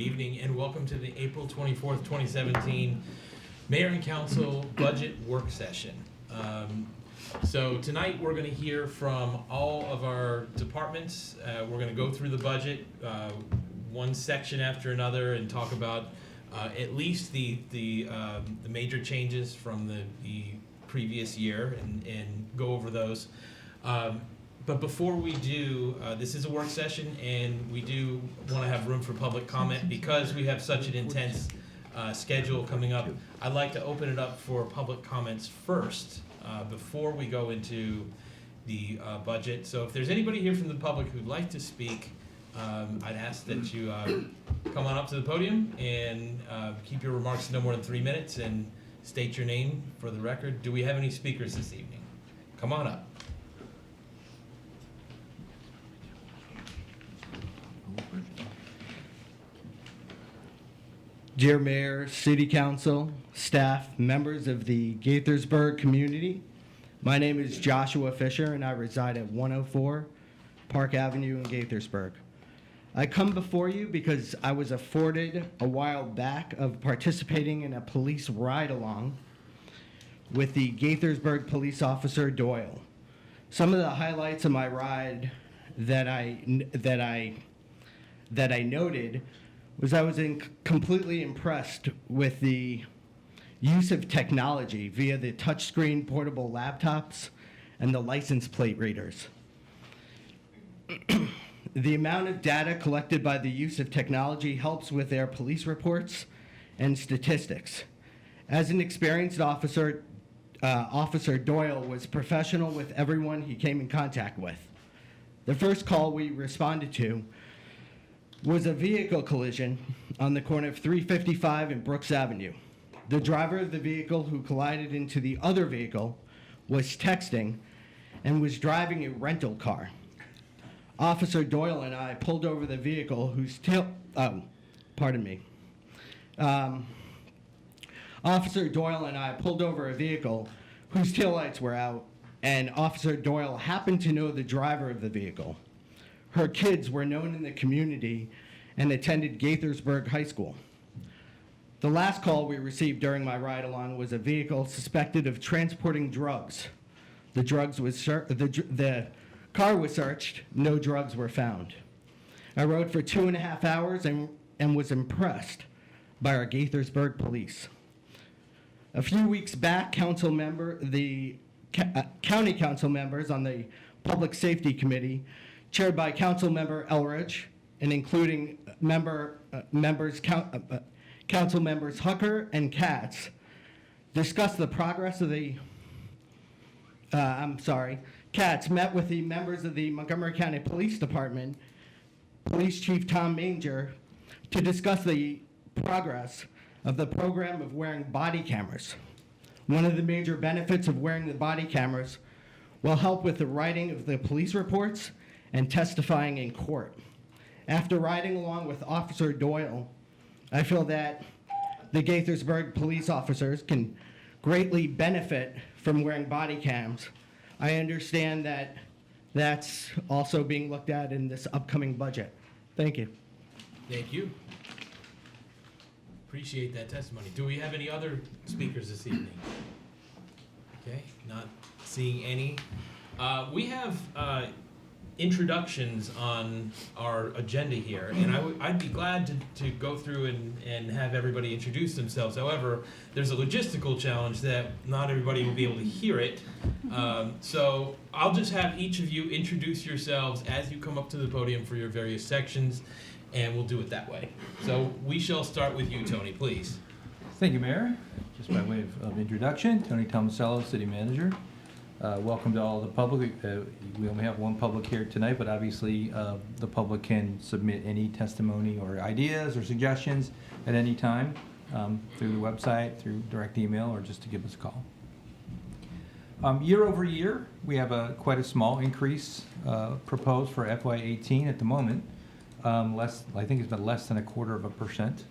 Good evening and welcome to the April 24th, 2017 Mayor and Council Budget Work Session. So tonight we're going to hear from all of our departments. We're going to go through the budget one section after another and talk about at least the major changes from the previous year and go over those. But before we do, this is a work session and we do want to have room for public comment because we have such an intense schedule coming up. I'd like to open it up for public comments first before we go into the budget. So if there's anybody here from the public who'd like to speak, I'd ask that you come on up to the podium and keep your remarks no more than 3 minutes and state your name for the record. Do we have any speakers this evening? Come on up. Dear Mayor, City Council, staff, members of the Gaithersburg community, my name is Joshua Fisher and I reside at 104 Park Avenue in Gaithersburg. I come before you because I was afforded a while back of participating in a police ride-along with the Gaithersburg police officer Doyle. Some of the highlights of my ride that I noted was I was completely impressed with the use of technology via the touchscreen portable laptops and the license plate readers. The amount of data collected by the use of technology helps with their police reports and statistics. As an experienced officer, Officer Doyle was professional with everyone he came in contact with. The first call we responded to was a vehicle collision on the corner of 355 and Brooks Avenue. The driver of the vehicle who collided into the other vehicle was texting and was driving a rental car. Officer Doyle and I pulled over the vehicle whose Officer Doyle and I pulled over a vehicle whose taillights were out, and Officer Doyle happened to know the driver of the vehicle. Her kids were known in the community and attended Gaithersburg High School. The last call we received during my ride-along was a vehicle suspected of transporting drugs. The car was searched, no drugs were found. I rode for 2.5 hours and was impressed by our Gaithersburg police. A few weeks back, the county council members on the Public Safety Committee, chaired by Council Member Elridge, and including Council Members Hucker and Katz, discussed the progress of the, Katz met with the members of the Montgomery County Police Department, Police Chief Tom Manger, to discuss the progress of the program of wearing body cameras. One of the major benefits of wearing the body cameras will help with the writing of the police reports and testifying in court. After riding along with Officer Doyle, I feel that the Gaithersburg police officers can greatly benefit from wearing body cams. I understand that that's also being looked at in this upcoming budget. Thank you. Thank you. Appreciate that testimony. Do we have any other speakers this evening? Okay, not seeing any. We have introductions on our agenda here, and I'd be glad to go through and have everybody introduce themselves. However, there's a logistical challenge that not everybody will be able to hear it. So I'll just have each of you introduce yourselves as you come up to the podium for your various sections, and we'll do it that way. So we shall start with you, Tony, please. Thank you, Mayor. Just by way of introduction, Tony Tomasello, City Manager. Welcome to all the public. We only have one public here tonight, but obviously the public can submit any testimony or ideas or suggestions at any time through the website, through direct email, or just to give us a call. Year over year, we have quite a small increase proposed for FY18 at the moment. I think it's been less than 0.25%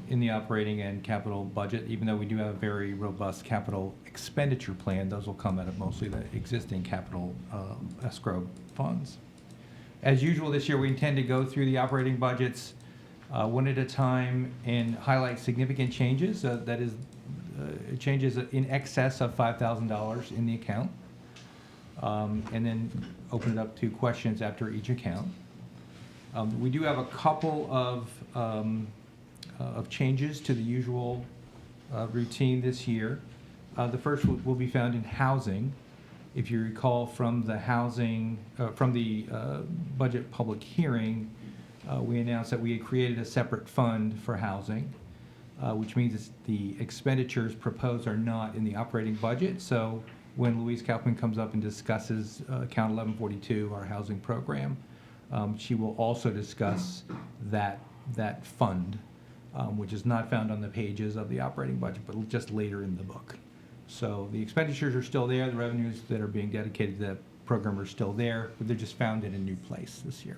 in the operating and capital budget, even though we do have a very robust capital expenditure plan. Those will come out of mostly the existing capital escrow funds. As usual this year, we intend to go through the operating budgets one at a time and highlight significant changes, that is, changes in excess of $5,000 in the account, and then open it up to questions after each account. We do have a couple of changes to the usual routine this year. The first will be found in housing. If you recall from the budget public hearing, we announced that we had created a separate fund for housing, which means the expenditures proposed are not in the operating budget. So when Louise Kaufman comes up and discusses account 1142, our housing program, she will also discuss that fund, which is not found on the pages of the operating budget, but just later in the book. So the expenditures are still there, the revenues that are being dedicated to that program are still there, but they're just found in a new place this year.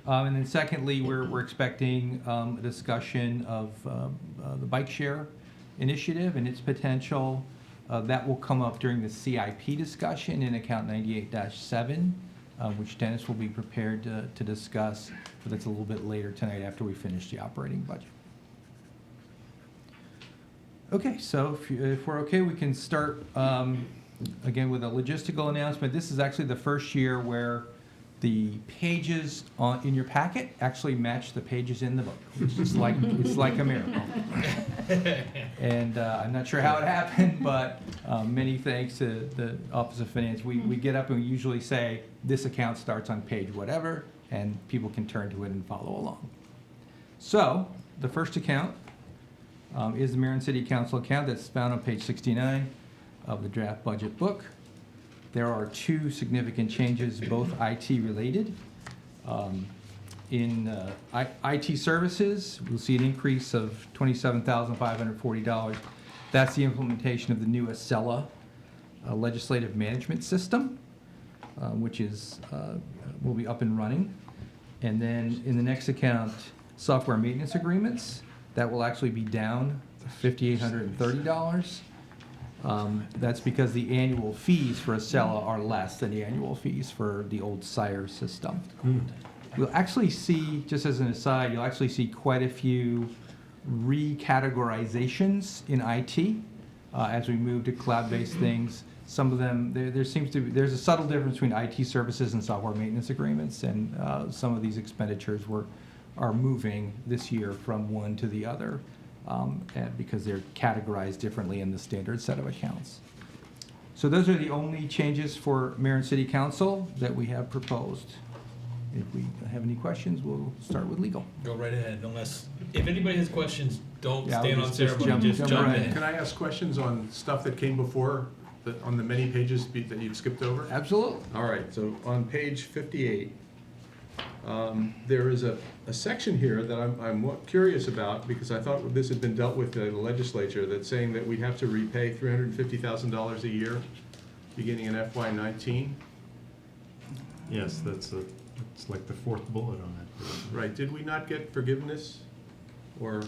And then secondly, we're expecting a discussion of the bike share initiative and its potential. That will come up during the CIP discussion in account 98-7, which Dennis will be prepared to discuss, but that's a little bit later tonight after we finish the operating budget. Okay, so if we're okay, we can start again with a logistical announcement. This is actually the first year where the pages in your packet actually match the pages in the book, which is like it's like a miracle. And I'm not sure how it happened, but many thanks to the Office of Finance. We get up and we usually say this account starts on page whatever, and people can turn to it and follow along. So the first account is the Marion City Council account that's found on page 69 of the draft budget book. There are two significant changes, both IT related. In IT services, we'll see an increase of $27,540. That's the implementation of the new Acela legislative management system, which will be up and running. And then in the next account, software maintenance agreements, that will actually be down $5,830. That's because the annual fees for Acela are less than the annual fees for the old Sire system. You'll actually see, just as an aside, you'll actually see quite a few recategorizations in IT as we move to cloud-based things. Some of them, there's a subtle difference between IT services and software maintenance agreements, and some of these expenditures are moving this year from one to the other. Because they're categorized differently in the standard set of accounts. So those are the only changes for Marion City Council that we have proposed. If we have any questions, we'll start with legal. Go right ahead, unless, if anybody has questions, don't Yeah, stand we'll on just ceremony, just jump right in. Can I ask questions on stuff that came before, on the many pages that you've skipped over? Absolutely. All right, so on page 58, there is a section here that I'm curious about, because I thought this had been dealt with in the legislature, that's saying that we have to repay $350,000 a year beginning in FY19. Yes, it's like the fourth bullet on it. Right, did we not get forgiveness, or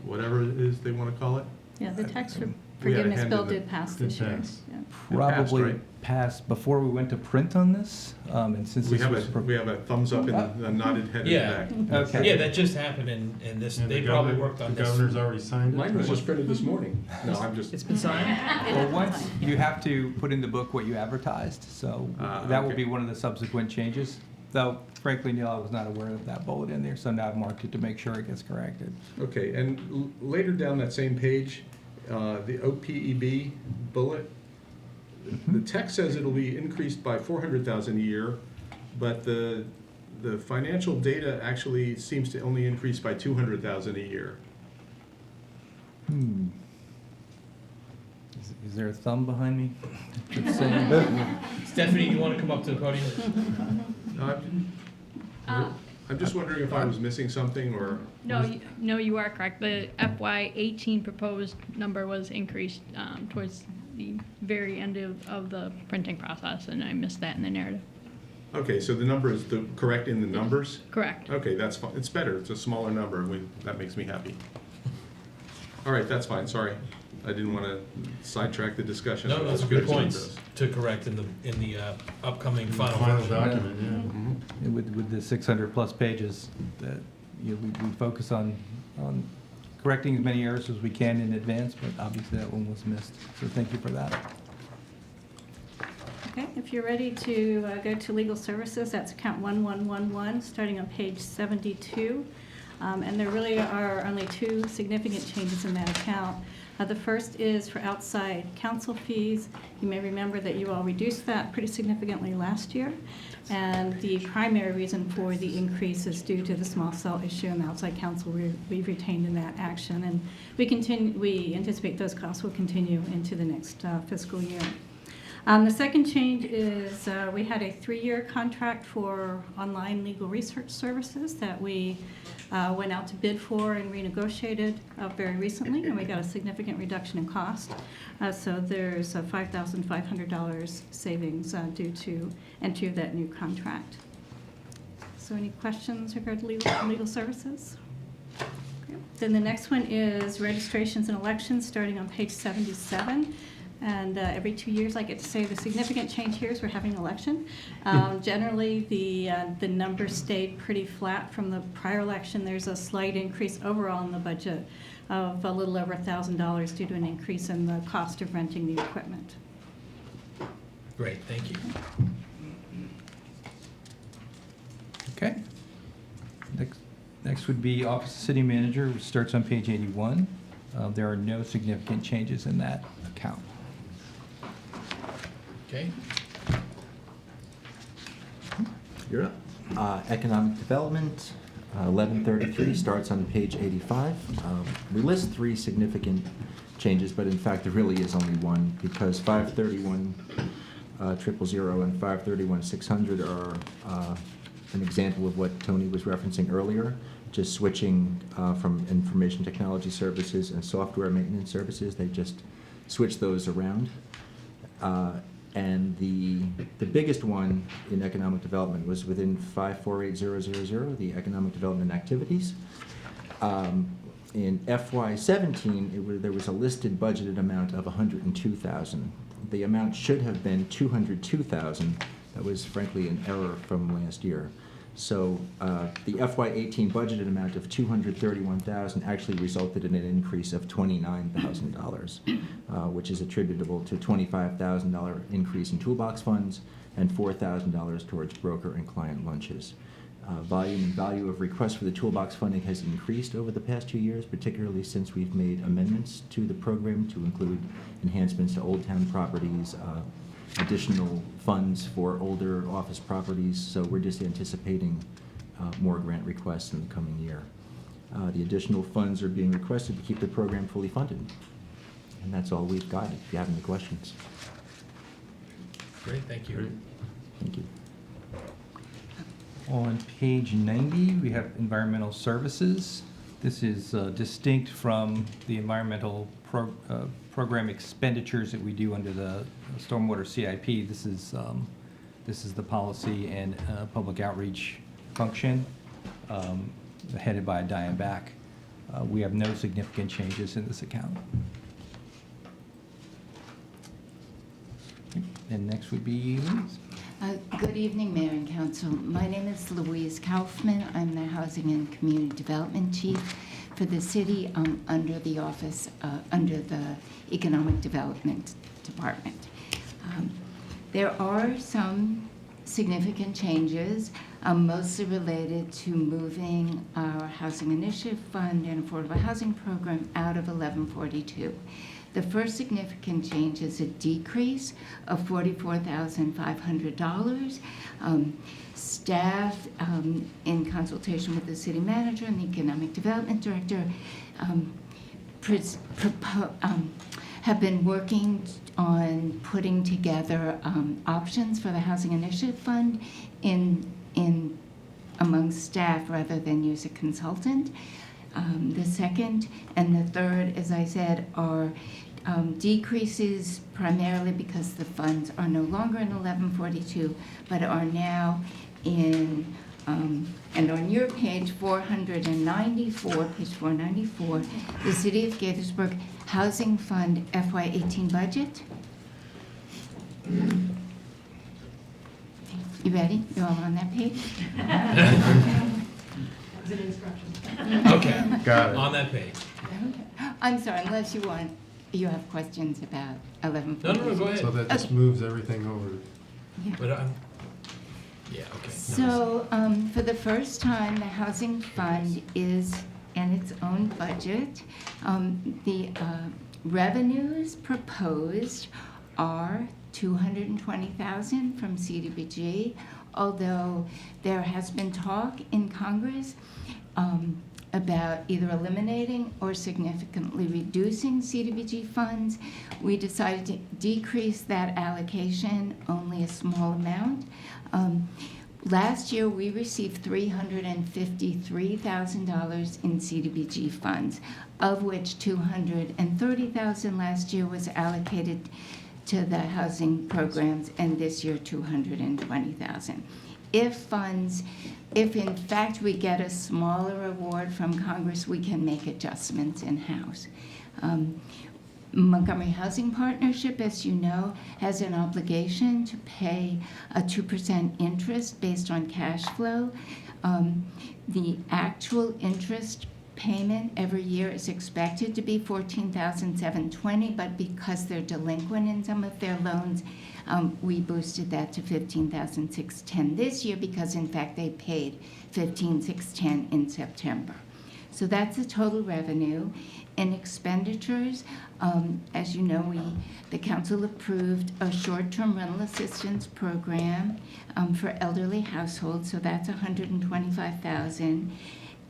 whatever it is they want to call it? Yeah, the tax We had a forgiveness hand bill in the- did pass did this year. pass. Yeah. Probably right? passed before we went to print on this, and since We this have was. we have a thumbs up and a nodded head Yeah. in the back. Okay. Yeah, that just happened, and this, And they the probably governor- worked on The this. governor's already signed it. Mine was just printed this morning. No, I'm just. It's been signed? Well, once you have to put in the book what you advertised, so that will okay. be one of the subsequent changes. Though frankly, Neil, I was not aware of that bullet in there, so now I've marked it to make sure it gets corrected. Okay, and later down that same page, the OPEB bullet, the text says it'll be increased by 400,000 a year, but the financial data actually seems to only increase by 200,000 a year. Is there a thumb behind me? That's saying- Stephanie, you want to come up to the podium? I'm just wondering if I was missing something, or. No, you are correct. The FY18 proposed number was increased towards the very end of the printing process, and I missed that in the narrative. Okay, so the number is correct in the numbers? Correct. Okay, that's fine. It's better. It's a smaller number. That makes me happy. All right, that's fine. Sorry. I didn't want to sidetrack the discussion. No, that's It's good as it points goes. to correct in the upcoming final Final version. document, yeah. With the 600 plus pages, that we focus on correcting as many errors as we can in advance, but obviously that one was missed. So thank you for that. Okay, if you're ready to go to legal services, that's account 1111, starting on page 72. And there really are only two significant changes in that account. The first is for outside counsel fees. You may remember that you all reduced that pretty significantly last year. And the primary reason for the increase is due to the small cell issue and the outside counsel we've retained in that action. And we anticipate those costs will continue into the next fiscal year. The second change is we had a 3-year contract for online legal research services that we went out to bid for and renegotiated very recently, and we got a significant reduction in cost. So there's a $5,500 savings due to entry of that new contract. So any questions regarding legal services? Okay. Then the next one is registrations and elections, starting on page 77. And every 2 years, I get to say the significant change here is we're having an election. Generally, the numbers stayed pretty flat from the prior election. There's a slight increase overall in the budget of a little over $1,000 due to an increase in the cost of renting the equipment. Great, thank you. Okay. Next would be Office of City Manager, which starts on page 81. There are no significant changes in that account. Okay, You're up. Economic Development, 1133, starts on page 85. We list 3 significant changes, but in fact, there really is only one, because 531 000 and 531 600 are an example of what Tony was referencing earlier, just switching from information technology services and software maintenance services. They just switched those around. And the biggest one in economic development was within 548000, the economic development activities. In FY17, there was a listed budgeted amount of $102,000. The amount should have been $202,000. That was frankly an error from last year. So the FY18 budgeted amount of $231,000 actually resulted in an increase of $29,000, which is attributable to $25,000 increase in toolbox funds and $4,000 towards broker and client lunches. Volume and value of requests for the toolbox funding has increased over the past 2 years, particularly since we've made amendments to the program to include enhancements to Old Town properties, additional funds for older office properties, so we're just anticipating more grant requests in the coming year. The additional funds are being requested to keep the program fully funded. And that's all we've got, if you have any questions. great, thank you. Thank you. On page 90, we have environmental services. This is distinct from the environmental program expenditures that we do under the stormwater CIP. This is the policy and public outreach function headed by Diane Back. We have no significant changes in this account. And next would be Louise. Good evening, Mayor and Council. My name is Louise Kaufman. I'm the Housing and Community Development Chief for the city under the office, under the Economic Development Department. There are some significant changes, mostly related to moving our Housing Initiative Fund and Affordable Housing Program out of 1142. The first significant change is a decrease of $44,500. Staff, in consultation with the city manager and the economic development director, have been working on putting together options for the Housing Initiative Fund among staff rather than use a consultant. The second and the third, as I said, are decreases primarily because the funds are no longer in 1142, but are now in, and on your page 494, page 494, the City of Gaithersburg Housing Fund FY18 budget. You ready? You're all on that page? It's an instruction. Okay, Got it. on that page. I'm sorry, unless you have questions about 11. No, go ahead. So that just moves everything over. But yeah, okay. So, for the first time, the Housing Fund is in its own budget. The revenues proposed are $220,000 from CDBG, although there has been talk in Congress about either eliminating or significantly reducing CDBG funds. We decided to decrease that allocation only a small amount. Last year, we received $353,000 in CDBG funds, of which $230,000 last year was allocated to the housing programs, and this year $220,000. If in fact we get a smaller award from Congress, we can make adjustments in-house. Montgomery Housing Partnership, as you know, has an obligation to pay a 2% interest based on cash flow. The actual interest payment every year is expected to be $14,720, but because they're delinquent in some of their loans, we boosted that to $15,610 this year because in fact they paid $15,610 in September. So that's the total revenue. In expenditures, as you know, the council approved a short-term rental assistance program for elderly households, so that's $125,000.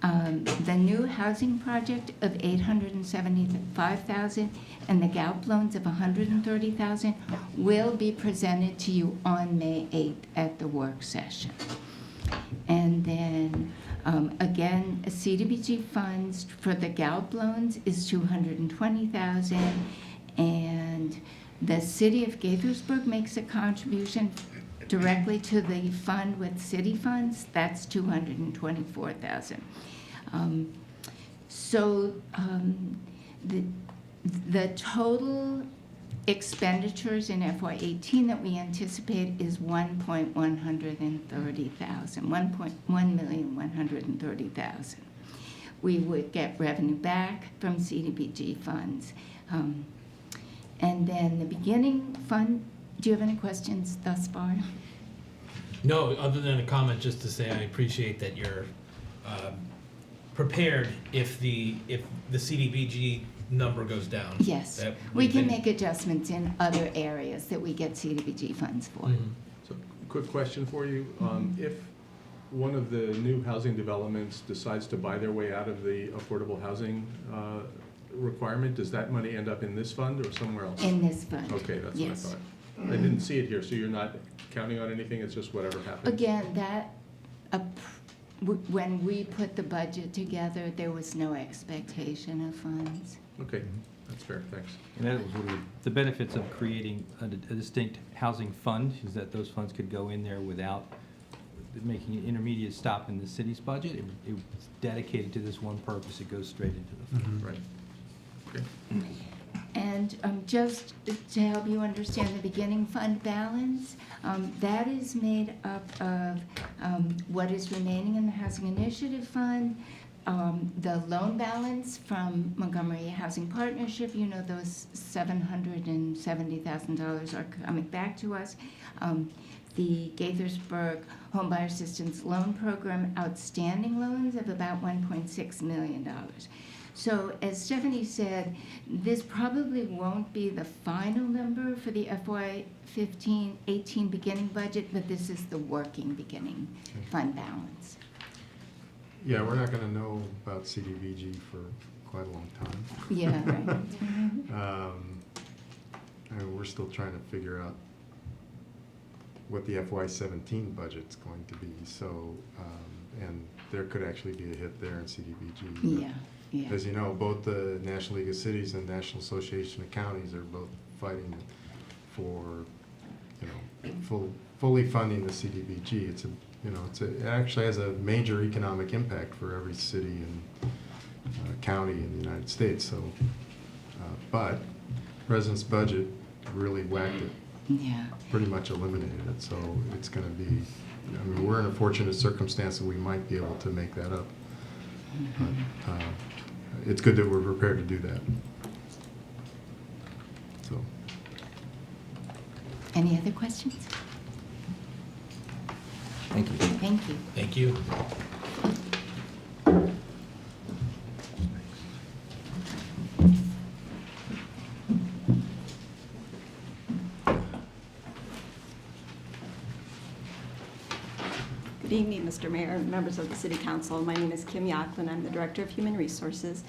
The new housing project of $875,000 and the GALP loans of $130,000 will be presented to you on May 8th at the work session. And then again, CDBG funds for the GALP loans is $220,000, and the city of Gaithersburg makes a contribution directly to the fund with city funds. That's $224,000. The total expenditures in FY18 that we anticipate is $1,130,000. We would get revenue back from CDBG funds. And then the beginning fund, do you have any questions thus far? No, other than a comment just to say I appreciate that you're prepared if the CDBG number goes down. Yes, That we we've can been- make adjustments in other areas that we get CDBG funds for. Mhm. So, quick question for you. If one of the new housing developments decides to buy their way out of the affordable housing requirement, does that money end up in this fund or somewhere else? In this fund. Okay, that's Yes. what I thought. I didn't see it here, so you're not counting on anything, it's just whatever happens? Again, when we put the budget together, there was no expectation of funds. Okay, that's fair, thanks. And that was one of the benefits of creating a distinct housing fund, is that those funds could go in there without making an intermediate stop in the city's budget. It was dedicated to this one purpose. It goes straight into the fund. Right. Okay. And just to help you understand the beginning fund balance, that is made up of what is remaining in the Housing Initiative Fund, the loan balance from Montgomery Housing Partnership, you know, those $770,000 are coming back to us. The Gaithersburg Homebuyer Assistance Loan Program outstanding loans of about $1.6 million. So as Stephanie said, this probably won't be the final number for the FY18 beginning budget, but this is the working beginning fund balance. Yeah, we're not gonna know about CDBG for quite a long time. Yeah, right. I mean, we're still trying to figure out what the FY17 budget's going to be, so, and there could actually be a hit there in CDBG. Yeah, yeah. As you know, both the National League of Cities and National Association of Counties are both fighting for, fully funding the CDBG. It actually has a major economic impact for every city and county in the United States. So, but President's budget really whacked it. Yeah. Pretty much eliminated it. So it's going to be. I mean, we're in a fortunate circumstance that we might be able to make that up. But, it's good that we're prepared to do that. So, Any other questions? Thank you. Thank you. Thank you. Good evening, Mr. Mayor and members of the City Council. My name is Kim Yocklin. I'm the Director of Human Resources.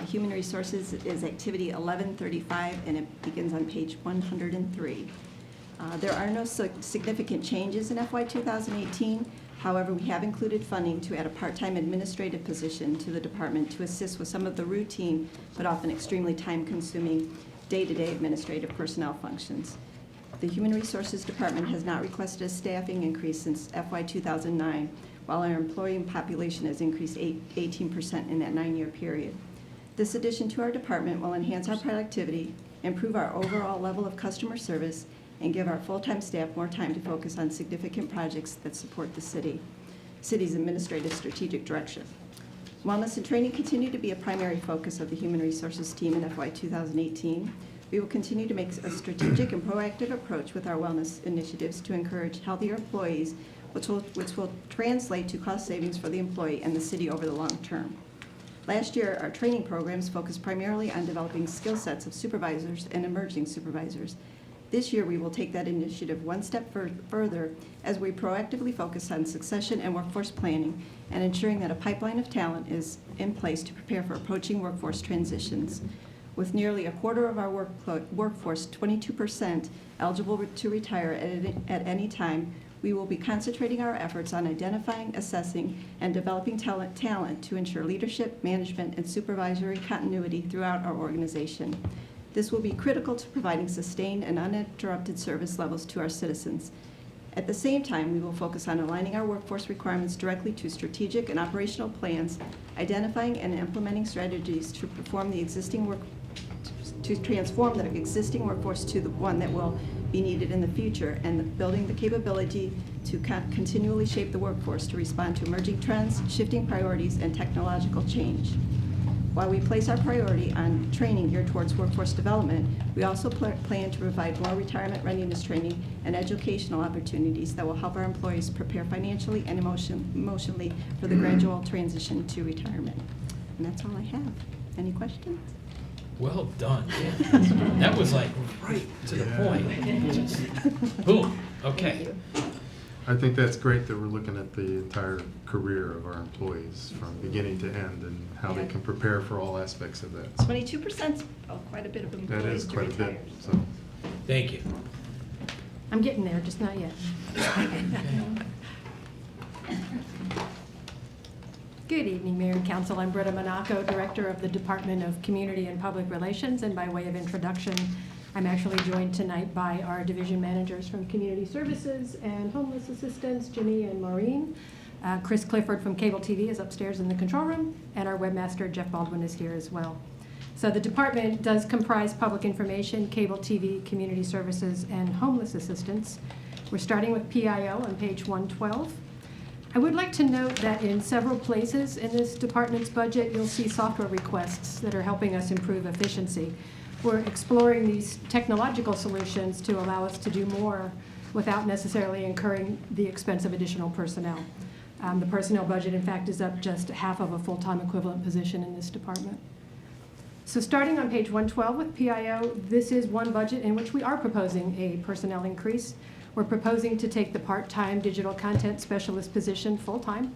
Human Resources is Activity 1135, and it begins on page 103. There are no significant changes in FY 2018. However, we have included funding to add a part-time administrative position to the department to assist with some of the routine but often extremely time-consuming day-to-day administrative personnel functions. The Human Resources Department has not requested a staffing increase since FY 2009, while our employee population has increased 18% in that 9-year period. This addition to our department will enhance our productivity, improve our overall level of customer service, and give our full-time staff more time to focus on significant projects that support the city's administrative strategic direction. Wellness and training continue to be a primary focus of the Human Resources team in FY 2018. We will continue to make a strategic and proactive approach with our wellness initiatives to encourage healthier employees, which will translate to cost savings for the employee and the city over the long term. Last year, our training programs focused primarily on developing skill sets of supervisors and emerging supervisors. This year, we will take that initiative one step further as we proactively focus on succession and workforce planning and ensuring that a pipeline of talent is in place to prepare for approaching workforce transitions. With nearly a quarter of our workforce, 22%, eligible to retire at any time, we will be concentrating our efforts on identifying, assessing, and developing talent to ensure leadership, management, and supervisory continuity throughout our organization. This will be critical to providing sustained and uninterrupted service levels to our citizens. At the same time, we will focus on aligning our workforce requirements directly to strategic and operational plans, identifying and implementing strategies to transform the existing workforce to the one that will be needed in the future, and building the capability to continually shape the workforce to respond to emerging trends, shifting priorities, and technological change. While we place our priority on training geared towards workforce development, we also plan to provide more retirement readiness training and educational opportunities that will help our employees prepare financially and emotionally for the gradual transition to retirement. And that's all I have. Any questions? Well done. That was like right to the point. Just boom. Okay. I think that's great that we're looking at the entire career of our employees from beginning to end and how they can prepare for all aspects of that. 22%, quite a bit of That employees is to quite a retire. bit, so. Thank you. I'm getting there, just not yet. Good evening, Mayor and Council. I'm Britta Monaco, Director of the Department of Community and Public Relations, and by way of introduction, I'm actually joined tonight by our division managers from Community Services and Homeless Assistance, Ginny and Maureen. Chris Clifford from Cable TV is upstairs in the control room, and our webmaster, Jeff Baldwin, is here as well. So the department does comprise public information, cable TV, community services, and homeless assistance. We're starting with PIO on page 112. I would like to note that in several places in this department's budget, you'll see software requests that are helping us improve efficiency. We're exploring these technological solutions to allow us to do more without necessarily incurring the expense of additional personnel. The personnel budget, in fact, is up just half of a full-time equivalent position in this department. So starting on page 112 with PIO, this is one budget in which we are proposing a personnel increase. We're proposing to take the part-time digital content specialist position full-time.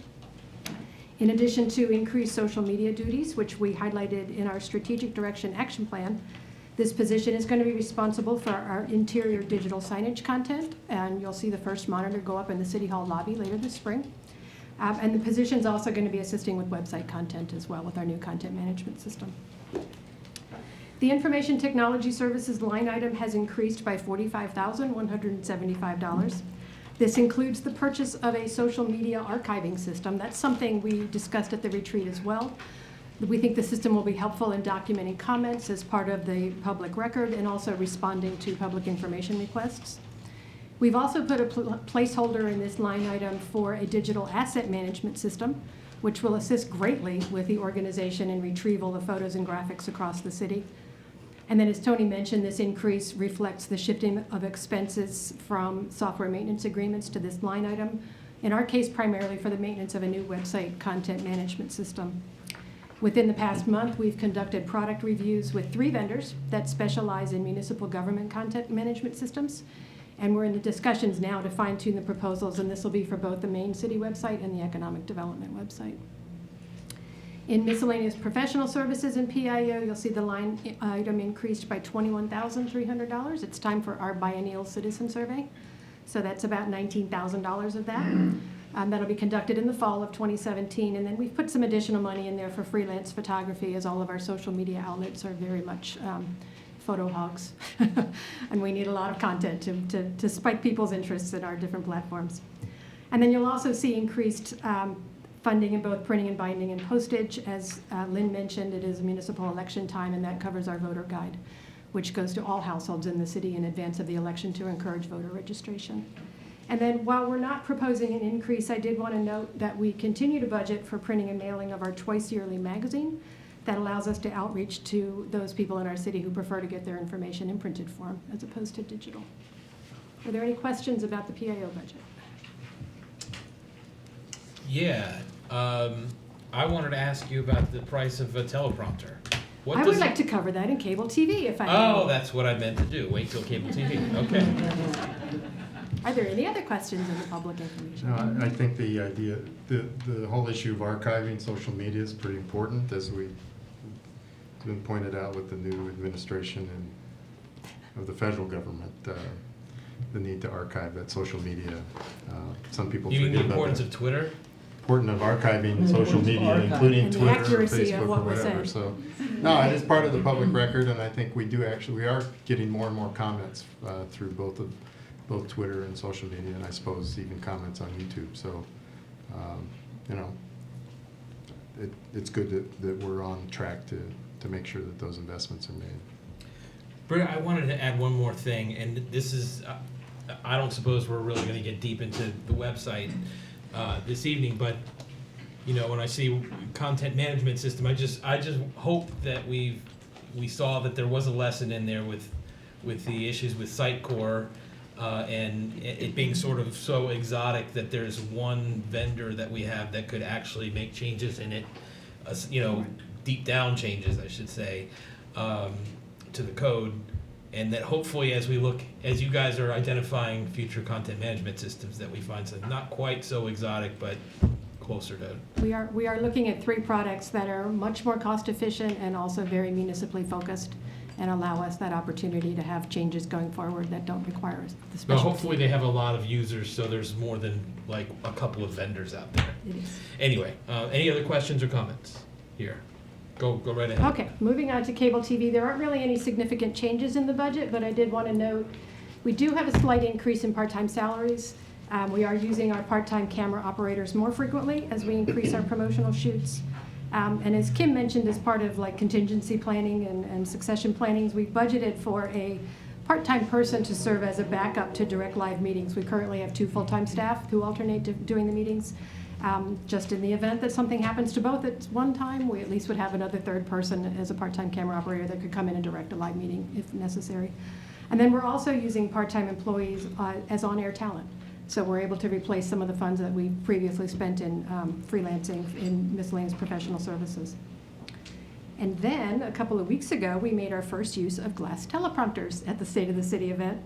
In addition to increased social media duties, which we highlighted in our strategic direction action plan, this position is going to be responsible for our interior digital signage content, and you'll see the first monitor go up in the City Hall lobby later this spring. And the position is also going to be assisting with website content as well with our new content management system. The Information Technology Services line item has increased by $45,175. This includes the purchase of a social media archiving system. That's something we discussed at the retreat as well. We think the system will be helpful in documenting comments as part of the public record and also responding to public information requests. We've also put a placeholder in this line item for a digital asset management system, which will assist greatly with the organization and retrieval of photos and graphics across the city. And then, as Tony mentioned, this increase reflects the shifting of expenses from software maintenance agreements to this line item, in our case primarily for the maintenance of a new website content management system. Within the past month, we've conducted product reviews with 3 vendors that specialize in municipal government content management systems. And we're in the discussions now to fine-tune the proposals, and this will be for both the main city website and the economic development website. In miscellaneous professional services and PIO, you'll see the line item increased by $21,300. It's time for our biennial citizen survey. So that's about $19,000 of that. That'll be conducted in the fall of 2017. And then we've put some additional money in there for freelance photography, as all of our social media outlets are very much photo hogs. And we need a lot of content to spike people's interests in our different platforms. And then you'll also see increased funding in both printing and binding and postage. As Lynn mentioned, it is municipal election time, and that covers our voter guide, which goes to all households in the city in advance of the election to encourage voter registration. And then while we're not proposing an increase, I did want to note that we continue to budget for printing and mailing of our twice-yearly magazine. That allows us to outreach to those people in our city who prefer to get their information in printed form as opposed to digital. Are there any questions about the PIO budget? Yeah, I wanted to ask you about the price of a teleprompter. What I does would like it- to cover that in cable TV if I may. Oh, that's what I meant to do. Wait till cable TV. Okay. Are there any other questions in the public information? No, I think the idea, the whole issue of archiving social media is pretty important, as we've been pointed out with the new administration and of the federal government, the need to archive that social media. Some people You mean the forget about importance that. of Twitter? Important of archiving social media, including And the Twitter or accuracy of Facebook or what was whatever, said. so. No, it is part of the public record, and I think we are getting more and more comments through both Twitter and social media, and I suppose even comments on YouTube, so, you know, it's good that we're on track to make sure that those investments are made. Britta, I wanted to add one more thing, and this is, I don't suppose we're really going to get deep into the website this evening, but you know, when I see content management system, I just hope that we saw that there was a lesson in there with the issues with Sitecore and it being sort of so exotic that there's one vendor that we have that could actually make changes in it, you know, deep down changes, I should say, to the code. And that hopefully as you guys are identifying future content management systems, that we find something not quite so exotic, but closer to. We are looking at 3 products that are much more cost efficient and also very municipally focused, and allow us that opportunity to have changes going forward that don't require the But specialty. hopefully they have a lot of users, so there's more than like a couple of vendors out there. It is. Anyway, any other questions or comments here? Go right ahead. Okay, moving on to cable TV. There aren't really any significant changes in the budget, but I did want to note, we do have a slight increase in part-time salaries. We are using our part-time camera operators more frequently as we increase our promotional shoots. And as Kim mentioned, as part of like contingency planning and succession plannings, we budgeted for a part-time person to serve as a backup to direct live meetings. We currently have 2 full-time staff who alternate doing the meetings. Just in the event that something happens to both at one time, we at least would have another 3rd person as a part-time camera operator that could come in and direct a live meeting if necessary. And then we're also using part-time employees as on-air talent. So we're able to replace some of the funds that we previously spent in freelancing in miscellaneous professional services. And then, a couple of weeks ago, we made our first use of glass teleprompters at the State of the City event.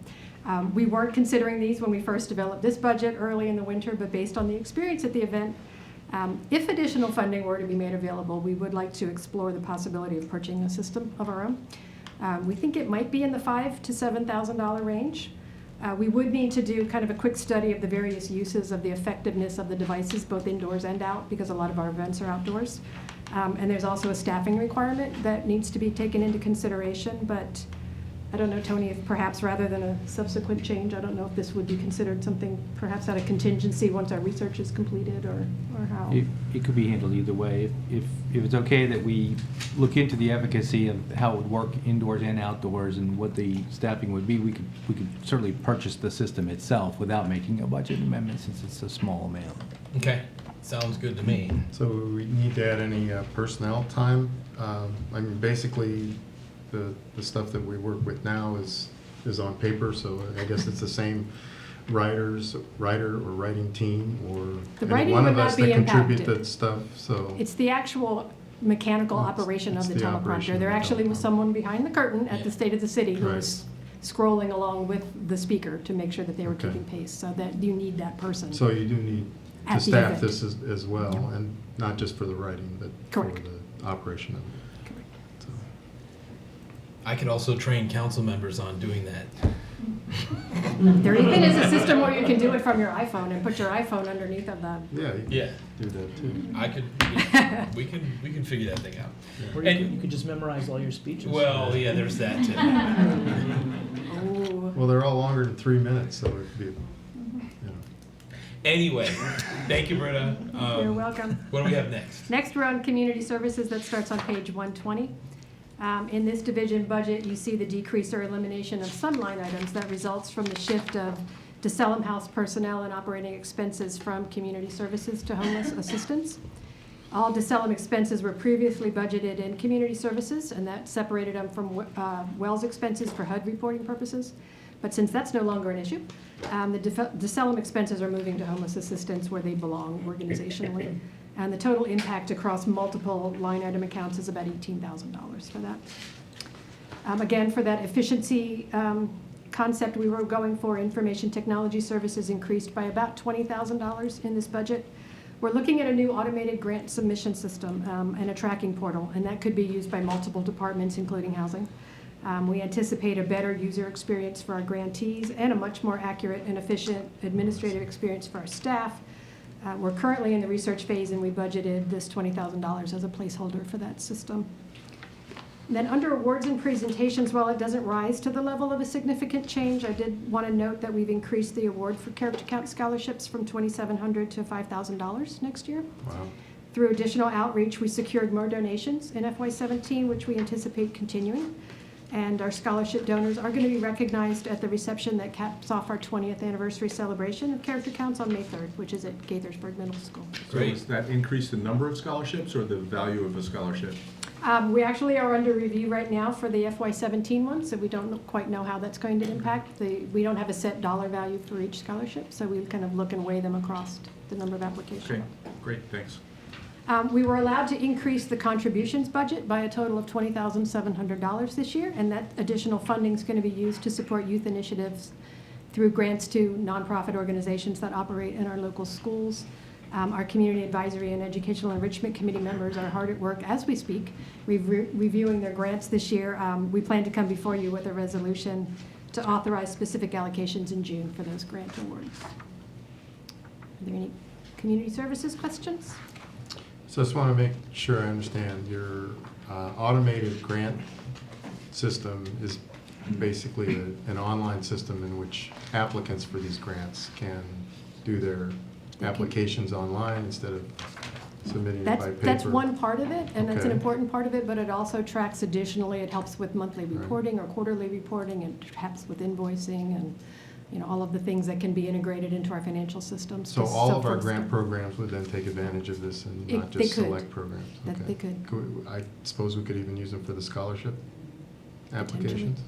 We weren't considering these when we first developed this budget early in the winter, but based on the experience at the event, if additional funding were to be made available, we would like to explore the possibility of purchasing a system of our own. We think it might be in the $5,000 to $7,000 range. We would need to do kind of a quick study of the various uses of the effectiveness of the devices, both indoors and out, because a lot of our events are outdoors. And there's also a staffing requirement that needs to be taken into consideration, but I don't know, Tony, if perhaps rather than a subsequent change, I don't know if this would be considered something perhaps out of contingency once our research is completed, or how? It could be handled either way. If it's okay that we look into the efficacy of how it would work indoors and outdoors and what the staffing would be, we could certainly purchase the system itself without making a budget amendment since it's a small amount. Okay, sounds good to me. So we need to add any personnel time? I mean, basically, the stuff that we work with now is on paper, so I guess it's the same writer or writing team, or The any writing one would of not us be that contribute impacted. that stuff, so. It's the actual mechanical It's- operation it's of the the operation teleprompter. of There the actually was teleprompter. someone behind the curtain at the Yeah. State of the City who Right. was scrolling along with the speaker to make sure that they were Okay. keeping pace, so that you need that person. So you do need to At the staff event. this as well, Yep. and not just for the writing, but for Correct. the operation of it. So, I could also train council members on doing that. There even is a system where you can do it from your iPhone and put your iPhone underneath of the. Yeah, you Yeah, can do that too. I could, we can figure that thing out. Or And- you could just memorize all your speeches. Well, yeah, there's that too. Oh. Well, they're all longer than 3 minutes, so it'd be, you know. Anyway, thank you, Britta. You're welcome. What do we have next? Next, we're on community services. That starts on page 120. In this division budget, you see the decrease or elimination of some line items that results from the shift of DeSelem House personnel and operating expenses from community services to homeless assistance. All DeSelem expenses were previously budgeted in community services, and that separated them from Wells expenses for HUD reporting purposes. But since that's no longer an issue, the DeSelem expenses are moving to homeless assistance where they belong organizationally. And the total impact across multiple line item accounts is about $18,000 for that. Again, for that efficiency concept we were going for, information technology services increased by about $20,000 in this budget. We're looking at a new automated grant submission system and a tracking portal, and that could be used by multiple departments, including housing. We anticipate a better user experience for our grantees and a much more accurate and efficient administrative experience for our staff. We're currently in the research phase, and we budgeted this $20,000 as a placeholder for that system. Then under awards and presentations, while it doesn't rise to the level of a significant change, I did want to note that we've increased the award for character count scholarships from $2,700 to $5,000 next year. Wow. Through additional outreach, we secured more donations in FY17, which we anticipate continuing. And our scholarship donors are going to be recognized at the reception that caps off our 20th anniversary celebration of character counts on May 3rd, which is at Gaithersburg Middle School. So is that increase the number of scholarships or the value of a scholarship? We actually are under review right now for the FY17 one, so we don't quite know how that's going to impact. We don't have a set dollar value for each scholarship, so we kind of look and weigh them across the number of applications. Okay, great, thanks. We were allowed to increase the contributions budget by a total of $20,700 this year, and that additional funding is going to be used to support youth initiatives through grants to nonprofit organizations that operate in our local schools. Our Community Advisory and Educational Enrichment Committee members are hard at work as we speak, reviewing their grants this year. We plan to come before you with a resolution to authorize specific allocations in June for those grant awards. Are there any community services questions? So I just want to make sure I understand, your automated grant system is basically an online system in which applicants for these grants can do their applications online instead of submitting it by paper? That's one part of it, and that's an Okay. important part of it, but it also tracks additionally, it helps with monthly reporting or quarterly reporting, and helps with invoicing and, you know, all of the things that can be integrated into our financial systems. So all of our folks grant can- programs would then take advantage of this and not They just could. select programs? That Okay. they could. I suppose we could even use them for the scholarship applications?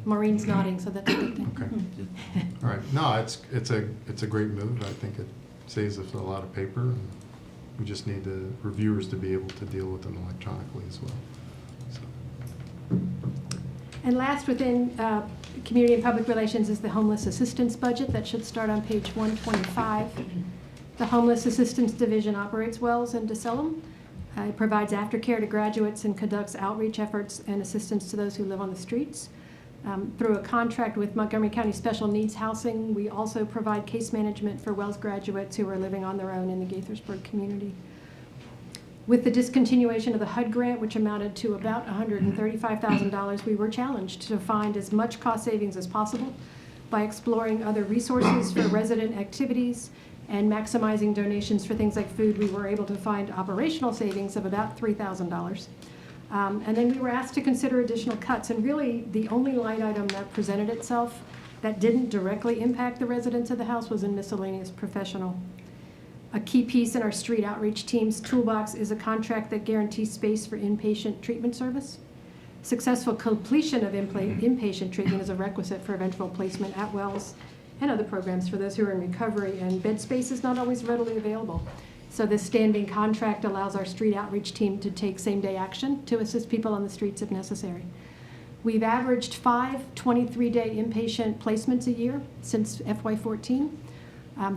Maureen's nodding, so that's a good thing. Okay. All right. No, it's a great move. I think it saves us a lot of paper, and we just need the reviewers to be able to deal with them electronically as well. So, And last, within Community and Public Relations is the Homeless Assistance Budget. That should start on page 125. The Homeless Assistance Division operates Wells and DeSelem. It provides aftercare to graduates and conducts outreach efforts and assistance to those who live on the streets. Through a contract with Montgomery County Special Needs Housing, we also provide case management for Wells graduates who are living on their own in the Gaithersburg community. With the discontinuation of the HUD grant, which amounted to about $135,000, we were challenged to find as much cost savings as possible by exploring other resources for resident activities and maximizing donations for things like food. We were able to find operational savings of about $3,000. And then we were asked to consider additional cuts, and really the only line item that presented itself that didn't directly impact the residents of the house was in miscellaneous professional. A key piece in our street outreach team's toolbox is a contract that guarantees space for inpatient treatment service. Successful completion of inpatient treatment is a requisite for eventual placement at Wells and other programs for those who are in recovery, and bed space is not always readily available. So this standing contract allows our street outreach team to take same-day action to assist people on the streets if necessary. We've averaged 5 23-day inpatient placements a year since FY14.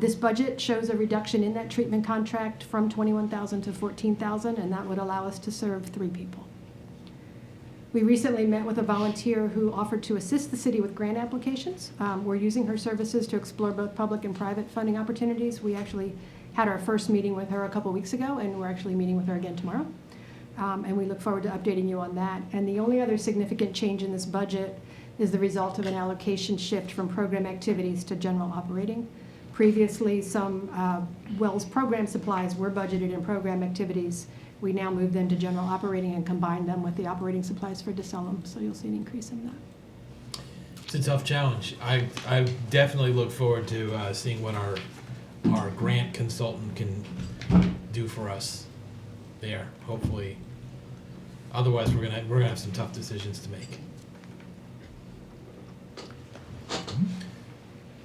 This budget shows a reduction in that treatment contract from $21,000 to $14,000, and that would allow us to serve 3 people. We recently met with a volunteer who offered to assist the city with grant applications. We're using her services to explore both public and private funding opportunities. We actually had our first meeting with her a couple weeks ago, and we're actually meeting with her again tomorrow. And we look forward to updating you on that. And the only other significant change in this budget is the result of an allocation shift from program activities to general operating. Previously, some Wells program supplies were budgeted in program activities. We now move them to general operating and combine them with the operating supplies for DeSellum, so you'll see an increase in that. It's a tough challenge. I definitely look forward to seeing what our grant consultant can do for us there, hopefully. Otherwise, we're gonna have some tough decisions to make.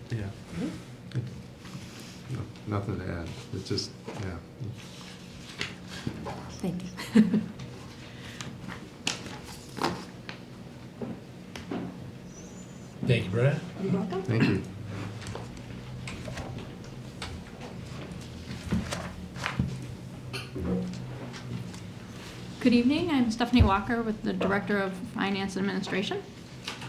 Yeah. No, nothing to add. It's just, yeah. Thank you. Thank you, Britta. You're welcome. Thank you. Good evening, I'm Stephanie Walker with the Director of Finance and Administration.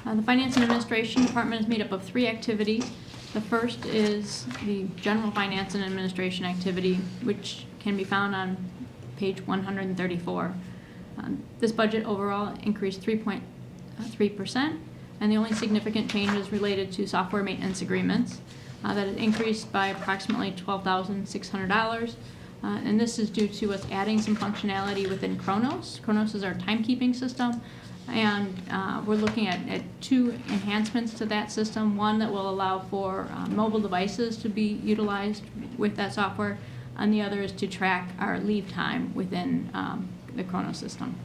The Finance and Administration Department is made up of 3 activities. The first is the General Finance and Administration activity, which can be found on page 134. This budget overall increased 3.3%, and the only significant change is related to software maintenance agreements. That has increased by approximately $12,600. And this is due to us adding some functionality within Kronos. Kronos is our timekeeping system, and we're looking at 2 enhancements to that system. One that will allow for mobile devices to be utilized with that software, and the other is to track our leave time within the Kronos system.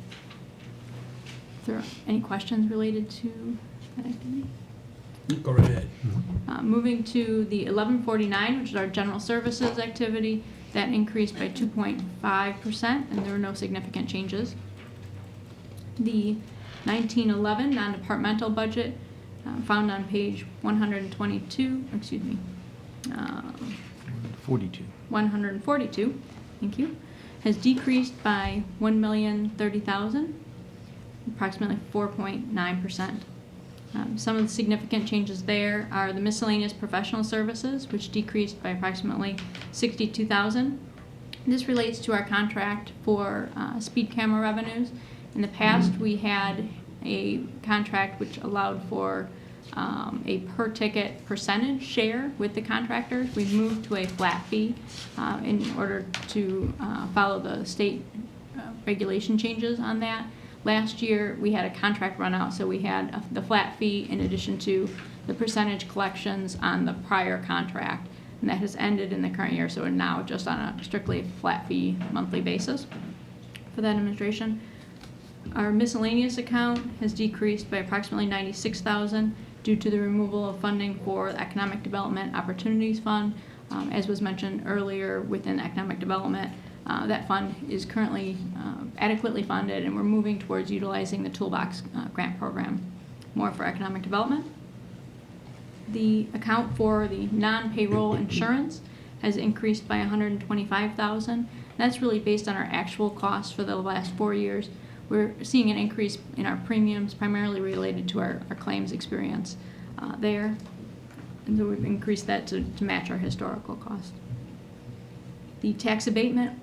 If there are any questions related to that activity? Go right ahead. Moving to the 1149, which is our general services activity, that increased by 2.5%, and there were no significant changes. The 1911 non-departmental budget, found on page 122, excuse me, 42. 142, thank you, has decreased by $1,030,000, approximately 4.9%. Some of the significant changes there are the miscellaneous professional services, which decreased by approximately $62,000. This relates to our contract for speed camera revenues. In the past, we had a contract which allowed for a per ticket percentage share with the contractors. We've moved to a flat fee in order to follow the state regulation changes on that. Last year, we had a contract run out, so we had the flat fee in addition to the percentage collections on the prior contract. And that has ended in the current year, so we're now just on a strictly flat fee monthly basis for that administration. Our miscellaneous account has decreased by approximately $96,000 due to the removal of funding for the Economic Development Opportunities Fund. As was mentioned earlier within economic development, that fund is currently adequately funded, and we're moving towards utilizing the Toolbox grant program more for economic development. The account for the non-payroll insurance has increased by $125,000. That's really based on our actual costs for the last 4 years. We're seeing an increase in our premiums primarily related to our claims experience there. And so we've increased that to match our historical cost. The tax abatement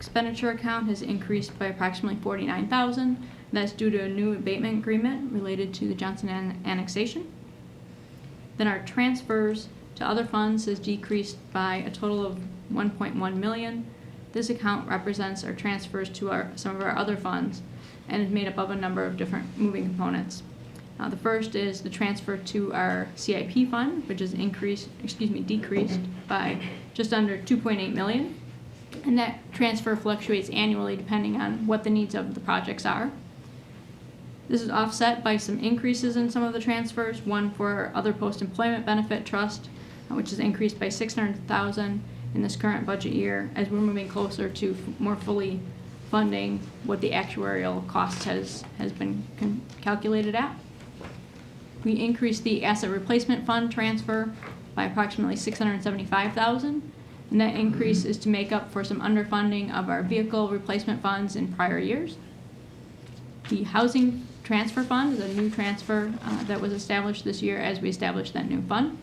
expenditure account has increased by approximately $49,000. That's due to a new abatement agreement related to the Johnson annexation. Then our transfers to other funds has decreased by a total of $1.1 million. This account represents our transfers to some of our other funds and is made up of a number of different moving components. The first is the transfer to our CIP fund, which is decreased by just under $2.8 million. And that transfer fluctuates annually depending on what the needs of the projects are. This is offset by some increases in some of the transfers, one for our other post-employment benefit trust, which is increased by $600,000 in this current budget year as we're moving closer to more fully funding what the actuarial cost has been calculated at. We increased the asset replacement fund transfer by approximately $675,000, and that increase is to make up for some underfunding of our vehicle replacement funds in prior years. The housing transfer fund is a new transfer that was established this year as we established that new fund.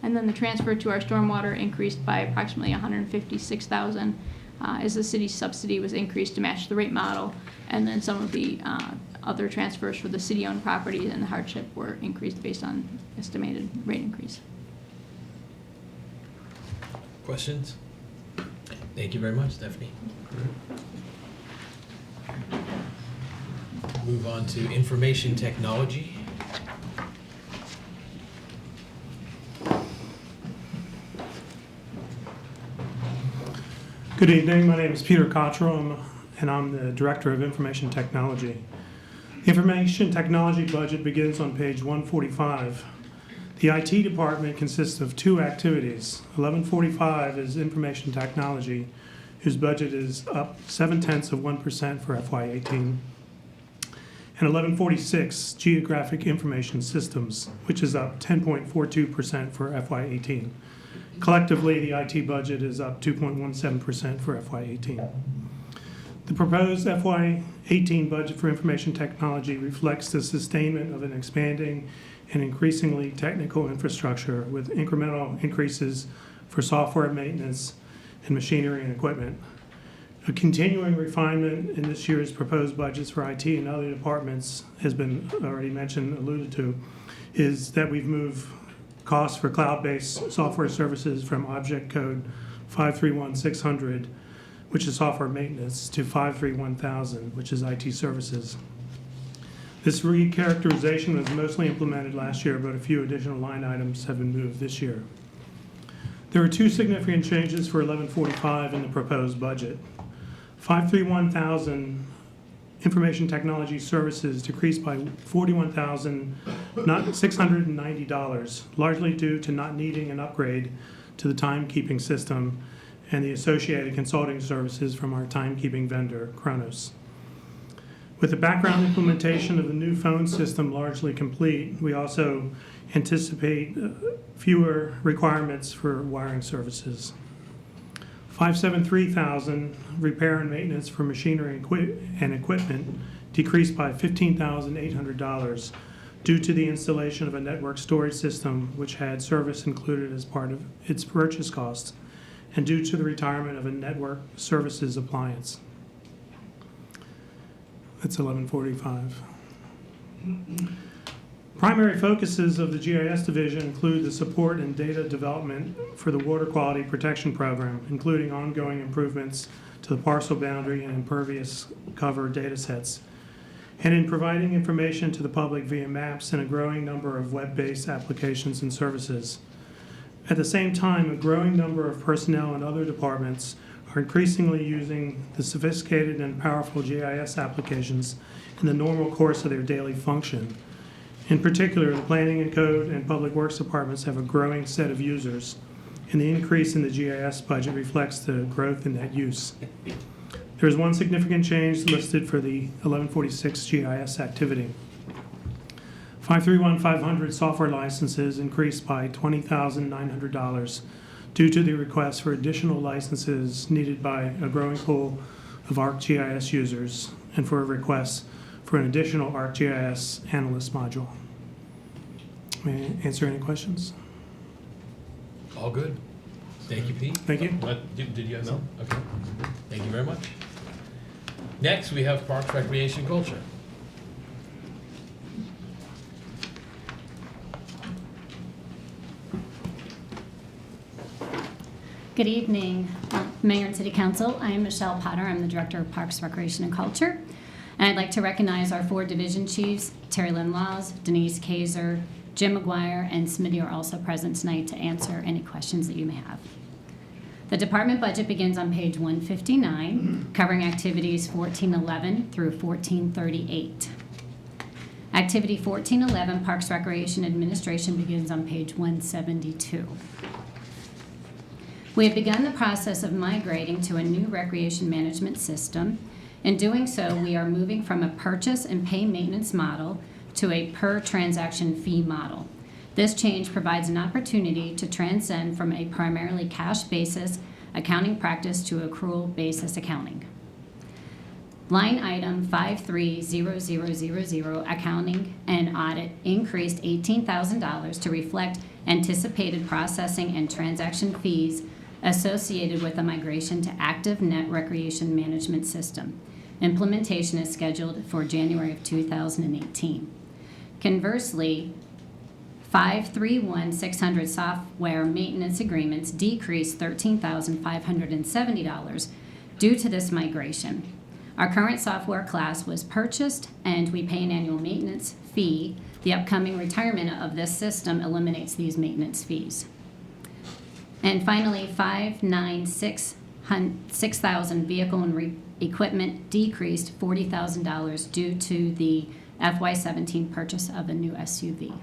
And then the transfer to our stormwater increased by approximately $156,000 as the city's subsidy was increased to match the rate model, and then some of the other transfers for the city-owned properties and the hardship were increased based on estimated rate increase. Questions? Thank you very much, Stephanie. Move on to information technology. Good evening. My name is Peter Cottrell, and I'm the Director of Information Technology. The Information Technology budget begins on page 145. The IT department consists of two activities. 1145 is Information Technology, whose budget is up 0.7% for FY18. And 1146, Geographic Information Systems, which is up 10.42% for FY18. Collectively, the IT budget is up 2.17% for FY18. The proposed FY18 budget for information technology reflects the sustainment of an expanding and increasingly technical infrastructure with incremental increases for software maintenance and machinery and equipment. A continuing refinement in this year's proposed budgets for IT and other departments has been already mentioned, alluded to, is that we've moved costs for cloud-based software services from object code 531600, which is software maintenance, to 531,000, which is IT services. This recharacterization was mostly implemented last year, but a few additional line items have been moved this year. There are two significant changes for 1145 in the proposed budget. 531,000 information technology services decreased by $41,690, largely due to not needing an upgrade to the timekeeping system and the associated consulting services from our timekeeping vendor, Kronos. With the background implementation of the new phone system largely complete, we also anticipate fewer requirements for wiring services. 573,000 repair and maintenance for machinery and equipment decreased by $15,800 due to the installation of a network storage system which had service included as part of its purchase costs, and due to the retirement of a network services appliance. That's 1145. Primary focuses of the GIS division include the support and data development for the Water Quality Protection Program, including ongoing improvements to the parcel boundary and impervious cover data sets, and in providing information to the public via maps and a growing number of web-based applications and services. At the same time, a growing number of personnel in other departments are increasingly using the sophisticated and powerful GIS applications in the normal course of their daily function. In particular, the Planning and Code and Public Works departments have a growing set of users, and the increase in the GIS budget reflects the growth in that use. There is one significant change listed for the 1146 GIS activity. 531,500 software licenses increased by $20,900 due to the request for additional licenses needed by a growing pool of ArcGIS users and for a request for an additional ArcGIS analyst module. May I answer any questions? All good. Thank you, Pete. Thank you. Did you have some? Okay. Thank very much. Next, we have Parks, Recreation, Culture. Good evening, Mayor and City Council. I am Michelle Potter. I'm the Director of Parks, Recreation, and Culture. And I'd like to recognize our 4 division chiefs, Terry Lynn Laws, Denise Kaiser, Jim McGuire, and Smitty are also present tonight to answer any questions that you may have. The department budget begins on page 159, covering activities 1411 through 1438. Activity 1411, Parks, Recreation, Administration, begins on page 172. We have begun the process of migrating to a new recreation management system. In doing so, we are moving from a purchase and pay maintenance model to a per transaction fee model. This change provides an opportunity to transcend from a primarily cash basis accounting practice to accrual basis accounting. Line item 530000, accounting and audit, increased $18,000 to reflect anticipated processing and transaction fees associated with the migration to active net recreation management system. Implementation is scheduled for January of 2018. Conversely, 531600 software maintenance agreements decreased $13,570 due to this migration. Our current software class was purchased and we pay an annual maintenance fee. The upcoming retirement of this system eliminates these maintenance fees. And finally, 596,000 vehicle and equipment decreased $40,000 due to the FY17 purchase of a new SUV.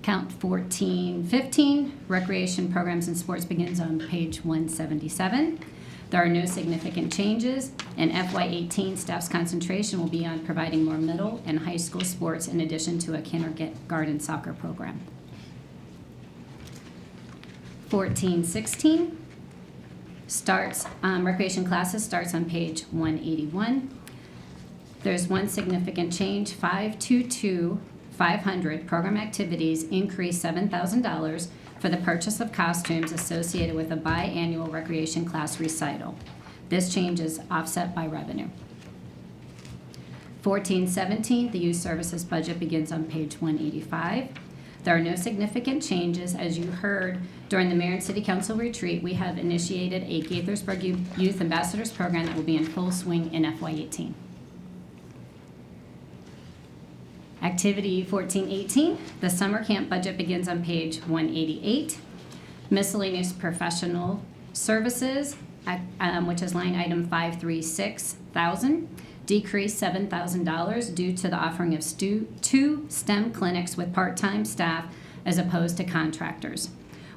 Count 1415, Recreation Programs and Sports, begins on page 177. There are no significant changes. In FY18, staff's concentration will be on providing more middle and high school sports in addition to a kindergarten soccer program. 1416 starts, recreation classes starts on page 181. There's one significant change. 522-500 program activities increased $7,000 for the purchase of costumes associated with a biannual recreation class recital. This change is offset by revenue. 1417, the youth services budget, begins on page 185. There are no significant changes. As you heard during the Mayor and City Council retreat, we have initiated a Gaithersburg Youth Ambassadors program that will be in full swing in FY18. Activity 1418, the summer camp budget, begins on page 188. Miscellaneous professional services, which is line item 536,000, decreased $7,000 due to the offering of 2 STEM clinics with part-time staff as opposed to contractors.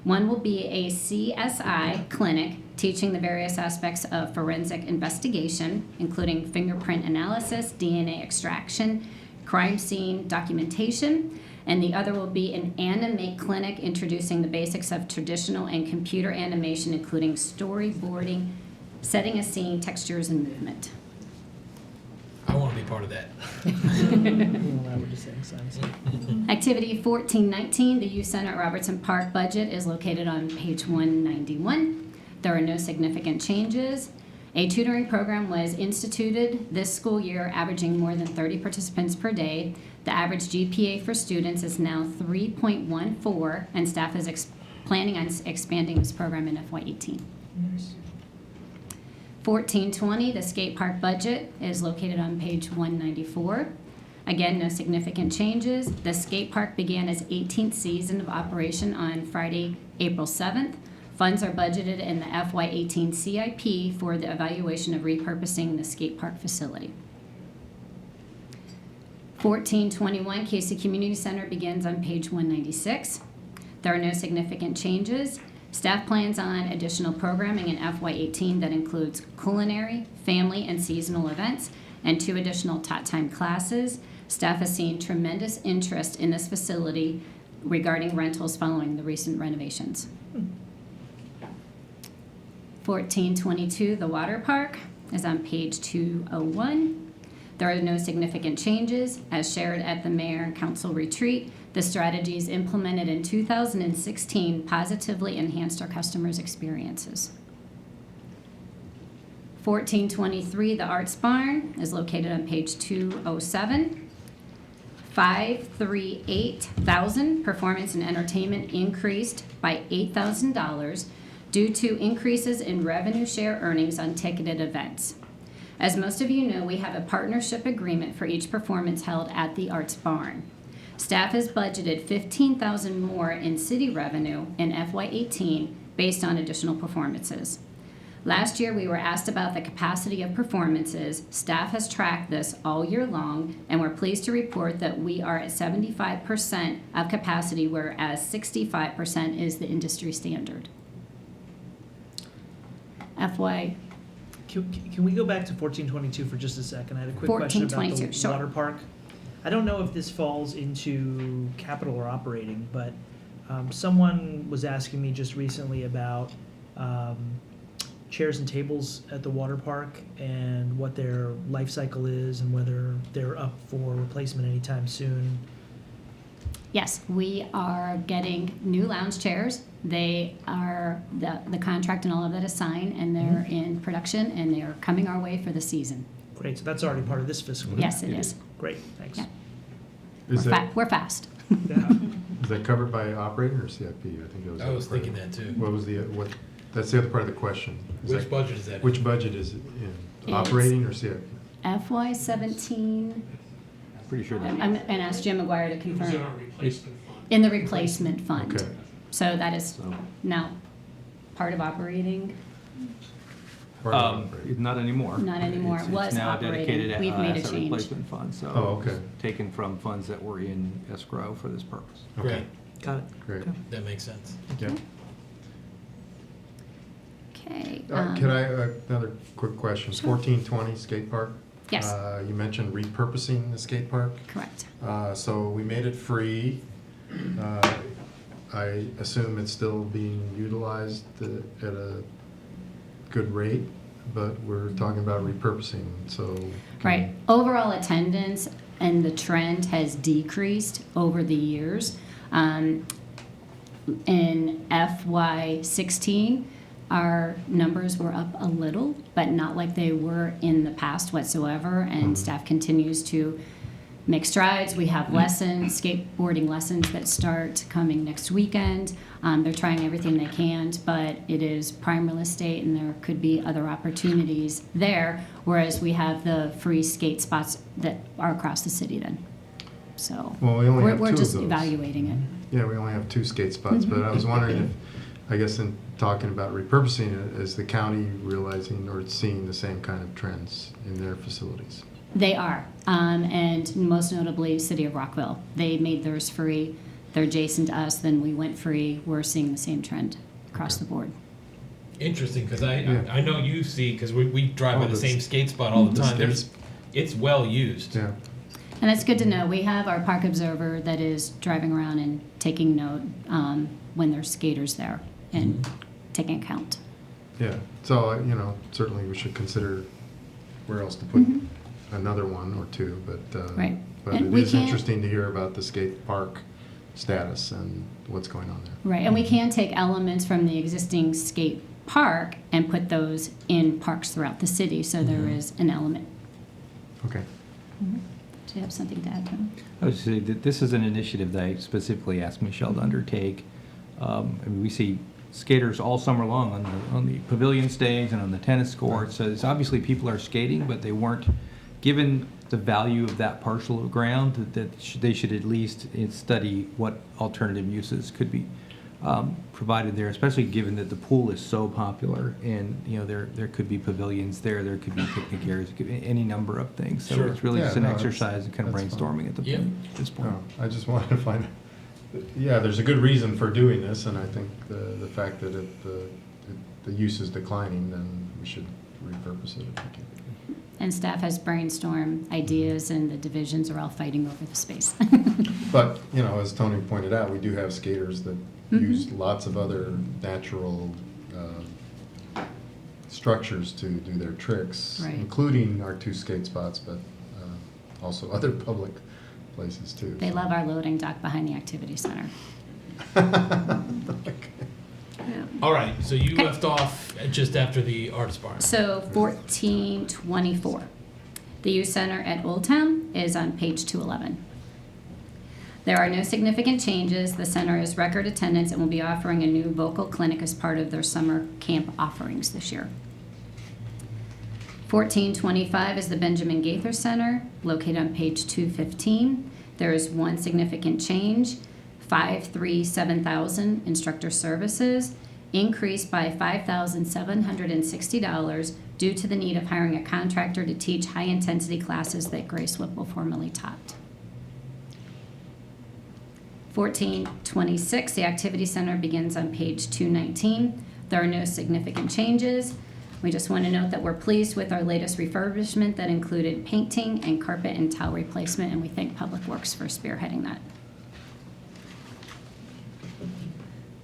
One will be a CSI clinic teaching the various aspects of forensic investigation, including fingerprint analysis, DNA extraction, crime scene documentation, and the other will be an animate clinic introducing the basics of traditional and computer animation, including storyboarding, setting a scene, textures, and movement. I want to be part of that. Activity 1419, the Youth Center at Robertson Park budget, is located on page 191. There are no significant changes. A tutoring program was instituted this school year, averaging more than 30 participants per day. The average GPA for students is now 3.14, and staff is planning on expanding this program in FY18. 1420, the skate park budget, is located on page 194. Again, no significant changes. The skate park began its 18th season of operation on Friday, April 7th. Funds are budgeted in the FY18 CIP for the evaluation of repurposing the skate park facility. 1421, Casey Community Center, begins on page 196. There are no significant changes. Staff plans on additional programming in FY18 that includes culinary, family, and seasonal events, and 2 additional tot time classes. Staff has seen tremendous interest in this facility regarding rentals following the recent renovations. 1422, the water park, is on page 201. There are no significant changes. As shared at the Mayor and Council retreat, the strategies implemented in 2016 positively enhanced our customers' experiences. 1423, the Arts Barn, is located on page 207. 538,000, performance and entertainment increased by $8,000 due to increases in revenue share earnings on ticketed events. As most of you know, we have a partnership agreement for each performance held at the Arts Barn. Staff has budgeted $15,000 more in city revenue in FY18 based on additional performances. Last year, we were asked about the capacity of performances. Staff has tracked this all year long, and we're pleased to report that we are at 75% of capacity, whereas 65% is the industry standard. FY Can we go back to 1422 for just a second? I had a quick question about the 1422, sure. water park. I don't know if this falls into capital or operating, but someone was asking me just recently about chairs and tables at the water park and what their life cycle is and whether they're up for replacement anytime soon. Yes, we are getting new lounge chairs. They are, the contract and all of that is signed, and they're in production, and they're coming our way for the season. Great, so that's already part of this fiscal year. Yes, it is. Great, thanks. Yeah. Is that, We're fast. Yeah. is that covered by operating or CIP? I think that was. I was thinking that too. What was that's the other part of the question. Which budget is that in? Which budget is it in? It's- Operating or CIP? FY17, Pretty sure that. I'm gonna ask Jim McGuire to It was in confirm. our replacement fund. In the replacement fund. Okay. So that is So, now part of operating. Part of operating. Not anymore. Not anymore. It was It's now operating. dedicated We've made a asset change. replacement fund, so. Oh, okay. it's taken from funds that were in escrow for this purpose. Okay, Great, Got it. great. that makes sense. Yeah. Okay. Can I, another quick question. Sure. 1420 skate park? Yes. You mentioned repurposing the skate park. Correct. So we made it free. I assume it's still being utilized at a good rate, but we're talking about repurposing, so. Right. Overall attendance and the trend has decreased over the years. In FY16, our numbers were up a little, but not like they were in the past whatsoever, and staff continues to make strides. We have lessons, skateboarding lessons that start coming next weekend. They're trying everything they can, but it is prime real estate, and there could be other opportunities there, whereas we have the free skate spots that are across the city then. So Well, we only have we're two of just those. evaluating it. Yeah, we only have 2 skate spots, but I was wondering if, I guess in talking about repurposing it, is the county realizing or seeing the same kind of trends in their facilities? They are, and most notably, City of Rockville. They made theirs free. They're adjacent to us, then we went free. We're seeing the same trend across Okay. the board. Interesting, because Yeah. I know you see, because we drive Oh, by the the same skate spot all the the time. skates. It's well used. Yeah, And that's good to know. We have our park observer that is driving around and taking note when there's skaters there and taking account. yeah. So, certainly we should consider where else to put another one or 2, but, Right. but And it we is can't- interesting to hear about the skate park status and what's going on there. Right, and we can take elements from the existing skate park and put those in parks throughout the city, so there is an element. Okay. Do you have something to add, Tom? I would say that this is an initiative that I specifically asked Michelle to undertake. I mean, we see skaters all summer long on the pavilion stage and on the tennis courts. So it's obviously people are skating, but they weren't given the value of that parcel of ground that they should at least study what alternative uses could be provided there, especially given that the pool is so popular, and there could be pavilions there could be picnic areas, it could be any number of things. So Sure. it's really Yeah, just an no, that's- exercise in kind of that's fine. brainstorming at Yeah. this point. No, I just wanted to find, yeah, there's a good reason for doing this, and I think the fact that the use is declining, then we should repurpose it if we can. And staff has brainstormed ideas, and the divisions are all fighting over the space. But, as Tony pointed out, we do have skaters that use lots of other natural structures to do their tricks, Right. including our 2 skate spots, but also other public places too. They love our loading dock behind the activity center. All right, so you Okay. left off just after the arts barn. So 1424. The youth center at Old Town is on page 211. There are no significant changes. The center is record attendance and will be offering a new vocal clinic as part of their summer camp offerings this year. 1425 is the Benjamin Gaither Center, located on page 215. There is one significant change. 537,000 instructor services increased by $5,760 due to the need of hiring a contractor to teach high-intensity classes that Grace Whipple formerly taught. 1426, the Activity Center begins on page 219. There are no significant changes. We just want to note that we're pleased with our latest refurbishment that included painting and carpet and tile replacement, and we thank Public Works for spearheading that.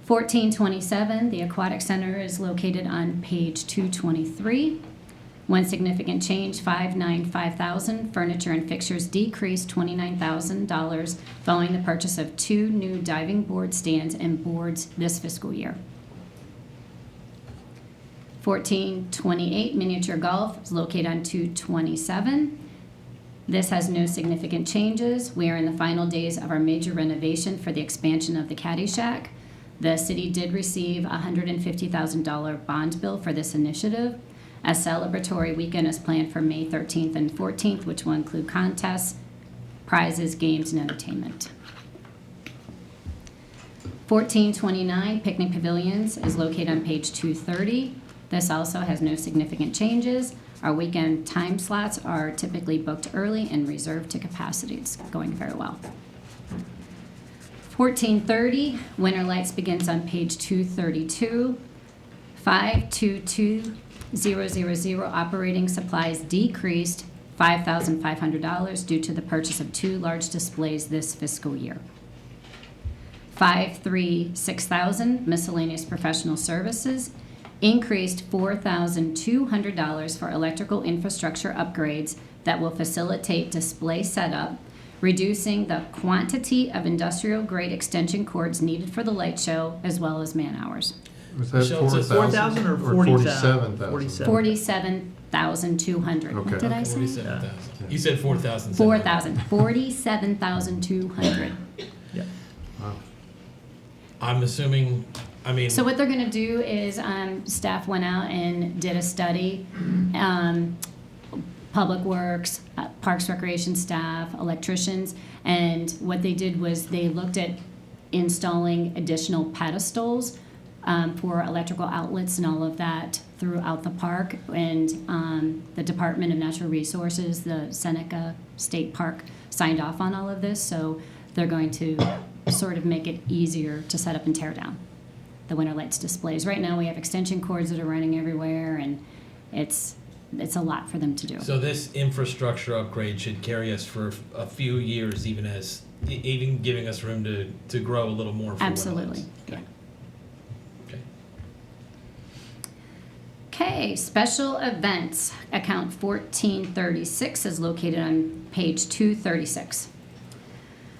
1427, the Aquatic Center is located on page 223. One significant change, 595,000. Furniture and fixtures decreased $29,000 following the purchase of 2 new diving board stands and boards this fiscal year. 1428, miniature golf is located on 227. This has no significant changes. We are in the final days of our major renovation for the expansion of the Caddy Shack. The city did receive a $150,000 bond bill for this initiative. A celebratory weekend is planned for May 13th and 14th, which will include contests, prizes, games, and entertainment. 1429, Picnic Pavilions is located on page 230. This also has no significant changes. Our weekend time slots are typically booked early and reserved to capacity. It's going very well. 1430, Winter Lights begins on page 232. 522000, operating supplies decreased $5,500 due to the purchase of 2 large displays this fiscal year. 536,000, miscellaneous professional services increased $4,200 for electrical infrastructure upgrades that will facilitate display setup, reducing the quantity of industrial-grade extension cords needed for the light show, as well as man hours. Was that Michelle, it says 4,000 or 47,000? 47,200. Okay. What did I say? 47,000. You said 4,000. 4,000. 47,200. Wow. I'm assuming, I mean. So what they're gonna do is, staff went out and did a study, Public Works, Parks Recreation staff, electricians, and what they did was they looked at installing additional pedestals for electrical outlets and all of that throughout the park. And the Department of Natural Resources, the Seneca State Park, signed off on all of this, so they're going to sort of make it easier to set up and tear down the Winter Lights displays. Right now, we have extension cords that are running everywhere, and it's a lot for them to do. So this infrastructure upgrade should carry us for a few years, even giving us room to grow a little more. For Absolutely. Okay. Okay. Okay, special events, account 1436 is located on page 236.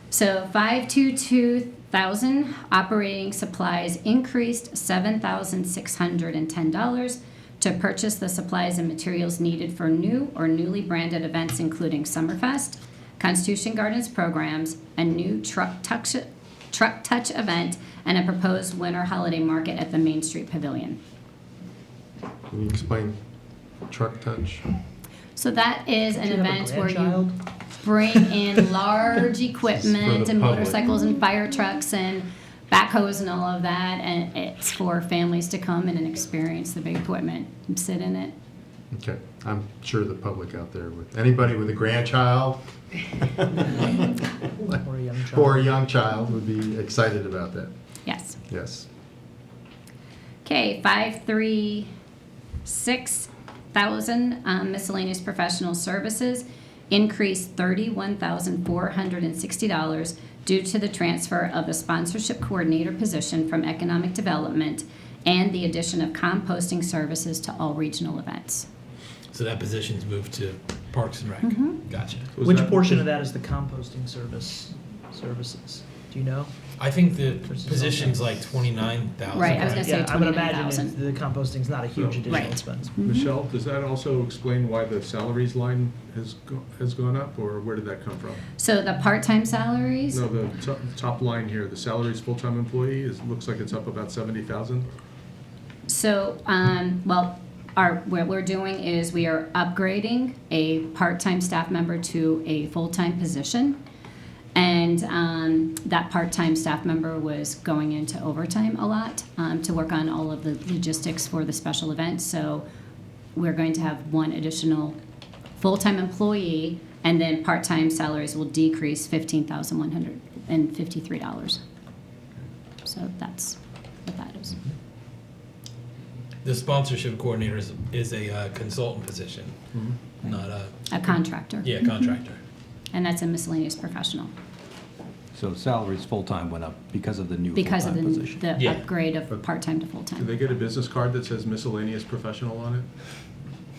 So 522,000, operating supplies increased $7,610 to purchase the supplies and materials needed for new or newly branded events, including Summerfest, Constitution Gardens programs, a new Truck Touch event, and a proposed winter holiday market at the Main Street Pavilion. Can you explain Truck Touch? So that is an Do you have a event where you grandchild? bring in large equipment the and public. motorcycles and fire trucks and backhoes and all of that, and it's for families to come in and experience the big equipment and sit in it. Okay, I'm sure the public out there anybody with a grandchild Or a young child. or a young child would be excited about that. Yes. Yes. Okay, 536,000, miscellaneous professional services increased $31,460 due to the transfer of the sponsorship coordinator position from economic development and the addition of composting services to all regional events. So that position's moved to Parks and Rec. Gotcha. Was Which that- portion of that is the composting services? Do you know? I think the Versus position's okay. like 29,000. Right, I was gonna say Yeah, I would imagine 29,000. the composting's not a huge So- additional Right. expense. Michelle, does that also explain why the salaries line has gone up, or where did that come from? So the part-time salaries, No, the top line here, the salaries full-time employee, looks like it's up about 70,000. so, well, what we're doing is we are upgrading a part-time staff member to a full-time position. And that part-time staff member was going into overtime a lot to work on all of the logistics for the special event. So we're going to have one additional full-time employee, and then part-time salaries will decrease $15,153. So that's what that is. The sponsorship coordinator is a consultant position, not A contractor. yeah, contractor. And that's a miscellaneous professional. So salaries full-time went up because of the new Because of full-time the position. Yeah. upgrade of But- part-time to Do full-time. they get a business card that says miscellaneous professional on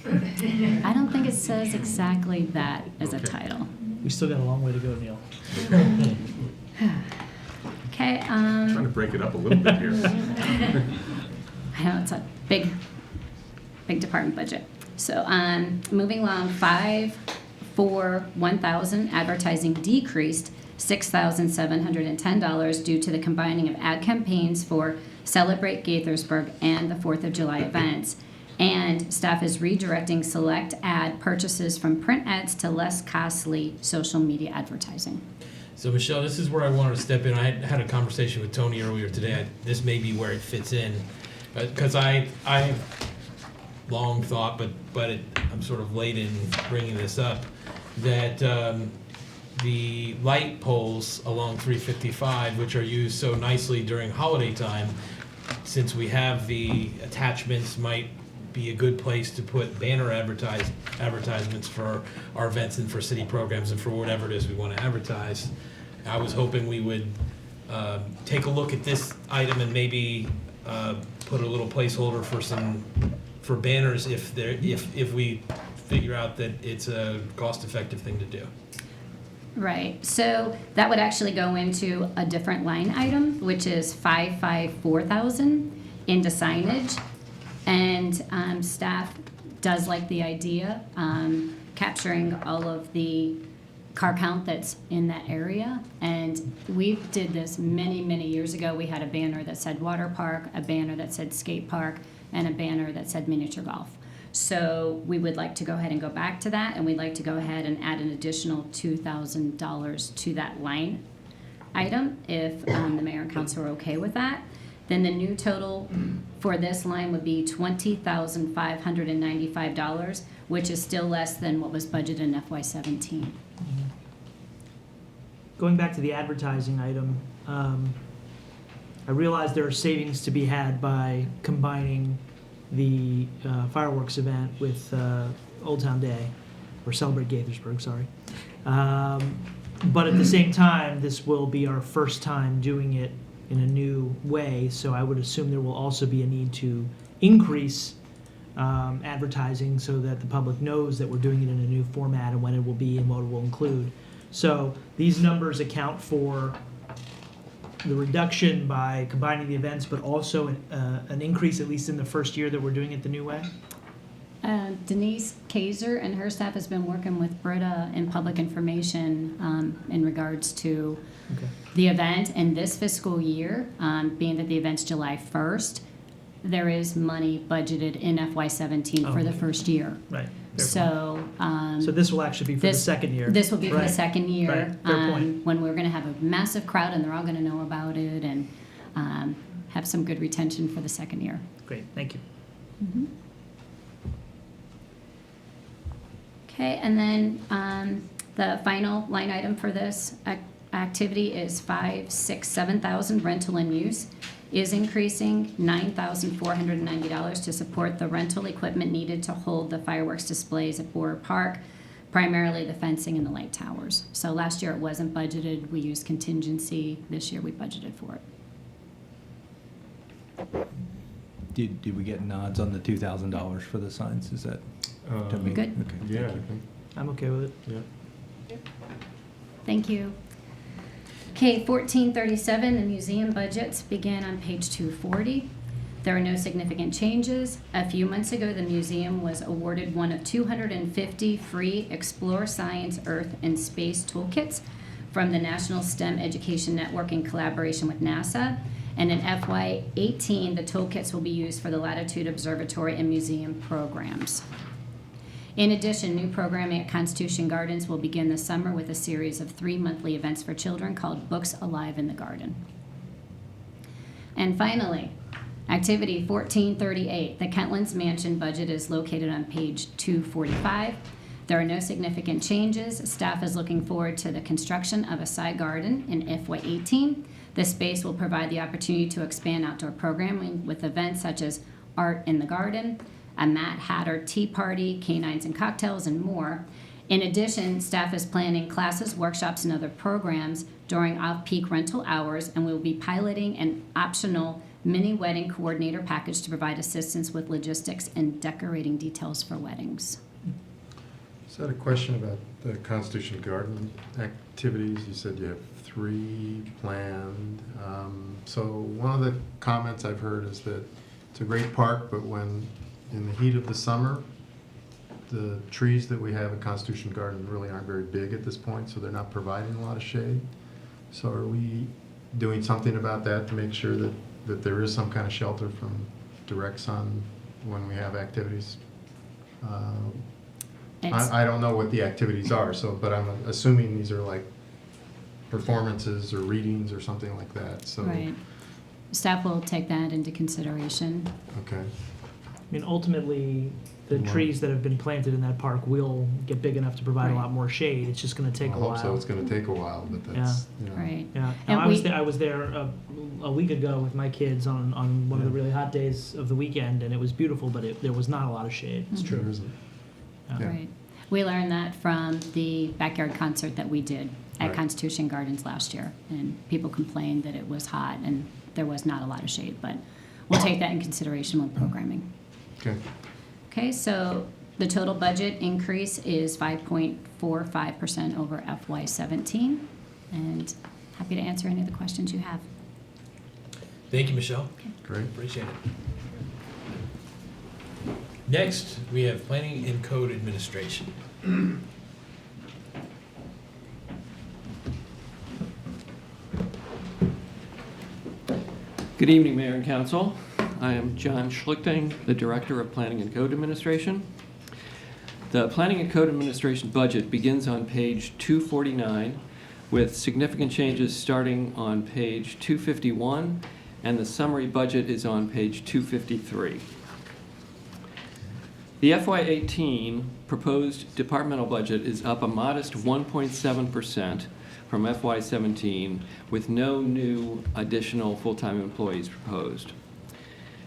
it? I don't think it says exactly that as a Okay. title. We still got a long way to go, Neil. Okay, Trying to break it up a little bit here. I know it's a big department budget. So, moving along, 1,000, advertising decreased $6,710 due to the combining of ad campaigns for Celebrate Gaithersburg and the 4th of July events. And staff is redirecting select ad purchases from print ads to less costly social media advertising. So Michelle, this is where I wanted to step in. I had a conversation with Tony earlier today. This may be where it fits in, because I long thought, but I'm sort of late in bringing this up, that the light poles along 355, which are used so nicely during holiday time, since we have the attachments, might be a good place to put banner advertisements for our events and for city programs and for whatever it is we want to advertise. I was hoping we would take a look at this item and maybe put a little placeholder for banners if we figure out that it's a cost-effective thing to do. Right, so that would actually go into a different line item, which is 554,000 into signage. And staff does like the idea, capturing all of the car count that's in that area. And we did this many, many years ago. We had a banner that said water park, a banner that said skate park, and a banner that said miniature golf. So we would like to go ahead and go back to that, and we'd like to go ahead and add an additional $2,000 to that line item, if the mayor and council are okay with that. Then the new total for this line would be $20,595, which is still less than what was budgeted in FY17. Going back to the advertising item, I realize there are savings to be had by combining the fireworks event with Old Town Day, or Celebrate Gaithersburg, sorry. But at the same time, this will be our first time doing it in a new way, so I would assume there will also be a need to increase advertising so that the public knows that we're doing it in a new format and when it will be and what it will include. So these numbers account for the reduction by combining the events, but also an increase, at least in the first year that we're doing it the new way? Denise Kaiser and her staff has been working with Britta in public information in regards to Okay. the event. And this fiscal year, being that the event's July 1st, there is money budgeted in FY17 for the okay. first year. Right. Fair So, point. So this will actually be for the this- second year? This will be for the Right. second year, Right. Fair point. when we're gonna have a massive crowd and they're all gonna know about it and have some good retention for the second year. Great, thank you. Okay, and then the final line item for this activity is 7,000 rental and use is increasing $9,490 to support the rental equipment needed to hold the fireworks displays at Boer Park, primarily the fencing and the light towers. So last year it wasn't budgeted, we used contingency, this year we budgeted for it. Did we get nods on the $2,000 for the signs? Is that? Good. Okay. Yeah, I thank you. think I'm okay with it. Yeah. Thank you. Okay, 1437, the museum budgets begin on page 240. There are no significant changes. A few months ago, the museum was awarded one of 250 free Explore Science, Earth, and Space toolkits from the National STEM Education Network in collaboration with NASA. And in FY18, the toolkits will be used for the Latitude Observatory and museum programs. In addition, new programming at Constitution Gardens will begin this summer with a series of 3 monthly events for children called Books Alive in the Garden. And finally, Activity 1438, the Kentlands Mansion budget is located on page 245. There are no significant changes. Staff is looking forward to the construction of a side garden in FY18. This space will provide the opportunity to expand outdoor programming with events such as Art in the Garden, a Mad Hatter Tea Party, canines and cocktails, and more. In addition, staff is planning classes, workshops, and other programs during off-peak rental hours, and we will be piloting an optional mini wedding coordinator package to provide assistance with logistics and decorating details for weddings. So I had a question about the Constitution Garden activities. You said you have 3 planned. So one of the comments I've heard is that it's a great park, but when in the heat of the summer, the trees that we have at Constitution Garden really aren't very big at this point, so they're not providing a lot of shade. So are we doing something about that to make sure that there is some kind of shelter from direct sun when we have activities? I don't know what the activities are, but I'm assuming these are like performances or readings or something like that. So Right. Staff will take that into consideration. Okay. I mean, ultimately, the Wow. trees that have been planted in that park will get big enough to provide a Right. lot more shade. It's just gonna take I a hope while. so. It's going to take a while, but that's Right. Yeah, And no, I was there a week ago with my kids on one of the Yeah. really hot days of the weekend, and it was beautiful, but there was not a lot of shade. It's There true. isn't. Yeah. Yeah. Right. We learned that from the backyard concert that we did at Right. Constitution Gardens last year. And people complained that it was hot and there was not a lot of shade, but we'll take that in consideration when programming. Okay. Okay, so the total budget increase is 5.45% over FY17. And happy to answer any of the questions you have. Thank you, Michelle. Great. Appreciate it. Next, we have Planning and Code Administration. Good evening, Mayor and Council. I am John Schlichting, the Director of Planning and Code Administration. The Planning and Code Administration budget begins on page 249 with significant changes starting on page 251, and the summary budget is on page 253. The FY18 proposed departmental budget is up a modest 1.7% from FY17, with no new additional full-time employees proposed.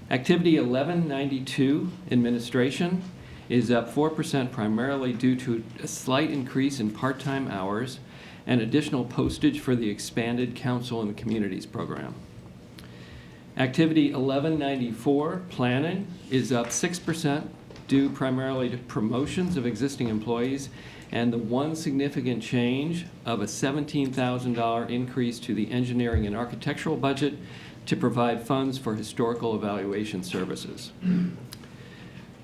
Activity 1192, administration, is up 4% primarily due to a slight increase in part-time hours and additional postage for the expanded Council and Communities program. Activity 1194, planning, is up 6% due primarily to promotions of existing employees and the one significant change of a $17,000 increase to the engineering and architectural budget to provide funds for historical evaluation services.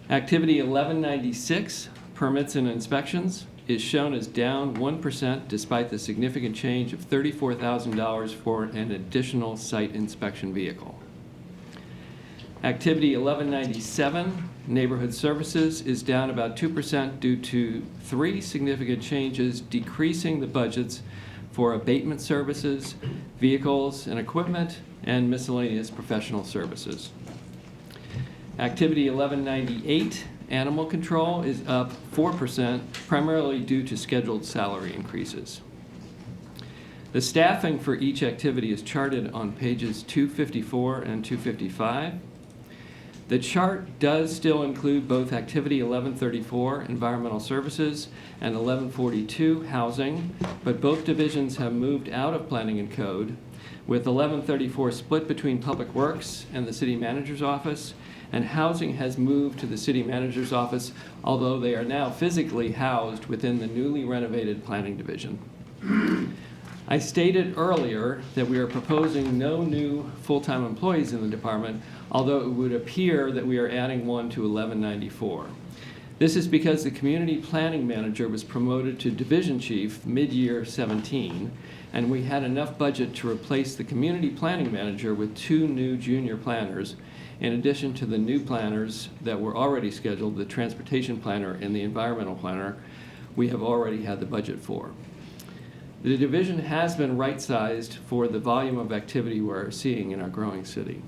Activity 1196, permits and inspections, is shown as down 1% despite the significant change of $34,000 for an additional site inspection vehicle. Activity 1197, neighborhood services, is down about 2% due to 3 significant changes decreasing the budgets for abatement services, vehicles and equipment, and miscellaneous professional services. Activity 1198, animal control, is up 4%, primarily due to scheduled salary increases. The staffing for each activity is charted on pages 254 and 255. The chart does still include both Activity 1134, Environmental Services, and 1142, Housing, but both divisions have moved out of Planning and Code, with 1134 split between Public Works and the City Manager's Office, and housing has moved to the city manager's office, although they are now physically housed within the newly renovated planning division. I stated earlier that we are proposing no new full-time employees in the department, although it would appear that we are adding one to 1194. This is because the community planning manager was promoted to division chief mid-year 17, and we had enough budget to replace the community planning manager with 2 new junior planners, in addition to the new planners that were already scheduled, the transportation planner and the environmental planner, we have already had the budget for. The division has been right-sized for the volume of activity we're seeing in our growing city.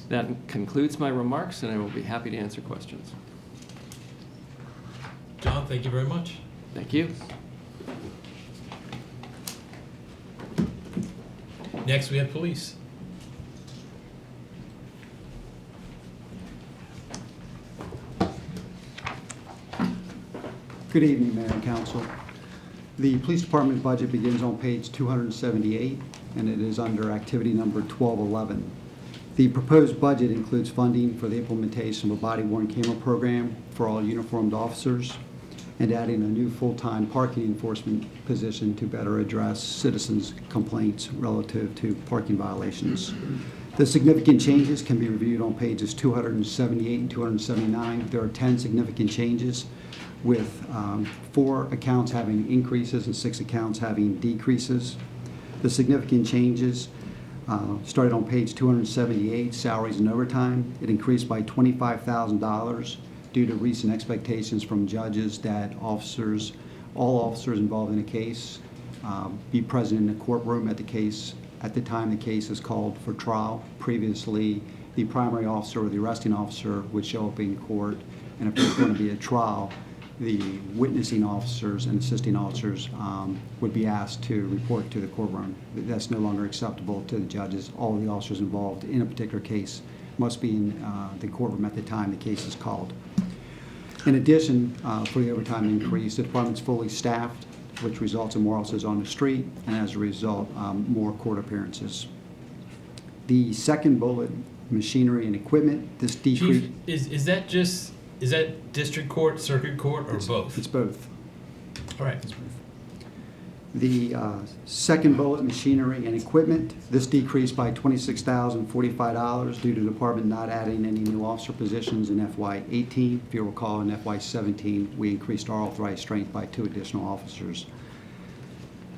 That concludes my remarks, and I will be happy to answer questions. John, thank you very much. Thank you. Next, we have police. Good evening, Mayor and Council. The Police Department budget begins on page 278, and it is under activity number 1211. The proposed budget includes funding for the implementation of a body-worn camera program for all uniformed officers and adding a new full-time parking enforcement position to better address citizens' complaints relative to parking violations. The significant changes can be reviewed on pages 278 and 279. There are 10 significant changes, with 4 accounts having increases and 6 accounts having decreases. The significant changes started on page 278, salaries and overtime. It increased by $25,000 due to recent expectations from judges that all officers involved in a case be present in the courtroom at the time the case is called for trial. Previously, the primary officer or the arresting officer would show up in court, and if there's going to be a trial, the witnessing officers and assisting officers would be asked to report to the courtroom. That's no longer acceptable to the judges. All of the officers involved in a particular case must be in the courtroom at the time the case is called. In addition, for the overtime increase, the department's fully staffed, which results in more officers on the street, and as a result, more court appearances. The second bullet, machinery and equipment, this decrease. Chief, is that district court, circuit court, or both? It's both. All right. The second bullet, machinery and equipment, this decreased by $26,045 due to the department not adding any new officer positions in FY18. If you recall, in FY17, we increased our authorized strength by 2 additional officers.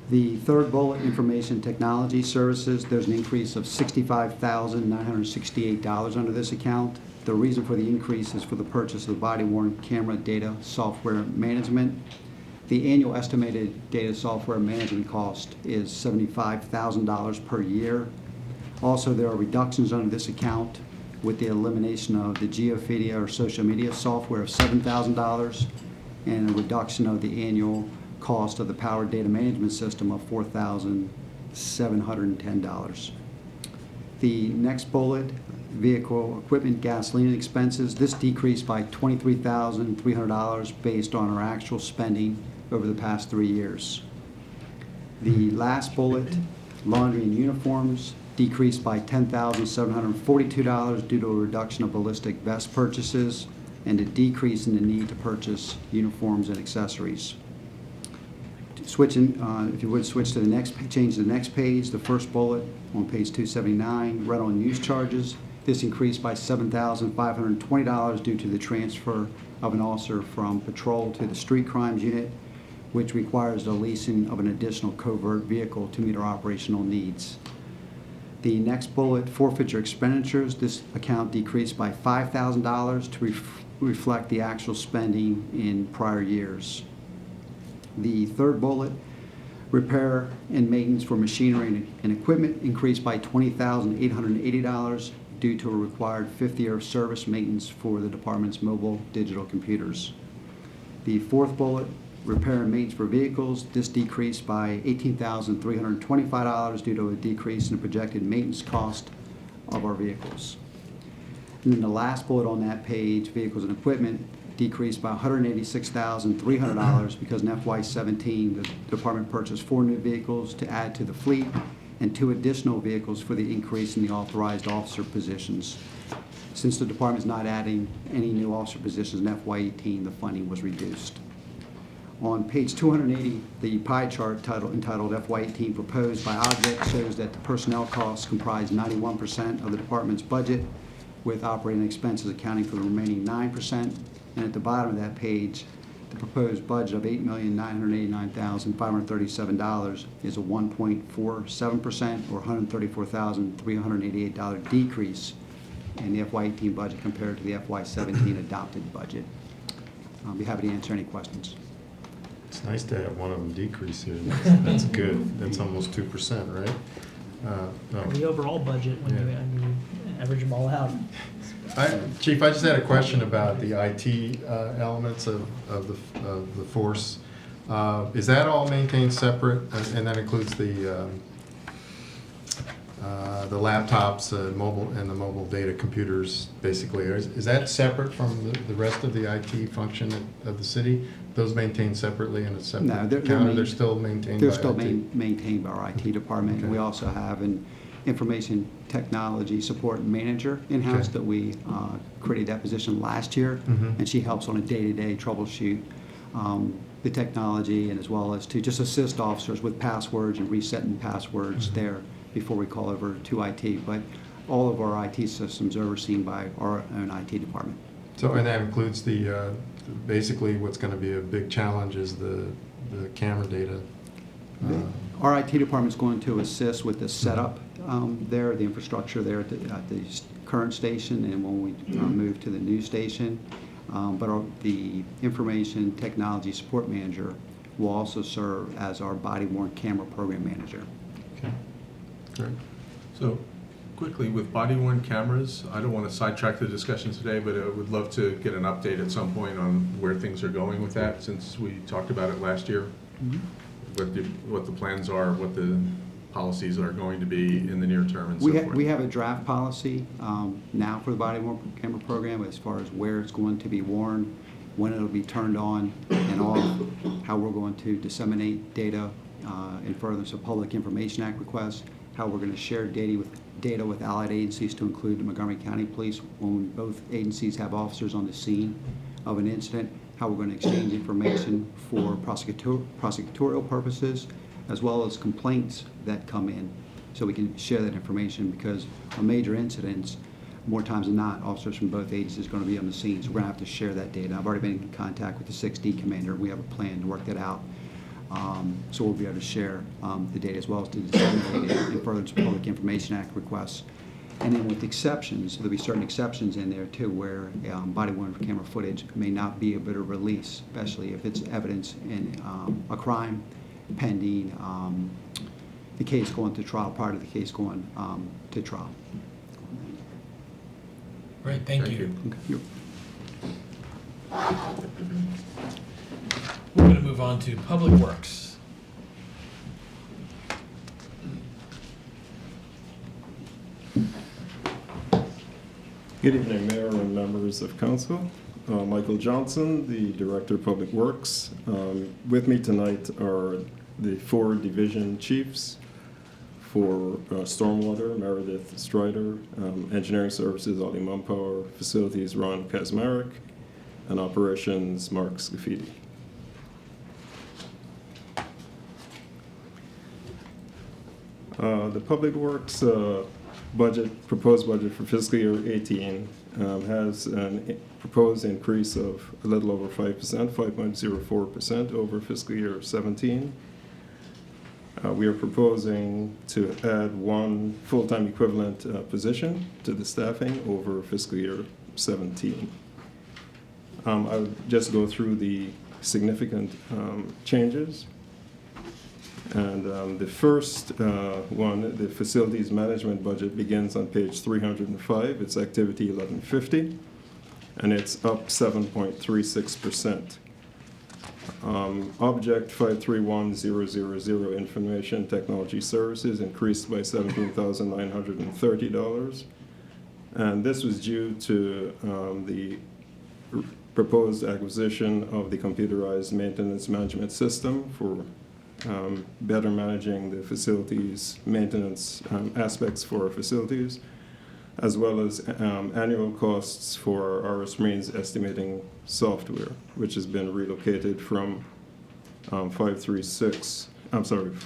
The third bullet, information technology services, there's an increase of $65,968 under this account. The reason for the increase is for the purchase of the body-worn camera data software management. The annual estimated data software management cost is $75,000 per year. Also, there are reductions under this account with the elimination of the GeoFedia or social media software of $7,000 and a reduction of the annual cost of the power data management system of $4,710. The next bullet, vehicle equipment gasoline expenses, this decreased by $23,300 based on our actual spending over the past 3 years. The last bullet, laundry and uniforms, decreased by $10,742 due to a reduction of ballistic vest purchases and a decrease in the need to purchase uniforms and accessories. Switching, if you would switch to the next, change to the next page, the first bullet on page 279, rental and use charges. This increased by $7,520 due to the transfer of an officer from patrol to the street crimes unit, which requires the leasing of an additional covert vehicle to meet our operational needs. The next bullet, forfeiture expenditures. This account decreased by $5,000 to reflect the actual spending in prior years. The third bullet, repair and maintenance for machinery and equipment, increased by $20,880 due to a required 5th-year service maintenance for the department's mobile digital computers. The fourth bullet, repair and maintenance for vehicles, this decreased by $18,325 due to a decrease in the projected maintenance cost of our vehicles. And then the last bullet on that page, vehicles and equipment, decreased by $186,300 because in FY17 the department purchased 4 new vehicles to add to the fleet and 2 additional vehicles for the increase in the authorized officer positions. Since the department is not adding any new officer positions in FY18, the funding was reduced. On page 280, the pie chart entitled FY18 Proposed by Object shows that the personnel costs comprise 91% of the department's budget, with operating expenses accounting for the remaining 9%. And at the bottom of that page, the proposed budget of $8,989,537 is a 1.47% or $134,388 decrease in the FY18 budget compared to the FY17 adopted budget. I'll be happy to answer any questions. It's nice to have one of them decrease here. That's good. That's almost 2%, right? No. The overall budget, when you average them all out. Chief, I just had a question about the IT elements of the force. Is that all maintained separate, and that includes the laptops, mobile, and the mobile data computers, basically? Is that separate from the rest of the IT function of the city? Those maintained separately in a separate account, or they're still maintained by IT? They're still maintained by our IT department. Okay. We also have an information technology support manager in-house that we created that position last year, and she helps on a day-to-day troubleshoot the technology, and as well as to just assist officers with passwords and resetting passwords there before we call over to IT. But all of our IT systems are overseen by our own IT department. So, and that includes the, basically what's going to be a big challenge is the camera data. Our IT department is going to assist with the setup there, the infrastructure there at the current station, and when we move to the new station. But the information technology support manager will also serve as our body-worn camera program manager. Okay. Great. So, quickly, with body-worn cameras, I don't want to sidetrack the discussion today, but I would love to get an update at some point on where things are going with that, since we talked about it last year. What the plans are, what the policies are going to be in the near term, and so forth. We have a draft policy now for the body-worn camera program as far as where it's going to be worn, when it'll be turned on and off, how we're going to disseminate data in furtherance of Public Information Act requests, how we're going to share data with allied agencies to include the Montgomery County Police when both agencies have officers on the scene of an incident, how we're going to exchange information for prosecutorial purposes, as well as complaints that come in, so we can share that information, because on major incidents, more times than not, officers from both agencies are going to be on the scene, so we're going to have to share that data. I've already been in contact with the 6D commander. We have a plan to work that out. So we'll be able to share the data as well as to disseminate it in furtherance of Public Information Act requests. And then with exceptions, there'll be certain exceptions in there too, where body-worn camera footage may not be able to release, especially if it's evidence in a crime pending the case going to trial, prior to the case going to trial. Great, thank you. We're going to move on to Public Works. Good evening, Mayor and members of Council. Michael Johnson, the Director of Public Works. With me tonight are the 4 division chiefs. For Stormwater, Meredith Strider, Engineering Services, Ali Mumpower, Facilities, Ron Kazmarek, and Operations, Mark Scafidi. The Public Works proposed budget for fiscal year 18 has a proposed increase of a little over 5%, 5.04% over fiscal year 17. We are proposing to add 1 full-time equivalent position to the staffing over fiscal year 17. I would just go through the significant changes. And the first one, the facilities management budget, begins on page 305. It's activity 1150, and it's up 7.36%. Object 531000, Information Technology Services, increased by $17,930. And this was due to the proposed acquisition of the computerized maintenance management system for better managing the facilities maintenance aspects for our facilities, as well as annual costs for our risk Marines estimating software, which has been relocated from 531,600.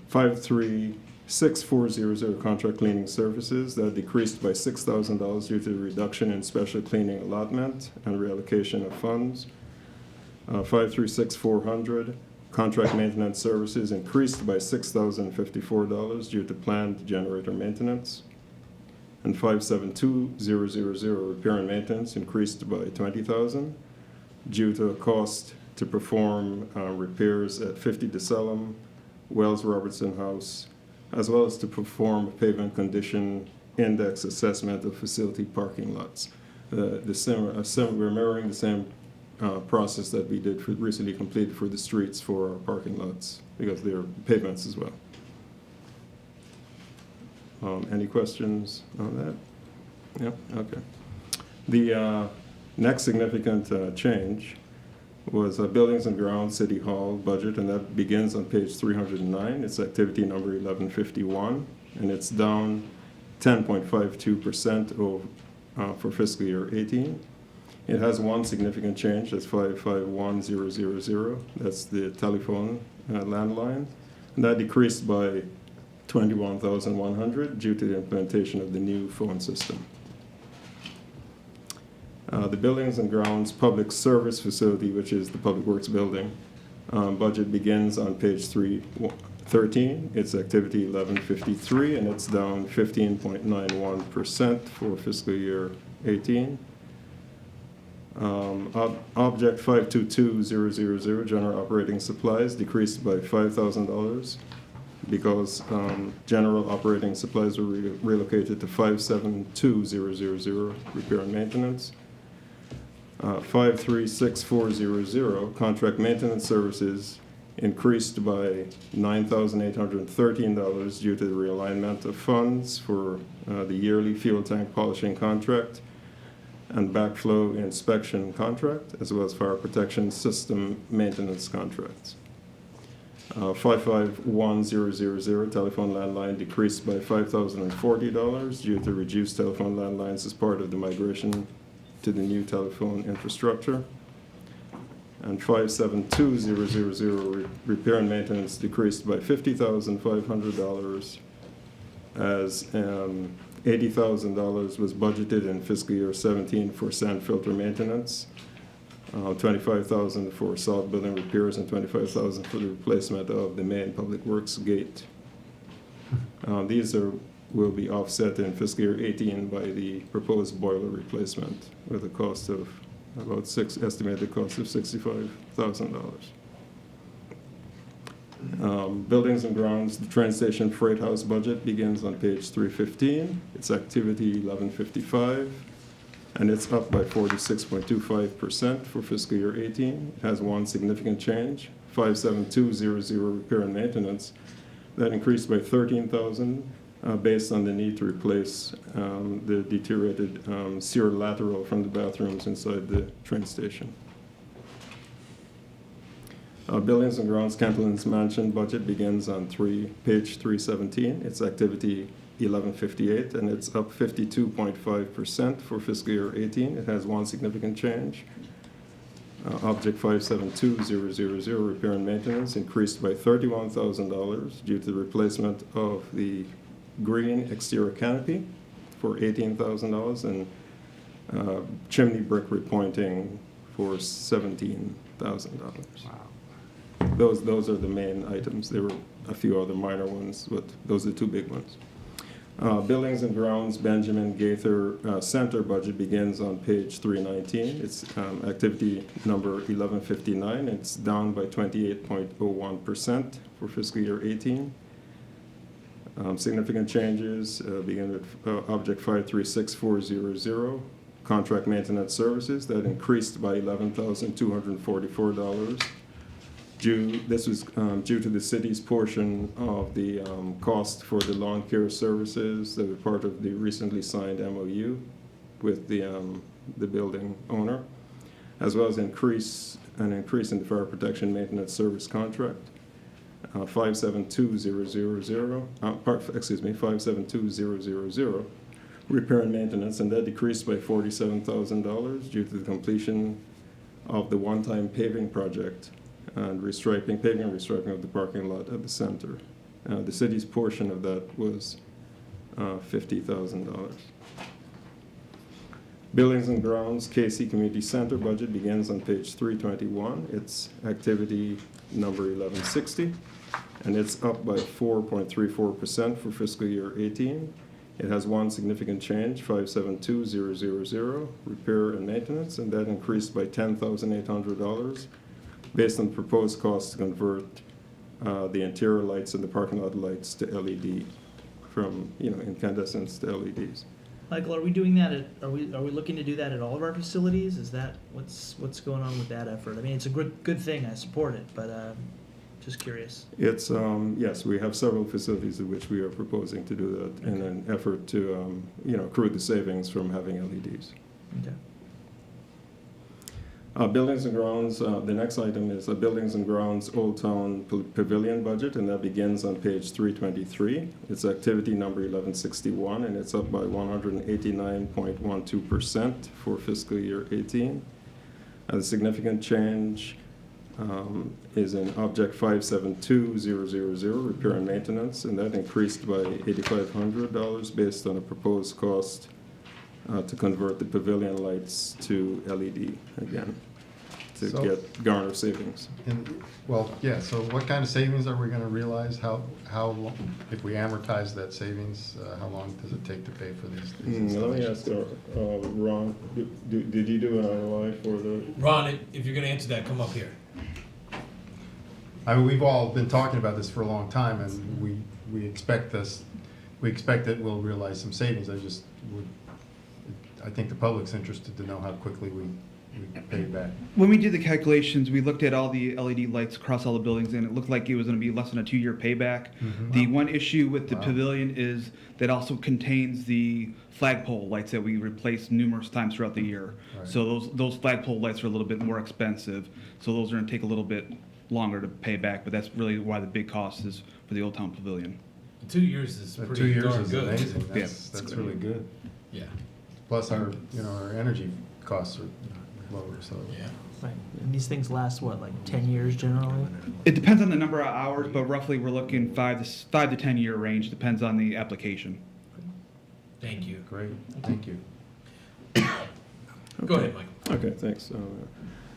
536,400 contract cleaning services that decreased by $6,000 due to the reduction in special cleaning allotment and reallocation of funds. 536,400 contract maintenance services increased by $6,054 due to planned generator maintenance. And 572,000 repair and maintenance increased by $20,000 due to a cost to perform repairs at 50 DeSalem, Wells Robertson House, as well as to perform a pavement condition index assessment of facility parking lots. We're mirroring the same process that we did recently completed for the streets for our parking lots, because they're pavements as well. Any questions on that? Yep, okay. The next significant change was Buildings and Grounds City Hall budget, and that begins on page 309. It's activity number 1151, and it's down 10.52% for fiscal year 18. It has one significant change, that's 551000. That's the telephone landline, and that decreased by 21,100 due to the implementation of the new phone system. The Buildings and Grounds Public Service Facility, which is the Public Works building, budget begins on page 313. It's activity 1153, and it's down 15.91% for fiscal year 18. Object 522000, general operating supplies, decreased by $5,000 because general operating supplies were relocated to 572000, repair and maintenance. 536,400, contract maintenance services, increased by $9,813 due to the realignment of funds for the yearly fuel tank polishing contract and backflow inspection contract, as well as fire protection system maintenance contracts. 551,000, telephone landline, decreased by $5,040 due to reduced telephone landlines as part of the migration to the new telephone infrastructure. And 572,000, repair and maintenance, decreased by $50,500 as $80,000 was budgeted in fiscal year 17 for sand filter maintenance, $25,000 for salt building repairs, and $25,000 for the replacement of the main public works gate. These will be offset in fiscal year 18 by the proposed boiler replacement with a cost of about estimated cost of $65,000. Buildings and Grounds, the train station freight house budget begins on page 315. It's activity 1155, and it's up by 46.25% for fiscal year 18. It has one significant change, 57200, repair and maintenance. That increased by $13,000 based on the need to replace the deteriorated sewer lateral from the bathrooms inside the train station. Buildings and Grounds Kentland's Mansion budget begins on page 317. It's activity 1158, and it's up 52.5% for fiscal year 18. It has one significant change. Object 572000, repair and maintenance, increased by $31,000 due to the replacement of the green exterior canopy for $18,000 and chimney brick repointing for $17,000. Wow. Those are the main items. There were a few other minor ones, but those are the two big ones. Buildings and Grounds Benjamin Gaither Center budget begins on page 319. It's activity number 1159. It's down by 28.01% for fiscal year 18. Significant changes begin with Object 536400, contract maintenance services, that increased by $11,244. This was due to the city's portion of the cost for the lawn care services that were part of the recently signed MOU with the building owner, as well as an increase in the fire protection maintenance service contract. 572,000, repair and maintenance, and that decreased by $47,000 due to the completion of the one-time paving project and paving and restriping of the parking lot at the center. The city's portion of that was $50,000. Buildings and Grounds, KC Community Center budget begins on page 321. It's activity number 1160, and it's up by 4.34% for fiscal year 18. It has one significant change, 572,000, repair and maintenance, and that increased by $10,800 based on the proposed cost to convert the interior lights and the parking lot lights to LED from, incandescents to LEDs. Michael, are we doing that are we looking to do that at all of our facilities? Is that, what's going on with that effort? I mean, it's a good thing, I support it, but just curious. It's, yes, we have several facilities in which we are proposing to do that in an effort to, accrue the savings from having LEDs. Okay. Buildings and Grounds, the next item is a Buildings and Grounds Old Town Pavilion budget, and that begins on page 323. It's activity number 1161, and it's up by 189.12% for fiscal year 18. The significant change is in object 572,000, repair and maintenance, and that increased by $8,500 based on a proposed cost to convert the pavilion lights to LED again, to garner savings. So what kind of savings are we going to realize? How long, if we amortize that savings, how long does it take to pay for these Let me ask Ron, did you do an ROI for the... Ron, if you're going to answer that, come up here. I mean, we've all been talking about this for a long time, and we expect this. We expect that we'll realize some savings. I think the public's interested to know how quickly we pay it back. When we did the calculations, we looked at all the LED lights across all the buildings, and it looked like it was going to be less than a 2-year payback. Mm-hmm. The one issue with the pavilion is that also contains the flagpole lights that we replaced numerous times throughout the year. Right. So those flagpole lights are a little bit more expensive. So those are going to take a little bit longer to pay back, but that's really why the big cost is for the Old Town Pavilion. 2 years is pretty 2 years darn is good. amazing. Yeah. That's really good. Yeah. Plus our energy costs are lower, so. Yeah. Right. And these things last, what, like 10 years generally? It depends on the number of hours, but roughly we're looking 5 to 10 year range. Depends on the application. Thank you. Great, thank you. Go ahead, Michael. Okay, thanks.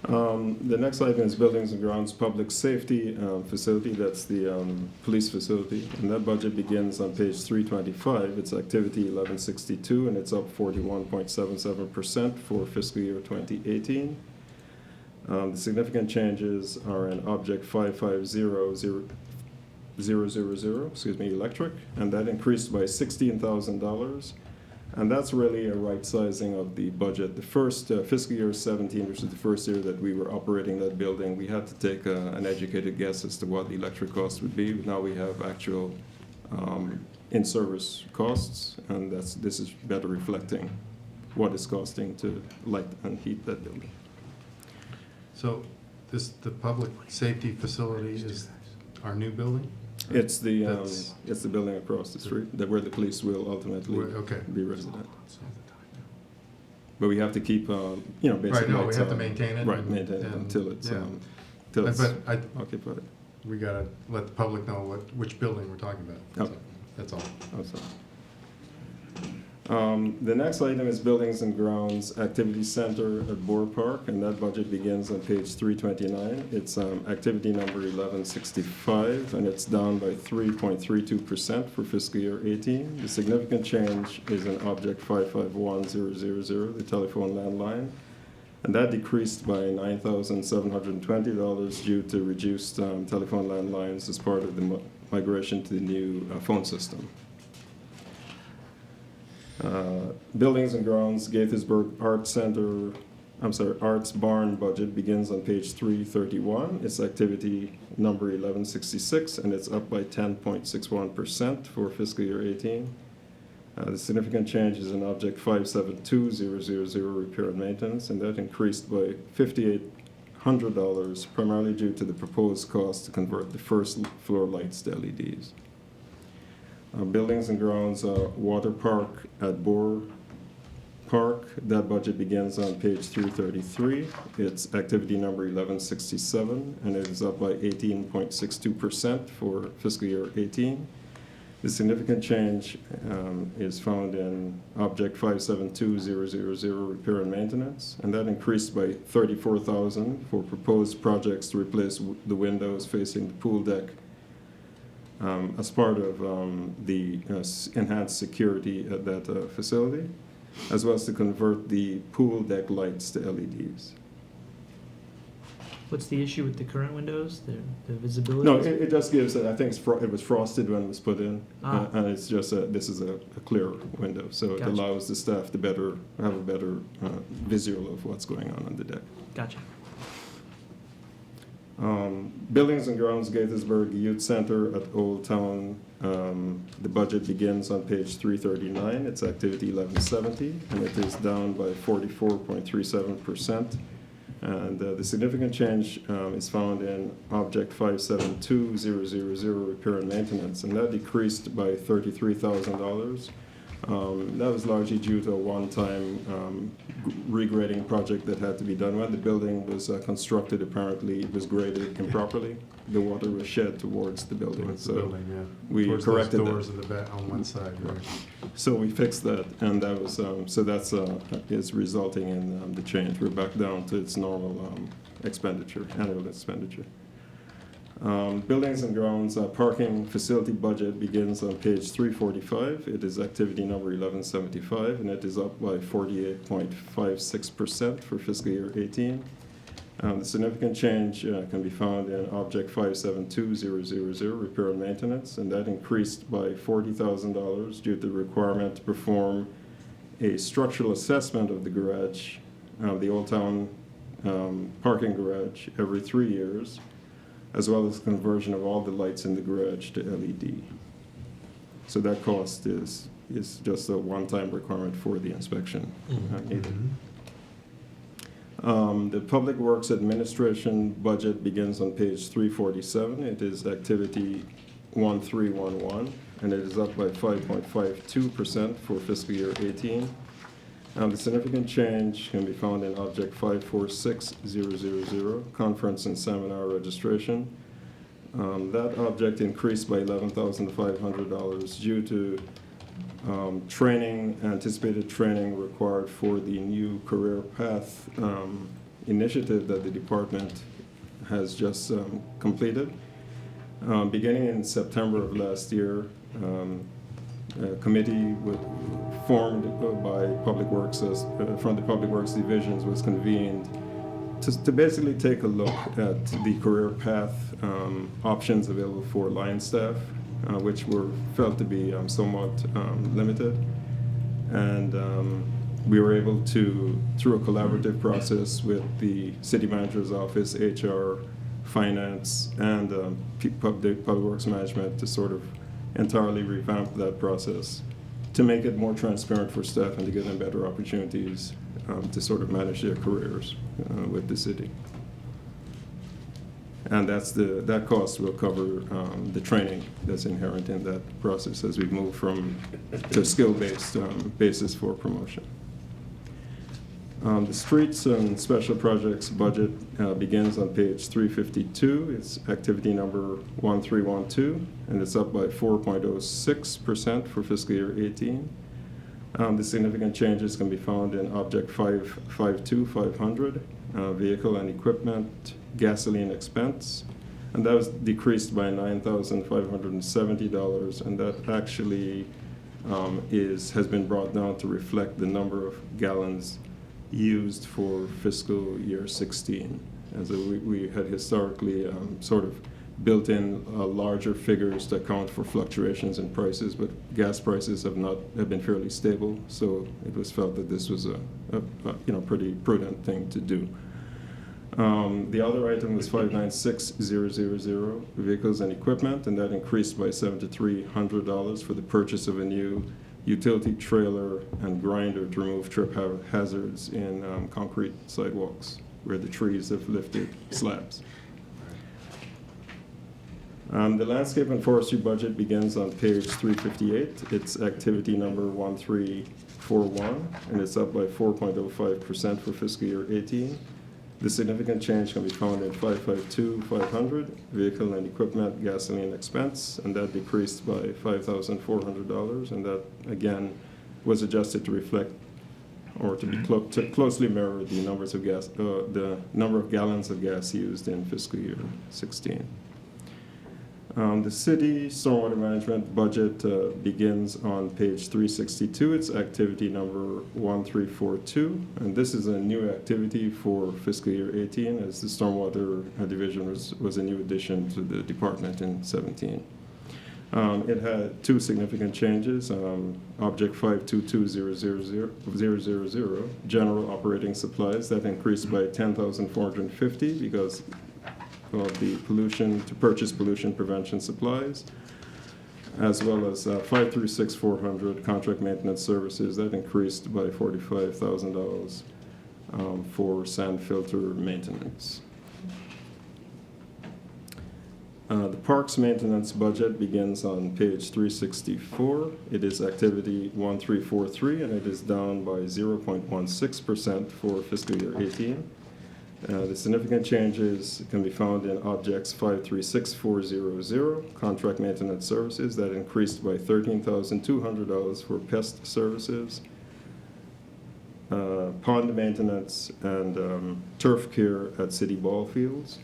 The next item is Buildings and Grounds Public Safety Facility. That's the police facility, and that budget begins on page 325. It's activity 1162, and it's up 41.77% for fiscal year 2018. The significant changes are in object 550000, electric, and that increased by $16,000. And that's really a right sizing of the budget. The first fiscal year 17, which is the first year that we were operating that building, we had to take an educated guess as to what the electric cost would be. Now we have actual in-service costs, and this is better reflecting what it's costing to light and heat that building. So the public safety facility is our new building? It's the building across the street where the police will ultimately be resident. But we have to keep, basically. Right, no, we have to maintain it. Right, maintain it until it's occupied. We gotta let the public know which building we're talking about. Okay. That's all. The next item is Buildings and Grounds Activity Center at Boer Park, and that budget begins on page 329. It's activity number 1165, and it's down by 3.32% for fiscal year 18. The significant change is in object 551000, the telephone landline, and that decreased by $9,720 due to reduced telephone landlines as part of the migration to the new phone system. Buildings and Grounds Gaithersburg Arts Barn budget begins on page 331. It's activity number 1166, and it's up by 10.61% for fiscal year 18. The significant change is in object 572000, repair and maintenance, and that increased by $3,300, primarily due to the proposed cost to convert the first floor lights to LEDs. Buildings and grounds, water park at Boer Park, that budget begins on page 333. It's activity number 1167, and it is up by 18.62% for fiscal year 18. The significant change is found in object 572000, repair and maintenance, and that increased by $34,000 for proposed projects to replace the windows facing the pool deck as part of the enhanced security at that facility, as well as to convert the pool deck lights to LEDs. What's the issue with the current windows, the visibility? No, it just gives, I think it was frosted when it was put in, and it's just, this is a clear window, so it allows the staff to have a better visual of what's going on the deck. Gotcha. Buildings and grounds, Gaithersburg Youth Center at Old Town. The budget begins on page 339. It's activity 1170, and it is down by 44.37%. And the significant change is found in object 572000, repair and maintenance, and that decreased by $33,000. That was largely due to a one-time regrading project that had to be done. When the building was constructed, apparently it was graded improperly. The water was shed towards the building. Towards so the building, yeah. we Towards corrected those doors that. in the back on one side, right. So we fixed that, and that was so that's is resulting in the change. We're back down to its normal expenditure, annual expenditure. Buildings and grounds, parking facility budget begins on page 345. It is activity number 1175, and it is up by 48.56% for fiscal year 18. The significant change can be found in object 572000, repair and maintenance, and that increased by $40,000 due to the requirement to perform a structural assessment of the garage, the Old Town parking garage, every 3 years, as well as conversion of all the lights in the garage to LED. So that cost is just a one-time requirement for the inspection needed. The Public Works Administration budget begins on page 347. It is activity 1311, and it is up by 5.52% for fiscal year 18. The significant change can be found in object 546000, conference and seminar registration. That object increased by $11,500 due to anticipated training required for the new career path initiative that the department has just completed. Beginning in September of last year, a committee formed by Public Works, from the Public Works divisions, was convened to basically take a look at the career path options available for line staff, which were felt to be somewhat limited. And we were able to, through a collaborative process with the city manager's office, HR, finance, and Public Works management, to sort of entirely revamp that process to make it more transparent for staff and to give them better opportunities to sort of manage their careers with the city. And that cost will cover the training that's inherent in that process as we move to a skill-based basis for promotion. The streets and special projects budget begins on page 352. It's activity number 1312, and it's up by 4.06% for fiscal year 18. The significant changes can be found in object 552500, vehicle and equipment, gasoline expense, and that was decreased by $9,570, and that actually has been brought down to reflect the number of gallons used for fiscal year 16. As we had historically sort of built in larger figures to account for fluctuations in prices, but gas prices have been fairly stable, so it was felt that this was a pretty prudent thing to do. The other item was 596000, vehicles and equipment, and that increased by $7,300 for the purchase of a new utility trailer and grinder to remove trip hazards in concrete sidewalks where the trees have lifted slabs. The landscape and forestry budget begins on page 358. It's activity number 1341, and it's up by 4.05% for fiscal year 18. The significant change can be found in 552-500, vehicle and equipment gasoline expense, and that decreased by $5,400, and that, again, was adjusted to reflect or to be to closely mirror the numbers of gas, the number of gallons of gas used in fiscal year 16. The city stormwater management budget begins on page 362. It's activity number 1342, and this is a new activity for fiscal year 18, as the stormwater division was a new addition to the department in 17. It had two significant changes. Object 5220000, general operating supplies, that increased by $10,450 because of the pollution, to purchase pollution prevention supplies, as well as 536-400 contract maintenance services, that increased by $45,000 for sand filter maintenance. The parks maintenance budget begins on page 364. It is activity 1343, and it is down by 0.16% for fiscal year 18. The significant changes can be found in objects 536400, contract maintenance services, that increased by $13,200 for pest services, pond maintenance, and turf care at city ball fields.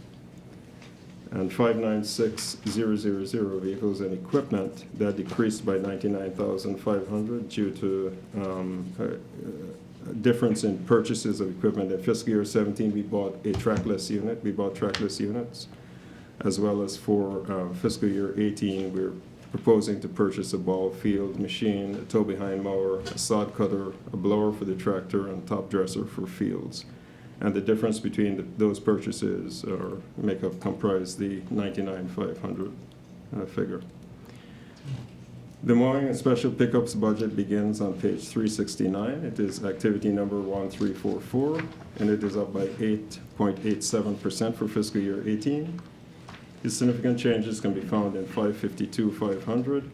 And 596000, vehicles and equipment, that decreased by $99,500 due to difference in purchases of equipment. In fiscal year 17, we bought a trackless unit. We bought trackless units, as well as for fiscal year 18, we're proposing to purchase a ball field machine, a tow-behind mower, a sod cutter, a blower for the tractor, and top dresser for fields. And the difference between those purchases comprise the $99,500 figure. The mowing and special pickups budget begins on page 369. It is activity number 1344, and it is up by 8.87% for fiscal year 18. The significant changes can be found in 552-500,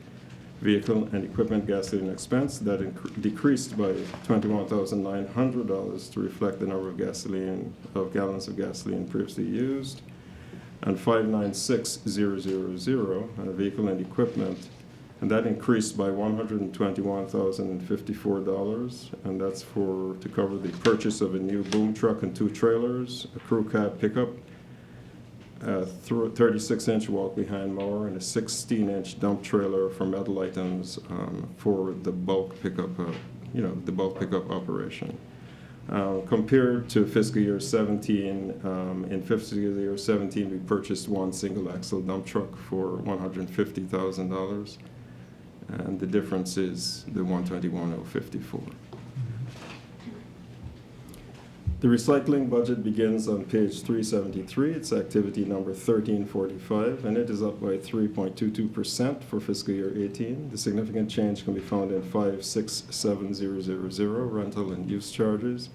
vehicle and equipment gasoline expense, that decreased by $21,900 to reflect the number of gallons of gasoline previously used, and 596000, vehicle and equipment, and that increased by $121,054, and that's to cover the purchase of a new boom truck and 2 trailers, a crew cab pickup, a 36-inch walk-behind mower, and a 16-inch dump trailer for metal items for the bulk pickup, the bulk pickup operation. Compared to fiscal year 17, in fiscal year 17, we purchased 1 single-axle dump truck for $150,000. And the difference is the $121,054. The recycling budget begins on page 373. It's activity number 1345, and it is up by 3.22% for fiscal year 18. The significant change can be found in 567000, rental and use charges,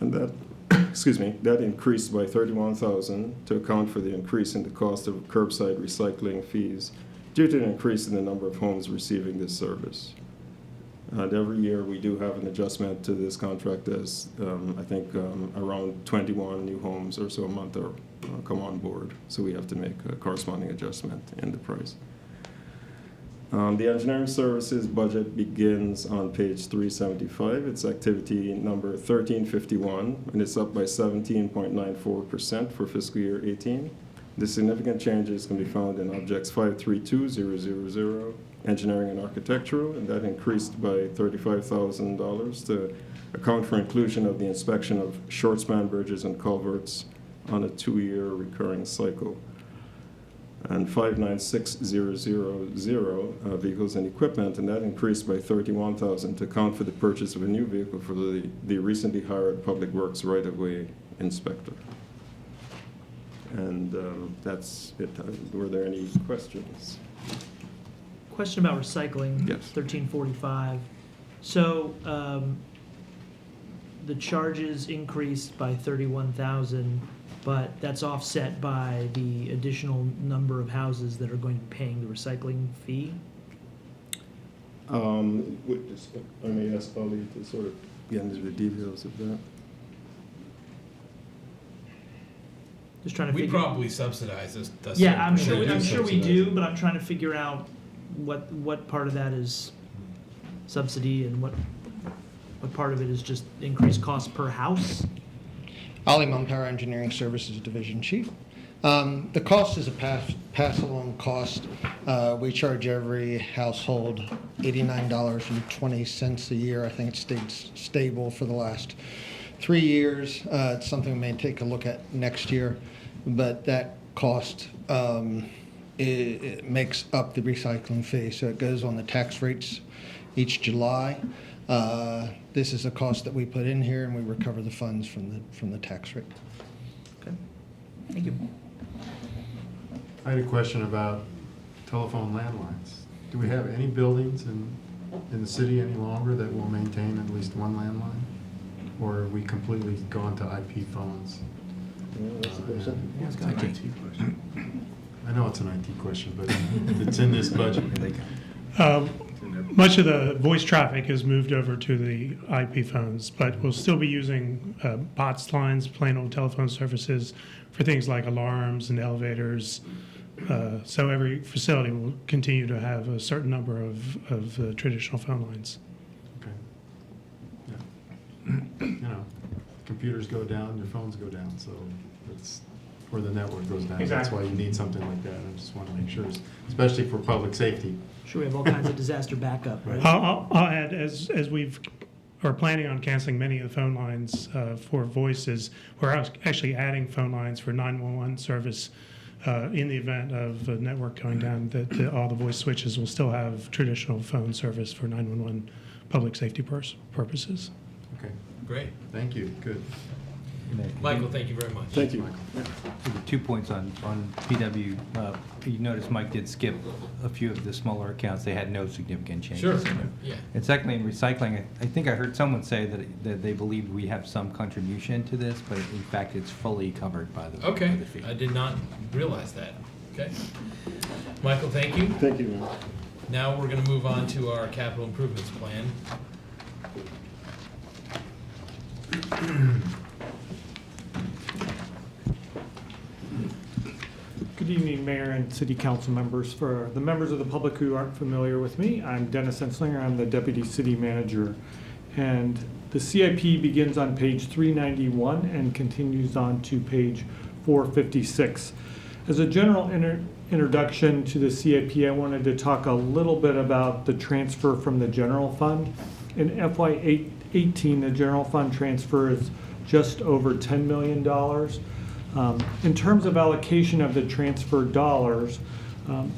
and that that increased by $31,000 to account for the increase in the cost of curbside recycling fees due to an increase in the number of homes receiving this service. And every year we do have an adjustment to this contract as I think around 21 new homes or so a month come on board. So we have to make a corresponding adjustment in the price. The engineering services budget begins on page 375. It's activity number 1351, and it's up by 17.94% for fiscal year 18. The significant changes can be found in objects 532000, engineering and architectural, and that increased by $35,000 to account for inclusion of the inspection of short span bridges and culverts on a 2-year recurring cycle. And 596000, vehicles and equipment, and that increased by $31,000 to account for the purchase of a new vehicle for the recently hired Public Works right-of-way inspector. And that's it. Were there any questions? Question about recycling. Yes. 1345. So the charges increased by 31,000, but that's offset by the additional number of houses that are going to be paying the recycling fee. I may ask Ali to sort of get into the details of that. Just trying to We figure. probably subsidize this. Yeah, I'm sure we subsidize do, it. but I'm trying to figure out what part of that is subsidy and what part of it is just increased cost per house. Ali Mumpara, Engineering Services Division Chief. The cost is a pass-along cost. We charge every household $89.20 a year. I think it stayed stable for the last 3 years. It's something we may take a look at next year, but that cost it makes up the recycling fee. So it goes on the tax rates each July. This is a cost that we put in here, and we recover the funds from the tax rate. Okay, thank you. I had a question about telephone landlines. Do we have any buildings in the city any longer that will maintain at least one landline? Or are we completely gone to IP phones? I know it's an IT question, but it's in this budget. Much of the voice traffic has moved over to the IP phones, but we'll still be using POTS lines, plain old telephone services, for things like alarms and elevators. So every facility will continue to have a certain number of traditional phone lines. Okay. Yeah. You know, computers go down, your phones go down, so it's where the network goes down. That's Exactly. why you need something like that. I just want to make sure, especially for public safety. Sure, we have all kinds of disaster backup, right? I'll add, as we've are planning on canceling many of the phone lines for voices, we're actually adding phone lines for 911 service in the event of the network going down, that all the voice switches will still have traditional phone service for 911 public safety purposes. Okay, Great. thank you, good. Michael, thank you very much. Thank you. So the 2 points on PW. You notice Mike did skip a few of the smaller accounts. They had no significant changes. Sure, in them. yeah. And secondly, in recycling, I think I heard someone say that they believed we have some contribution to this, but in fact, it's fully covered by the Okay, by the fee. I did not realize that. Okay. Michael, thank you. Thank you, man. Now we're going to move on to our capital improvements plan. Good evening, Mayor and City Council members. For the members of the public who aren't familiar with me, I'm Dennis Enslinger. I'm the Deputy City Manager. And the CIP begins on page 391 and continues on to page 456. As a general introduction to the CIP, I wanted to talk a little bit about the transfer from the general fund. In FY18, the general fund transfer is just over $10 million. In terms of allocation of the transfer dollars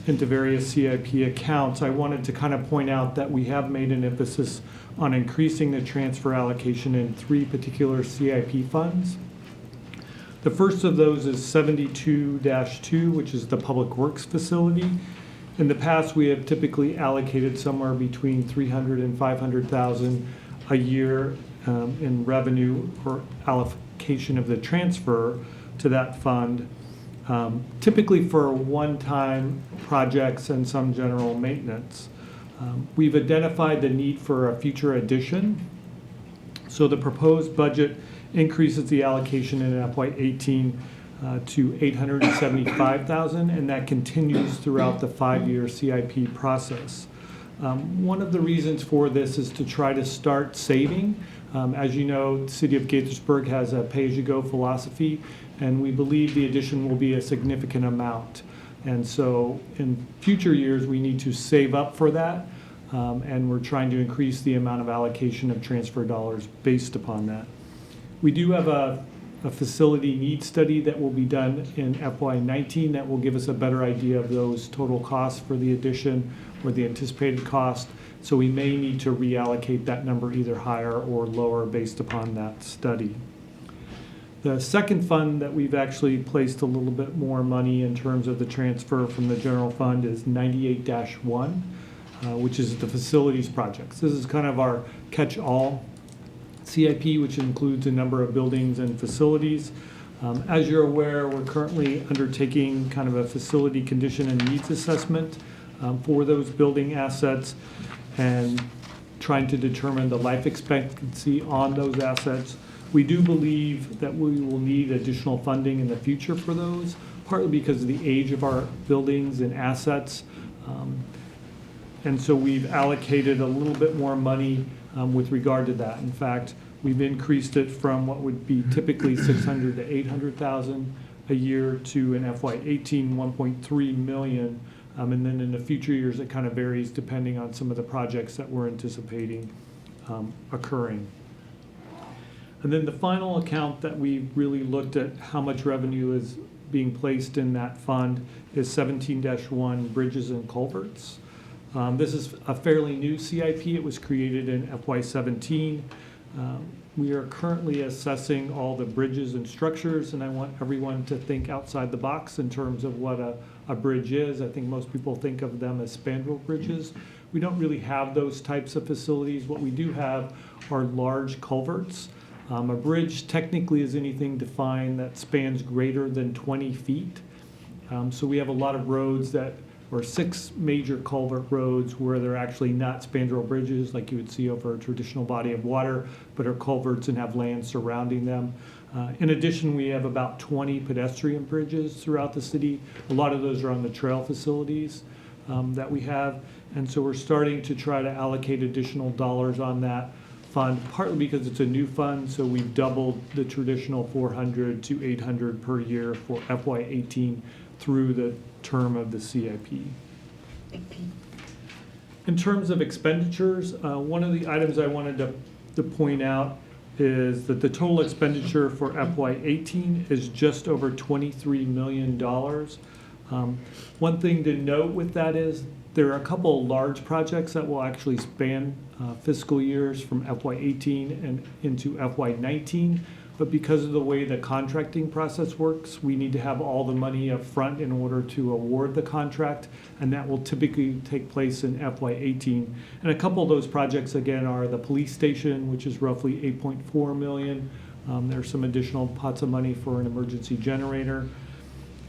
into various CIP accounts, I wanted to kind of point out that we have made an emphasis on increasing the transfer allocation in 3 particular CIP funds. The first of those is 72-2, which is the Public Works Facility. In the past, we have typically allocated somewhere between $300,000 and $500,000 a year in revenue or allocation of the transfer to that fund, typically for one-time projects and some general maintenance. We've identified the need for a future addition. So the proposed budget increases the allocation in FY18 to $875,000, and that continues throughout the 5-year CIP process. One of the reasons for this is to try to start saving. As you know, the City of Gaithersburg has a pay-as-you-go philosophy, and we believe the addition will be a significant amount. And so in future years, we need to save up for that, and we're trying to increase the amount of allocation of transfer dollars based upon that. We do have a facility need study that will be done in FY19 that will give us a better idea of those total costs for the addition or the anticipated cost. So we may need to reallocate that number either higher or lower based upon that study. The second fund that we've actually placed a little bit more money in terms of the transfer from the general fund is 98-1, which is the facilities projects. This is kind of our catch-all. CIP, which includes a number of buildings and facilities. As you're aware, we're currently undertaking kind of a facility condition and needs assessment for those building assets and trying to determine the life expectancy on those assets. We do believe that we will need additional funding in the future for those, partly because of the age of our buildings and assets. And so we've allocated a little bit more money with regard to that. In fact, we've increased it from what would be typically 600 to 800,000 a year to an FY18 1.3 million. And then in the future years, it kind of varies depending on some of the projects that we're anticipating occurring. And then the final account that we really looked at how much revenue is being placed in that fund is 17-1 Bridges and Culverts. This is a fairly new CIP. It was created in FY17. We are currently assessing all the bridges and structures, and I want everyone to think outside the box in terms of what a bridge is. I think most people think of them as spandrel bridges. We don't really have those types of facilities. What we do have are large culverts. A bridge technically is anything defined that spans greater than 20 feet. So we have a lot of roads that, or 6 major culvert roads where they're actually not spandrel bridges like you would see over a traditional body of water, but are culverts and have land surrounding them. In addition, we have about 20 pedestrian bridges throughout the city. A lot of those are on the trail facilities that we have. And so we're starting to try to allocate additional dollars on that fund, partly because it's a new fund, so we've doubled the traditional 400 to 800 per year for FY18 through the term of the CIP. In terms of expenditures, one of the items I wanted to point out is that the total expenditure for FY18 is just over $23 million. One thing to note with that is there are a couple large projects that will actually span fiscal years from FY18 and into FY19, but because of the way the contracting process works, we need to have all the money up front in order to award the contract, and that will typically take place in FY18. And a couple of those projects, again, are the police station, which is roughly $8.4 million. There's some additional pots of money for an emergency generator.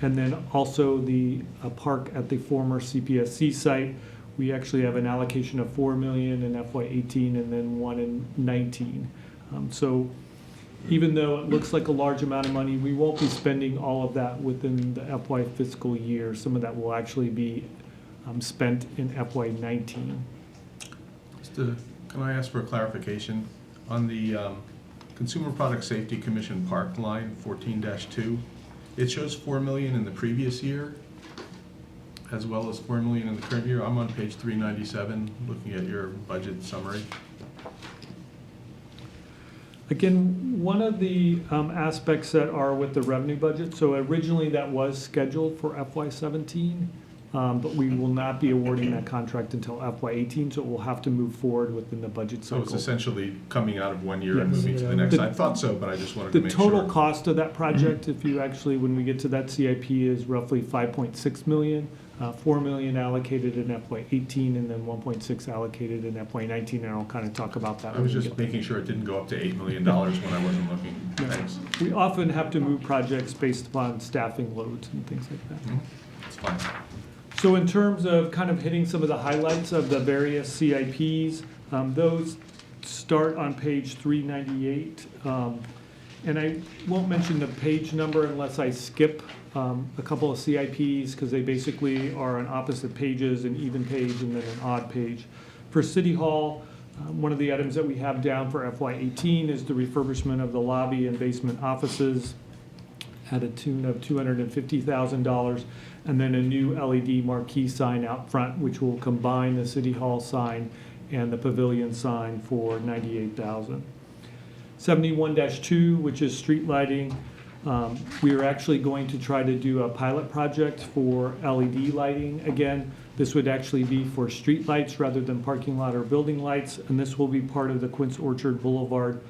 And then also the park at the former CPSC site. We actually have an allocation of $4 million in FY18 and then one in 19. So even though it looks like a large amount of money, we won't be spending all of that within the FY fiscal year. Some of that will actually be spent in FY19. Can I ask for a clarification? On the Consumer Product Safety Commission Park line 14-2, it shows $4 million in the previous year, as well as $4 million in the current year. I'm on page 397, looking at your budget summary. Again, one of the aspects that are with the revenue budget, so originally that was scheduled for FY17, but we will not be awarding that contract until FY18, so it will have to move forward within the budget cycle. So it's essentially coming out of one year and moving to the next. I thought so, but I just wanted to make sure. The total cost of that project, if you actually, when we get to that CIP, is roughly $5.6 million. $4 million allocated in FY18 and then 1.6 allocated in FY19, and I'll kind of talk about that. I was just making sure it didn't go up to $8 million when I wasn't looking. Thanks. We often have to move projects based upon staffing loads and things like that. That's fine. So in terms of kind of hitting some of the highlights of the various CIPs, those start on page 398. And I won't mention the page number unless I skip a couple of CIPs because they basically are on opposite pages, an even page and then an odd page. For City Hall, one of the items that we have down for FY18 is the refurbishment of the lobby and basement offices at a tune of $250,000, and then a new LED marquee sign out front, which will combine the City Hall sign and the pavilion sign for $98,000. 71-2, which is street lighting. We are actually going to try to do a pilot project for LED lighting. Again, this would actually be for street lights rather than parking lot or building lights, and this will be part of the Quince Orchard Boulevard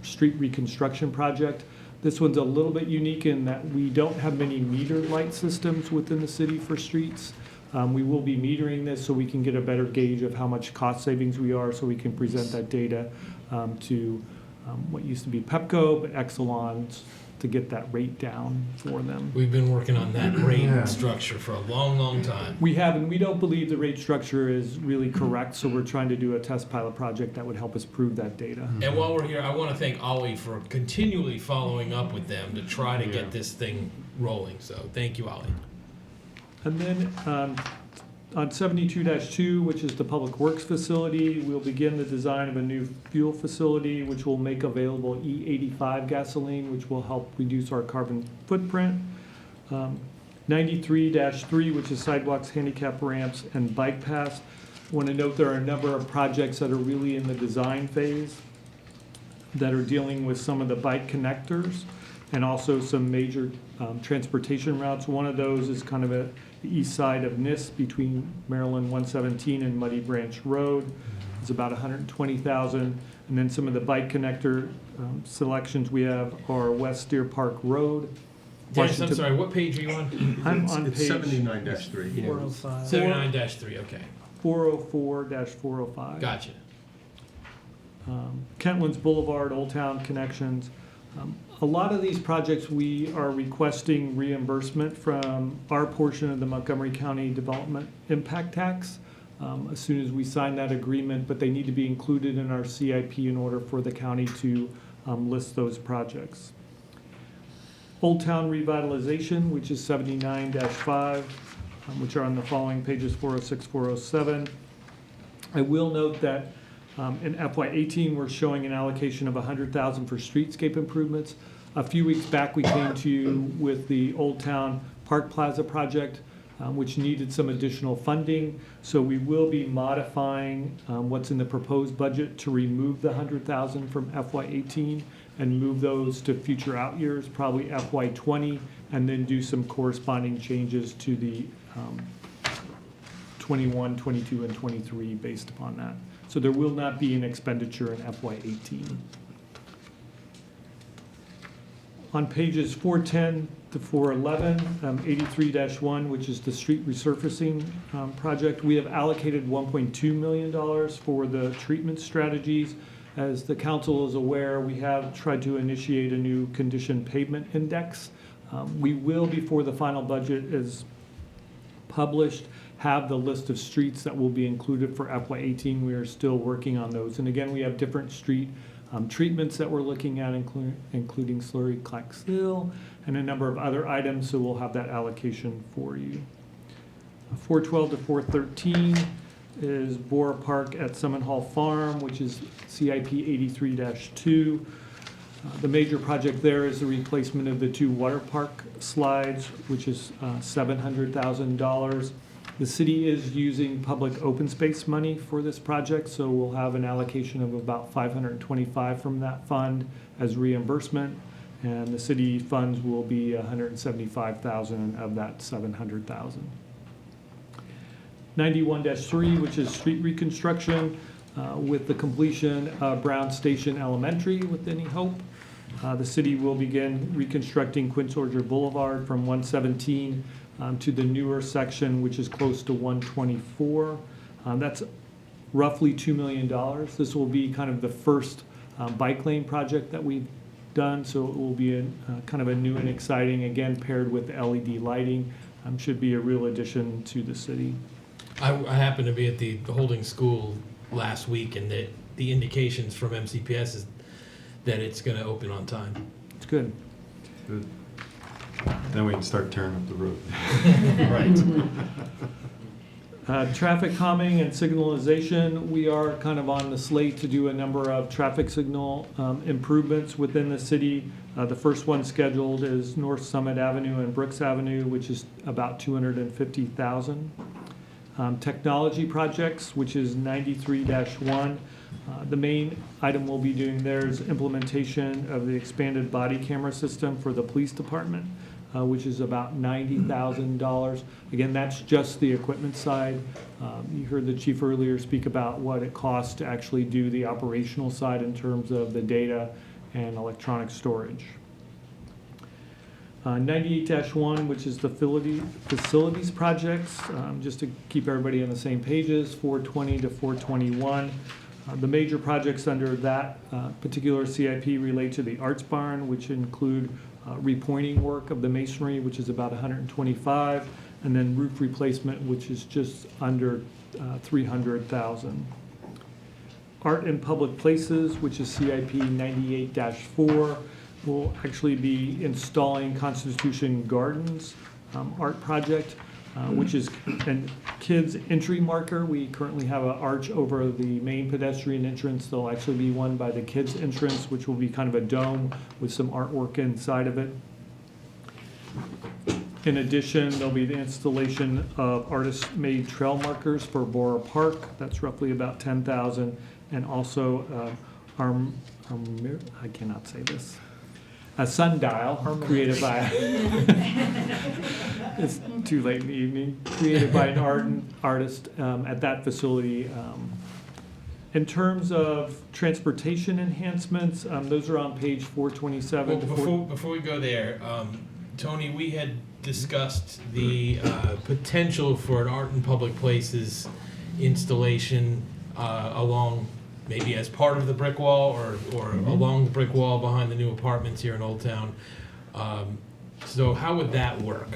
street reconstruction project. This one's a little bit unique in that we don't have many meter light systems within the city for streets. We will be metering this so we can get a better gauge of how much cost savings we are, so we can present that data to what used to be Pepco, but Exelon, to get that rate down for them. We've been working on that rate Yeah. structure for a long, long time. We have, and we don't believe the rate structure is really correct, so we're trying to do a test pilot project that would help us prove that data. And while we're here, I want to thank Ollie for continually following up with them to try to get this thing rolling. So thank you, Ollie. And then on 72-2, which is the Public Works Facility, we'll begin the design of a new fuel facility, which will make available E85 gasoline, which will help reduce our carbon footprint. 93-3, which is sidewalks, handicap ramps, and bike paths. I want to note there are a number of projects that are really in the design phase that are dealing with some of the bike connectors and also some major transportation routes. One of those is kind of at the east side of NIST between Maryland 117 and Muddy Branch Road. It's about 120,000. And then some of the bike connector selections we have are West Deer Park Road. Dennis, I'm sorry, what page are you on? I'm on It's page 79-3. 405. 79-3, okay. 404-405. Gotcha. Kentlands Boulevard, Old Town connections. A lot of these projects, we are requesting reimbursement from our portion of the Montgomery County Development Impact Tax as soon as we sign that agreement, but they need to be included in our CIP in order for the county to list those projects. Old Town Revitalization, which is 79-5, which are on the following pages, 406, 407. I will note that in FY18, we're showing an allocation of $100,000 for streetscape improvements. A few weeks back, we came to you with the Old Town Park Plaza project, which needed some additional funding. So we will be modifying what's in the proposed budget to remove the $100,000 from FY18 and move those to future out years, probably FY20, and then do some corresponding changes to the 21, 22, and 23 based upon that. So there will not be an expenditure in FY18. On pages 410 to 411, 83-1, which is the street resurfacing project, we have allocated $1.2 million for the treatment strategies. As the council is aware, we have tried to initiate a new condition pavement index. We will, before the final budget is published, have the list of streets that will be included for FY18. We are still working on those. And again, we have different street treatments that we're looking at, including Slurry Clacks Hill and a number of other items, so we'll have that allocation for you. 412 to 413 is Bora Park at Summit Hall Farm, which is CIP 83-2. The major project there is the replacement of the 2 water park slides, which is $700,000. The city is using public open space money for this project, so we'll have an allocation of about $525 from that fund as reimbursement, and the city funds will be $175,000 of that $700,000. 91-3, which is street reconstruction with the completion of Brown Station Elementary with Any Hope. The city will begin reconstructing Quince Orchard Boulevard from 117 to the newer section, which is close to 124. That's roughly $2 million. This will be kind of the first bike lane project that we've done, so it will be kind of a new and exciting, again, paired with LED lighting. Should be a real addition to the city. I happened to be at the holding school last week, and the indications from MCPS is that it's going to open on time. It's good. Good. Then we can start tearing up the road. Right. Traffic calming and signalization, we are kind of on the slate to do a number of traffic signal improvements within the city. The first one scheduled is North Summit Avenue and Brooks Avenue, which is about $250,000. Technology projects, which is 93-1. The main item we'll be doing there is implementation of the expanded body camera system for the police department, which is about $90,000. Again, that's just the equipment side. You heard the chief earlier speak about what it costs to actually do the operational side in terms of the data and electronic storage. 98-1, which is the facilities projects, just to keep everybody on the same pages, 420 to 421. The major projects under that particular CIP relate to the Arts Barn, which include repointing work of the masonry, which is about 125, and then roof replacement, which is just under 300,000. Art in Public Places, which is CIP 98-4, will actually be installing Constitution Gardens art project, which is a kids entry marker. We currently have an arch over the main pedestrian entrance. There'll actually be one by the kids entrance, which will be kind of a dome with some artwork inside of it. In addition, there'll be the installation of artist-made trail markers for Bora Park. That's roughly about 10,000. And also, I cannot say this, a sundial created by, it's too late in the evening, created by an artist at that facility. In terms of transportation enhancements, those are on page 427. Well, before we go there, Tony, we had discussed the potential for an art in public places installation along, maybe as part of the brick wall or along the brick wall behind the new apartments here in Old Town. So how would that work,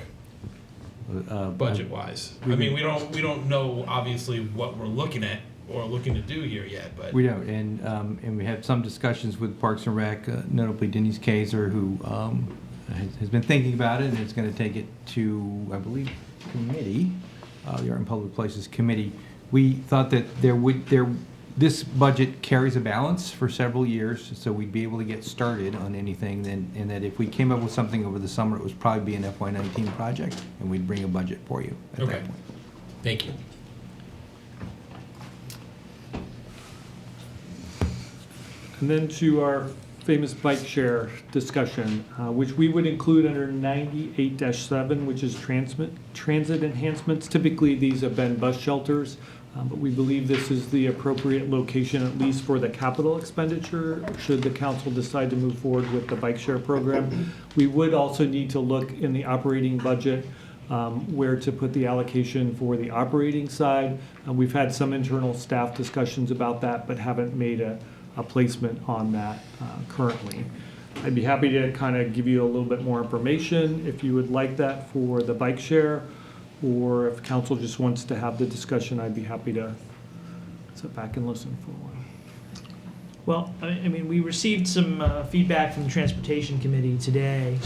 budget-wise? I mean, we don't know obviously what we're looking at or looking to do here yet, but We don't, and we had some discussions with Parks and Rec, notably Denise Kaiser, who has been thinking about it, and is going to take it to, I believe, committee, the Art and Public Places Committee. We thought that this budget carries a balance for several years, so we'd be able to get started on anything, and that if we came up with something over the summer, it would probably be an FY19 project, and we'd bring a budget for you at that point. Thank you. And then to our famous bike share discussion, which we would include under 98-7, which is transit enhancements. Typically, these have been bus shelters, but we believe this is the appropriate location, at least for the capital expenditure, should the council decide to move forward with the bike share program. We would also need to look in the operating budget where to put the allocation for the operating side. We've had some internal staff discussions about that, but haven't made a placement on that currently. I'd be happy to kind of give you a little bit more information if you would like that for the bike share, or if council just wants to have the discussion, I'd be happy to sit back and listen for a while. Well, I mean, we received some feedback from the Transportation Committee today,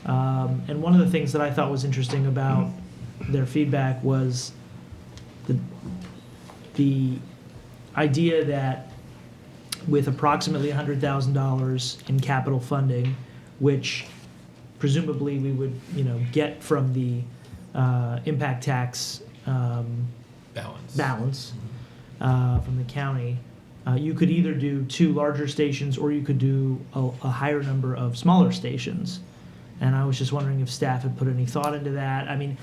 and one of the things that I thought was interesting about their feedback was the idea that with approximately $100,000 in capital funding, which presumably we would, get from the impact tax balance from the county, you could either do 2 larger stations or you could do a higher number of smaller stations. And I was just wondering if staff had put any thought into that. I mean,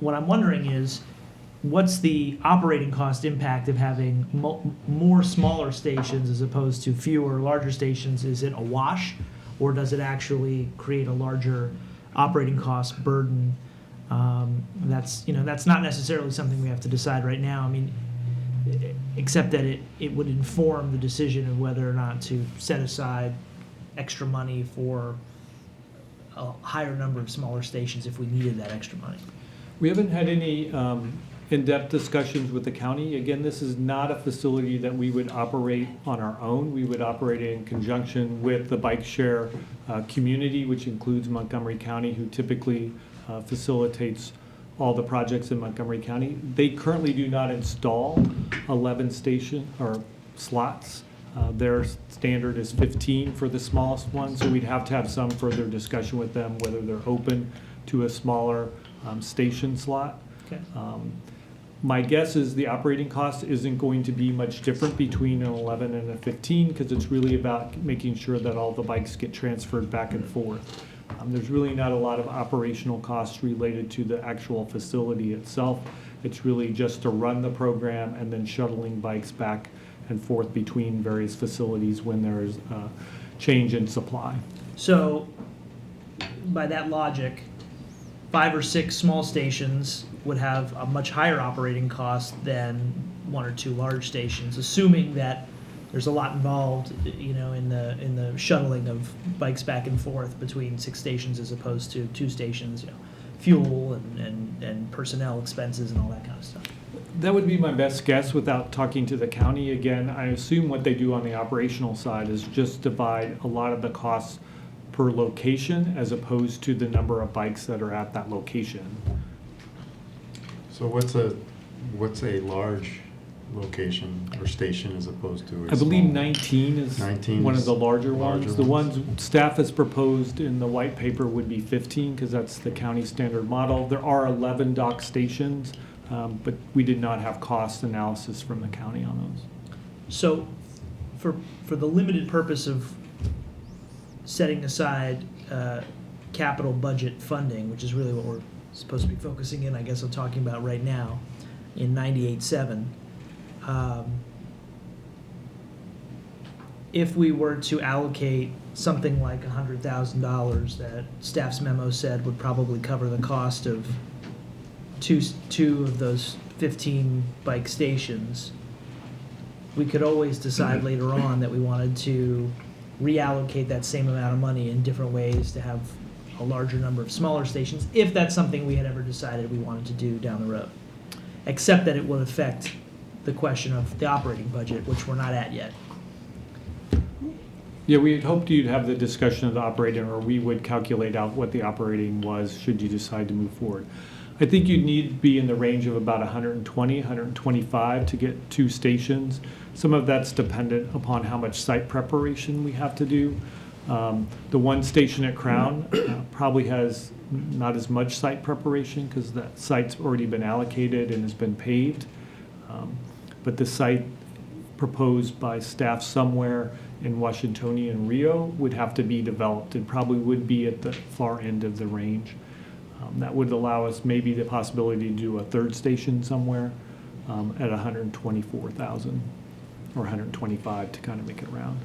what I'm wondering is, what's the operating cost impact of having more smaller stations as opposed to fewer larger stations? Is it a wash, or does it actually create a larger operating cost burden? That's not necessarily something we have to decide right now. I mean, except that it would inform the decision of whether or not to set aside extra money for a higher number of smaller stations if we needed that extra money. We haven't had any in-depth discussions with the county. Again, this is not a facility that we would operate on our own. We would operate in conjunction with the bike share community, which includes Montgomery County, who typically facilitates all the projects in Montgomery County. They currently do not install 11 station or slots. Their standard is 15 for the smallest one, so we'd have to have some further discussion with them whether they're open to a smaller station slot. Okay. My guess is the operating cost isn't going to be much different between an 11 and a 15, because it's really about making sure that all the bikes get transferred back and forth. There's really not a lot of operational costs related to the actual facility itself. It's really just to run the program and then shuttling bikes back and forth between various facilities when there is a change in supply. So, by that logic, 5 or 6 small stations would have a much higher operating cost than 1 or 2 large stations, assuming that there's a lot involved, in the shuttling of bikes back and forth between 6 stations as opposed to 2 stations, fuel and personnel expenses and all that kind of stuff. That would be my best guess without talking to the county. Again, I assume what they do on the operational side is just divide a lot of the costs per location as opposed to the number of bikes that are at that location. So what's a large location or station as opposed to a I believe small? 19 is 19 one of is the larger ones. The ones. ones staff has proposed in the white paper would be 15 because that's the county standard model. There are 11 dock stations, but we did not have cost analysis from the county on those. So for the limited purpose of setting aside capital budget funding, which is really what we're supposed to be focusing in, I guess I'm talking about right now, in 98.7, if we were to allocate something like $100,000 that staff's memo said would probably cover the cost of two of those 15 bike stations, we could always decide later on that we wanted to reallocate that same amount of money in different ways to have a larger number of smaller stations, if that's something we had ever decided we wanted to do down the road. Except that it would affect the question of the operating budget, which we're not at yet. Yeah, we had hoped you'd have the discussion of the operating, or we would calculate out what the operating was should you decide to move forward. I think you'd need to be in the range of about 120, 125 to get 2 stations. Some of that's dependent upon how much site preparation we have to do. The one station at Crown probably has not as much site preparation because that site's already been allocated and has been paved. But the site proposed by staff somewhere in Washingtonia and Rio would have to be developed and probably would be at the far end of the range. That would allow us maybe the possibility to do a 3rd station somewhere at 124,000 or 125 to kind of make it round.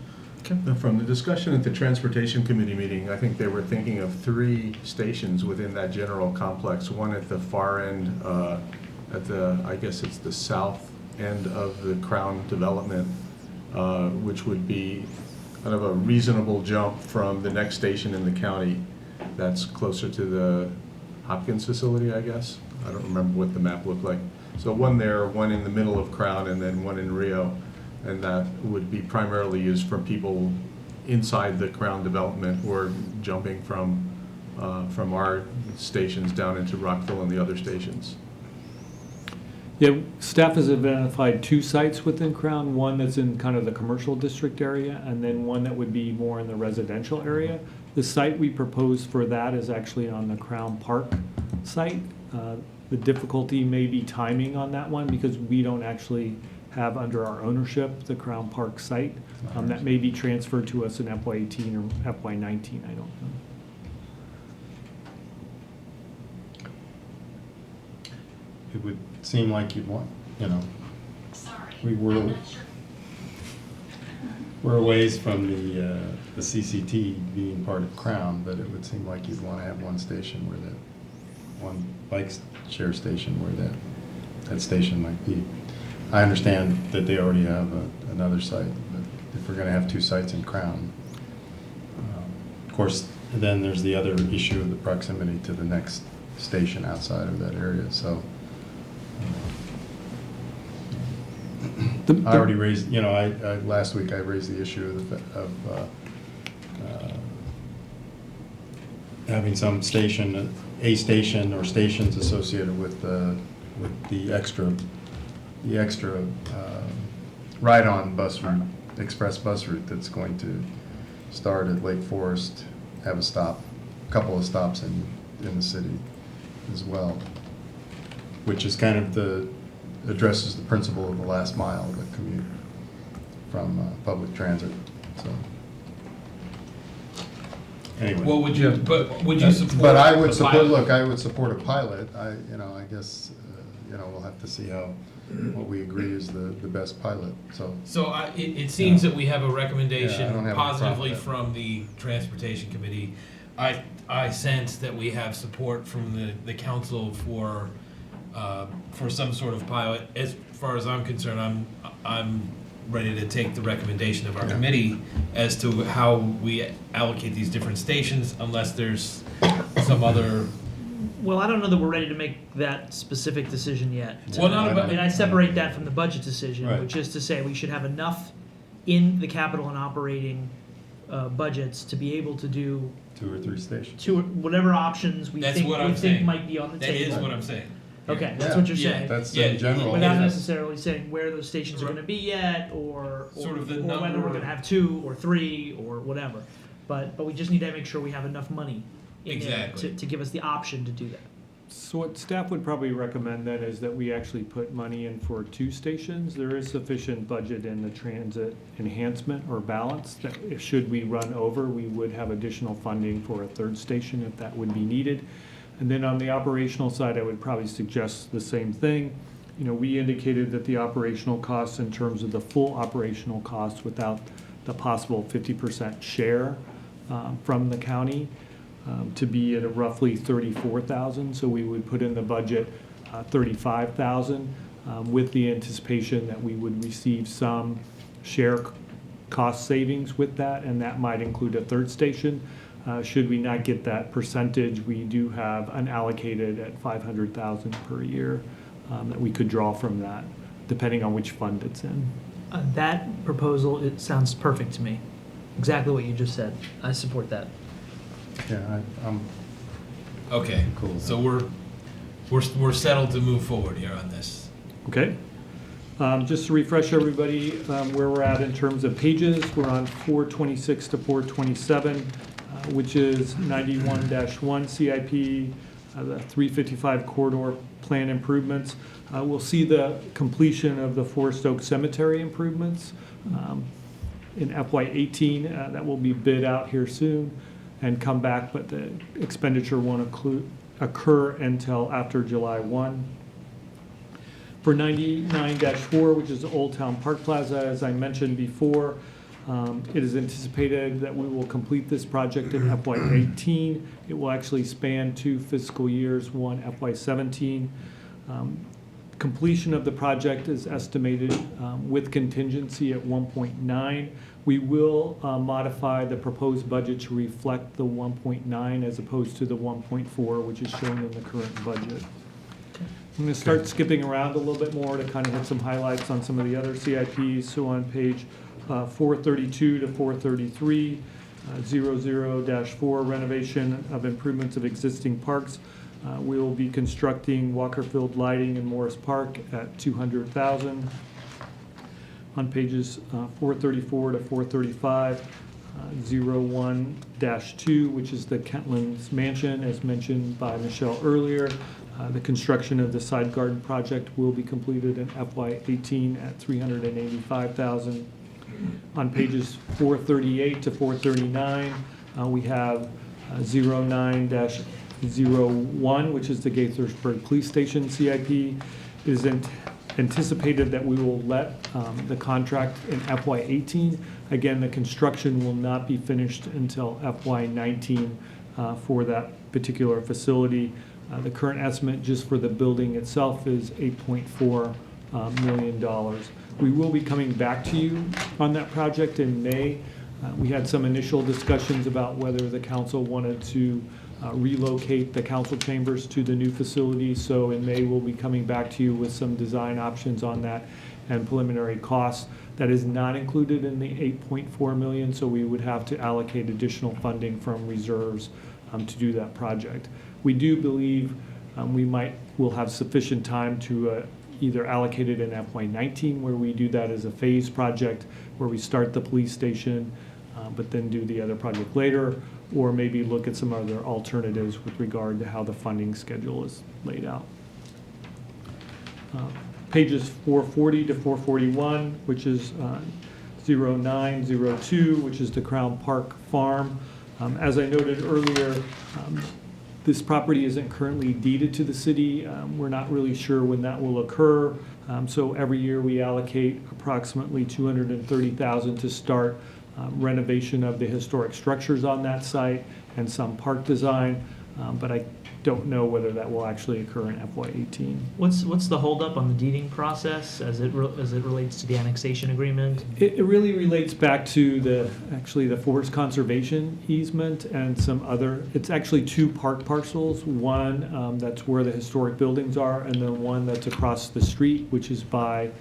Now, from the discussion at the Transportation Committee meeting, I think they were thinking of 3 stations within that general complex. One at the far end, I guess it's the south end of the Crown development, which would be kind of a reasonable jump from the next station in the county that's closer to the Hopkins facility, I guess. I don't remember what the map looked like. So one there, one in the middle of Crown, and then one in Rio. And that would be primarily used for people inside the Crown development or jumping from our stations down into Rockville and the other stations. Yeah, staff has identified 2 sites within Crown, one that's in kind of the commercial district area, and then one that would be more in the residential area. The site we proposed for that is actually on the Crown Park site. The difficulty may be timing on that one because we don't actually have under our ownership the Crown Park site. That may be transferred to us in FY18 or FY19, I don't know. It would seem like you'd want, we're a ways from the CCT being part of Crown, but it would seem like you'd want to have one station where one bike share station where that station might be. I understand that they already have another site, but if we're going to have 2 sites in Crown, of course, then there's the other issue of the proximity to the next station outside of that area. So I already raised, last week I raised the issue of having some station, a station or stations associated with the extra ride-on bus route, express bus route that's going to start at Lake Forest, have a couple of stops in the city as well, which is kind of addresses the principle of the last mile of the commute from public transit. So anyway. Well, would you support? But I would the support. pilot? Look, I would support a pilot. I guess we'll have to see what we agree is the best pilot. So it seems that we have a recommendation I don't have a positively problem from the Transportation Committee. I sense that we have support from the council for some sort of pilot. As far as I'm concerned, I'm ready to take the recommendation of our committee as to how we allocate these different stations, unless there's some other. Well, I don't know that we're ready to make that specific decision yet. Well, not about- I mean, I separate that from the budget decision, Right. which is to say we should have enough in the capital and operating budgets to be able to do 2 or 3 stations. whatever options we That's think what I'm we saying. think might be on the That table. is what I'm saying. Okay, that's what you're saying. That's Yeah, in general. Without Yeah. necessarily saying where those stations are going to be yet, or Sort of the or whether number. we're going to have 2 or 3 or whatever. But we just need to make sure we have enough money in there Exactly. to give us the option to do that. So what staff would probably recommend then is that we actually put money in for 2 stations. There is sufficient budget in the transit enhancement or balance that if should we run over, we would have additional funding for a 3rd station if that would be needed. And then on the operational side, I would probably suggest the same thing. You know, we indicated that the operational costs in terms of the full operational costs without the possible 50% share from the county to be at a roughly $34,000. So we would put in the budget $35,000 with the anticipation that we would receive some share cost savings with that, and that might include a 3rd station. Should we not get that percentage, we do have unallocated at $500,000 per year that we could draw from that, depending on which fund it's in. That proposal, it sounds perfect to me. Exactly what you just said. I support that. Yeah, I'm Okay, cool. so we're settled to move forward here on this. Okay. Just to refresh everybody where we're at in terms of pages, we're on 426 to 427, which is 91-1 CIP, the 355 corridor plan improvements. We'll see the completion of the Forest Oak Cemetery improvements in FY18. That will be bid out here soon and come back, but the expenditure won't occur until after July 1. For 99-4, which is Old Town Park Plaza, as I mentioned before, it is anticipated that we will complete this project in FY18. It will actually span 2 fiscal years, one FY17. Completion of the project is estimated with contingency at 1.9. We will modify the proposed budget to reflect the 1.9 as opposed to the 1.4, which is shown in the current budget. I'm going to start skipping around a little bit more to kind of hit some highlights on some of the other CIPs. So on page 432 to 433, 00-4 renovation of improvements of existing parks. We will be constructing Walkerfield lighting in Morris Park at $200,000. On pages 434 to 435, 01-2, which is the Kentlands Mansion, as mentioned by Michelle earlier. The construction of the side garden project will be completed in FY18 at $385,000. On pages 438 to 439, we have 09-01, which is the Gaithersburg Police Station CIP. It is anticipated that we will let the contract in FY18. Again, the construction will not be finished until FY19 for that particular facility. The current estimate just for the building itself is $8.4 million. We will be coming back to you on that project in May. We had some initial discussions about whether the council wanted to relocate the council chambers to the new facility. So in May, we'll be coming back to you with some design options on that and preliminary costs. That is not included in the $8.4 million, so we would have to allocate additional funding from reserves to do that project. We do believe we'll have sufficient time to either allocate it in FY19, where we do that as a phase project, where we start the police station, but then do the other project later, or maybe look at some other alternatives with regard to how the funding schedule is laid out. Pages 440 to 441, which is 0902, which is the Crown Park Farm. As I noted earlier, this property isn't currently deeded to the city. We're not really sure when that will occur. So every year we allocate approximately $230,000 to start renovation of the historic structures on that site and some park design. but I don't know whether that will actually occur in FY18. What's the holdup on the deeding process as it relates to the annexation agreement? It really relates back to the forest conservation easement and some other, it's actually two park parcels. One that's where the historic buildings are, and then one that's across the street, which is by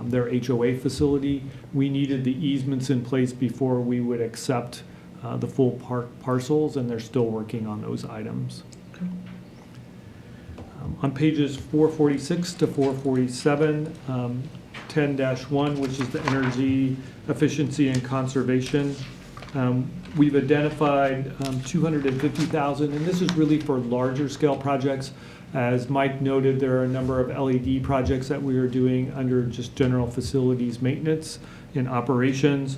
their HOA facility. We needed the easements in place before we would accept the full park parcels, and they're still working on those items. On pages 446 to 447, 10-1, which is the energy efficiency and conservation, we've identified $250,000, and this is really for larger scale projects. As Mike noted, there are a number of LED projects that we are doing under just general facilities maintenance and operations.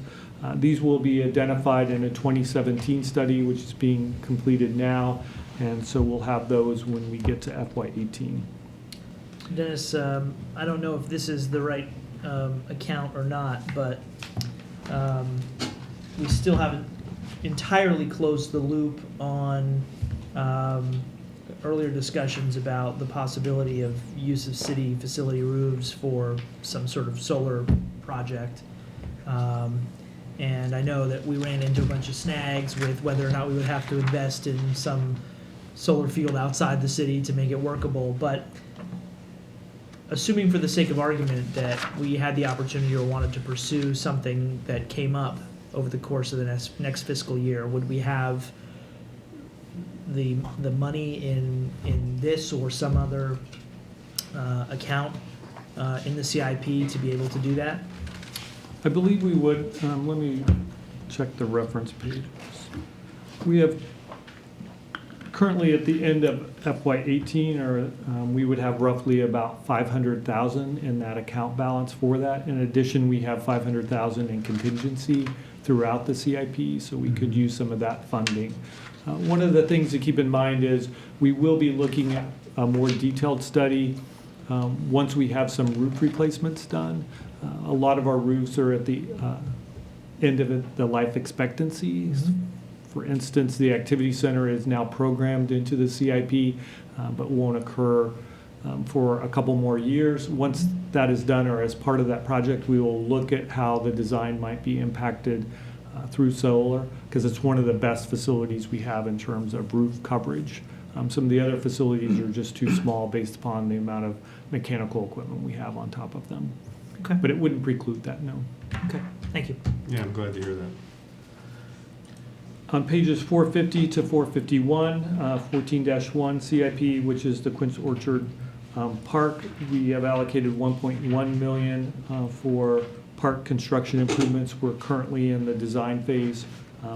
These will be identified in a 2017 study, which is being completed now, and so we'll have those when we get to FY18. Dennis, I don't know if this is the right account or not, but we still haven't entirely closed the loop on earlier discussions about the possibility of use of city facility roofs for some sort of solar project. And I know that we ran into a bunch of snags with whether or not we would have to invest in some solar field outside the city to make it workable. But assuming for the sake of argument that we had the opportunity or wanted to pursue something that came up over the course of the next fiscal year, would we have the money in this or some other account in the CIP to be able to do that? I believe we would. Let me check the reference pages. We have currently at the end of FY18, or we would have roughly about $500,000 in that account balance for that. In addition, we have $500,000 in contingency throughout the CIP, so we could use some of that funding. One of the things to keep in mind is we will be looking at a more detailed study once we have some roof replacements done. A lot of our roofs are at the end of the life expectancies. For instance, the activity center is now programmed into the CIP, but won't occur for a couple more years. Once that is done, or as part of that project, we will look at how the design might be impacted through solar, because it's one of the best facilities we have in terms of roof coverage. Some of the other facilities are just too small based upon the amount of mechanical equipment we have on top of them. Okay. But it wouldn't preclude that, no. Okay, thank you. Yeah, I'm glad to hear that. On pages 450 to 451, 14-1 CIP, which is the Quince Orchard Park, we have allocated $1.1 million for park construction improvements. We're currently in the design phase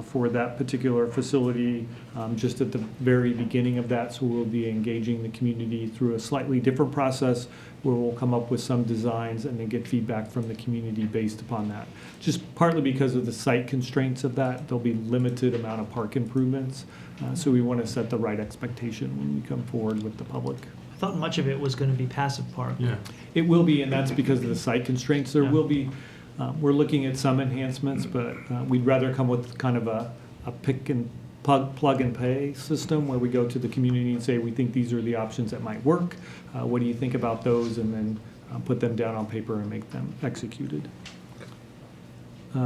for that particular facility, just at the very beginning of that, so we'll be engaging the community through a slightly different process where we'll come up with some designs and then get feedback from the community based upon that. Just partly because of the site constraints of that, there'll be limited amount of park improvements, so we want to set the right expectation when we come forward with the public. I thought much of it was going to be passive park. Yeah. It will be, and that's because of the site constraints. There will be, we're looking at some enhancements, but we'd rather come with kind of a pick and plug and pay system where we go to the community and say, we think these are the options that might work. What do you think about those? And then put them down on paper and make them executed.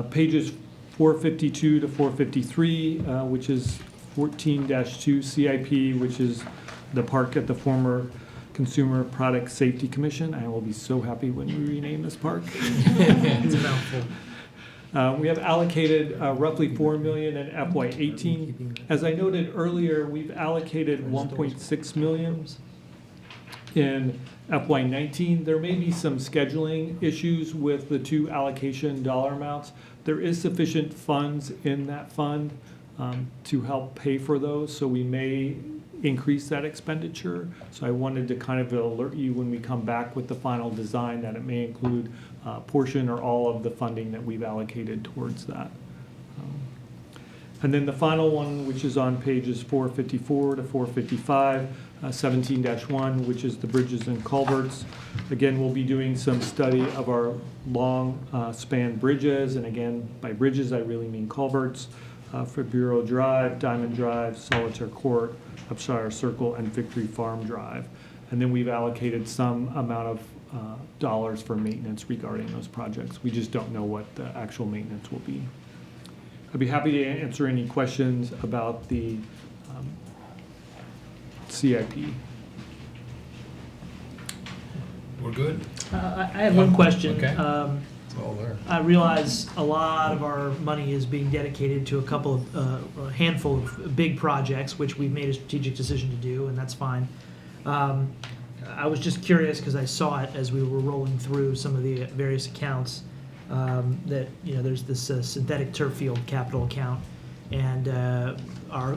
Pages 452 to 453, which is 14-2 CIP, which is the park at the former Consumer Product Safety Commission. I will be so happy when we rename this park. It's a mouthful. We have allocated roughly $4 million in FY18. As I noted earlier, we've allocated $1.6 million in FY19. There may be some scheduling issues with the two allocation dollar amounts. There is sufficient funds in that fund to help pay for those, so we may increase that expenditure. So I wanted to kind of alert you when we come back with the final design that it may include a portion or all of the funding that we've allocated towards that. And then the final one, which is on pages 454 to 455, 17-1, which is the bridges and culverts. Again, we'll be doing some study of our long span bridges, and again, by bridges I really mean culverts. for Bureau Drive, Diamond Drive, Solitaire Court, Upshire Circle, and Victory Farm Drive. And then we've allocated some amount of dollars for maintenance regarding those projects. We just don't know what the actual maintenance will be. I'd be happy to answer any questions about the CIP. We're good? I have one question. Okay. It's all there. I realize a lot of our money is being dedicated to a handful of big projects, which we've made a strategic decision to do, and that's fine. I was just curious because I saw it as we were rolling through some of the various accounts, that, you know, there's this synthetic turf field capital account, and our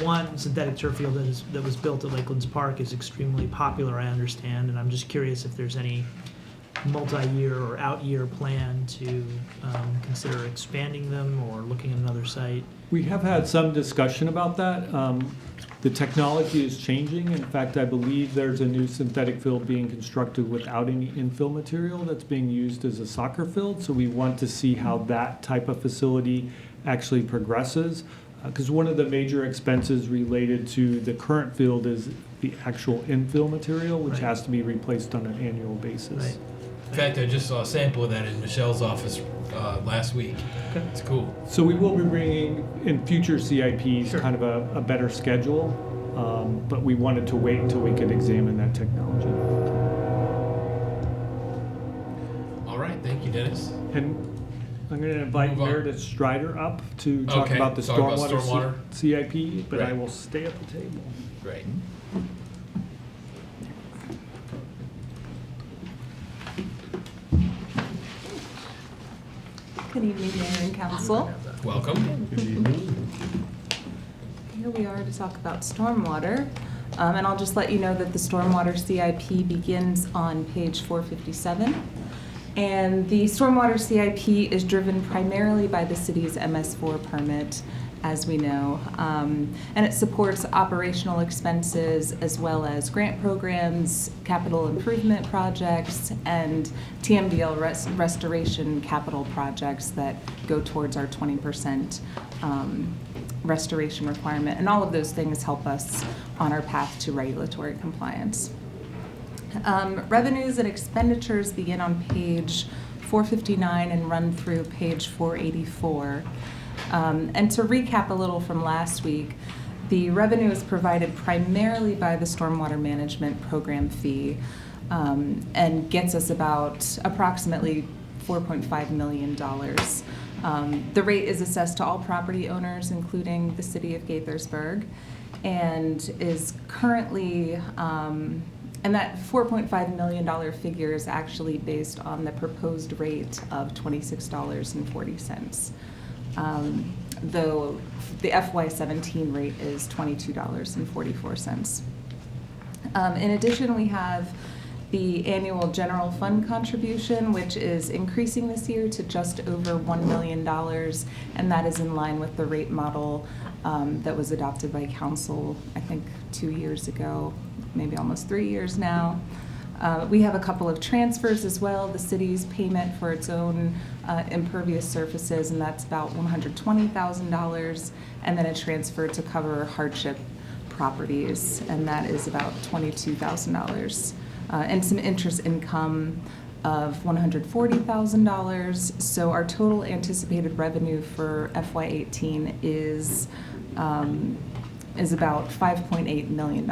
one synthetic turf field that was built at Lakelands Park is extremely popular, I understand, and I'm just curious if there's any multi-year or out-year plan to consider expanding them or looking at another site. We have had some discussion about that. The technology is changing. In fact, I believe there's a new synthetic field being constructed without any infill material that's being used as a soccer field. So we want to see how that type of facility actually progresses. Because one of the major expenses related to the current field is the actual infill material, which has to be replaced on an annual basis. Right. In fact, I just saw a sample of that in Michelle's office last week. Okay. It's cool. So we will be bringing in future CIPs kind of a better schedule, but we wanted to wait until we could examine that technology. All right, thank you, Dennis. And I'm going to invite Move on. Meredith Strider up to talk Okay, about the talk about stormwater stormwater. CIP, but I Right. will stay at the table. Great. Good evening, Mayor and Council. Welcome. Good evening. Here we are to talk about stormwater. And I'll just let you know that the stormwater CIP begins on page 457. And the stormwater CIP is driven primarily by the city's MS4 permit, as we know. And it supports operational expenses as well as grant programs, capital improvement projects, and TMDL restoration capital projects that go towards our 20% restoration requirement. And all of those things help us on our path to regulatory compliance. Revenues and expenditures begin on page 459 and run through page 484. And to recap a little from last week, the revenue is provided primarily by the Stormwater Management Program fee, and gets us about approximately $4.5 million. The rate is assessed to all property owners, including the city of Gaithersburg, and is currently, and that $4.5 million figure is actually based on the proposed rate of $26.40. Though the FY17 rate is $22.44. In addition, we have the annual general fund contribution, which is increasing this year to just over $1 million, and that is in line with the rate model that was adopted by council, I think 2 years ago, maybe almost 3 years now. We have a couple of transfers as well. The city's payment for its own impervious surfaces, and that's about $120,000, and then a transfer to cover hardship properties, and that is about $22,000. And some interest income of $140,000. So our total anticipated revenue for FY18 is about $5.8 million.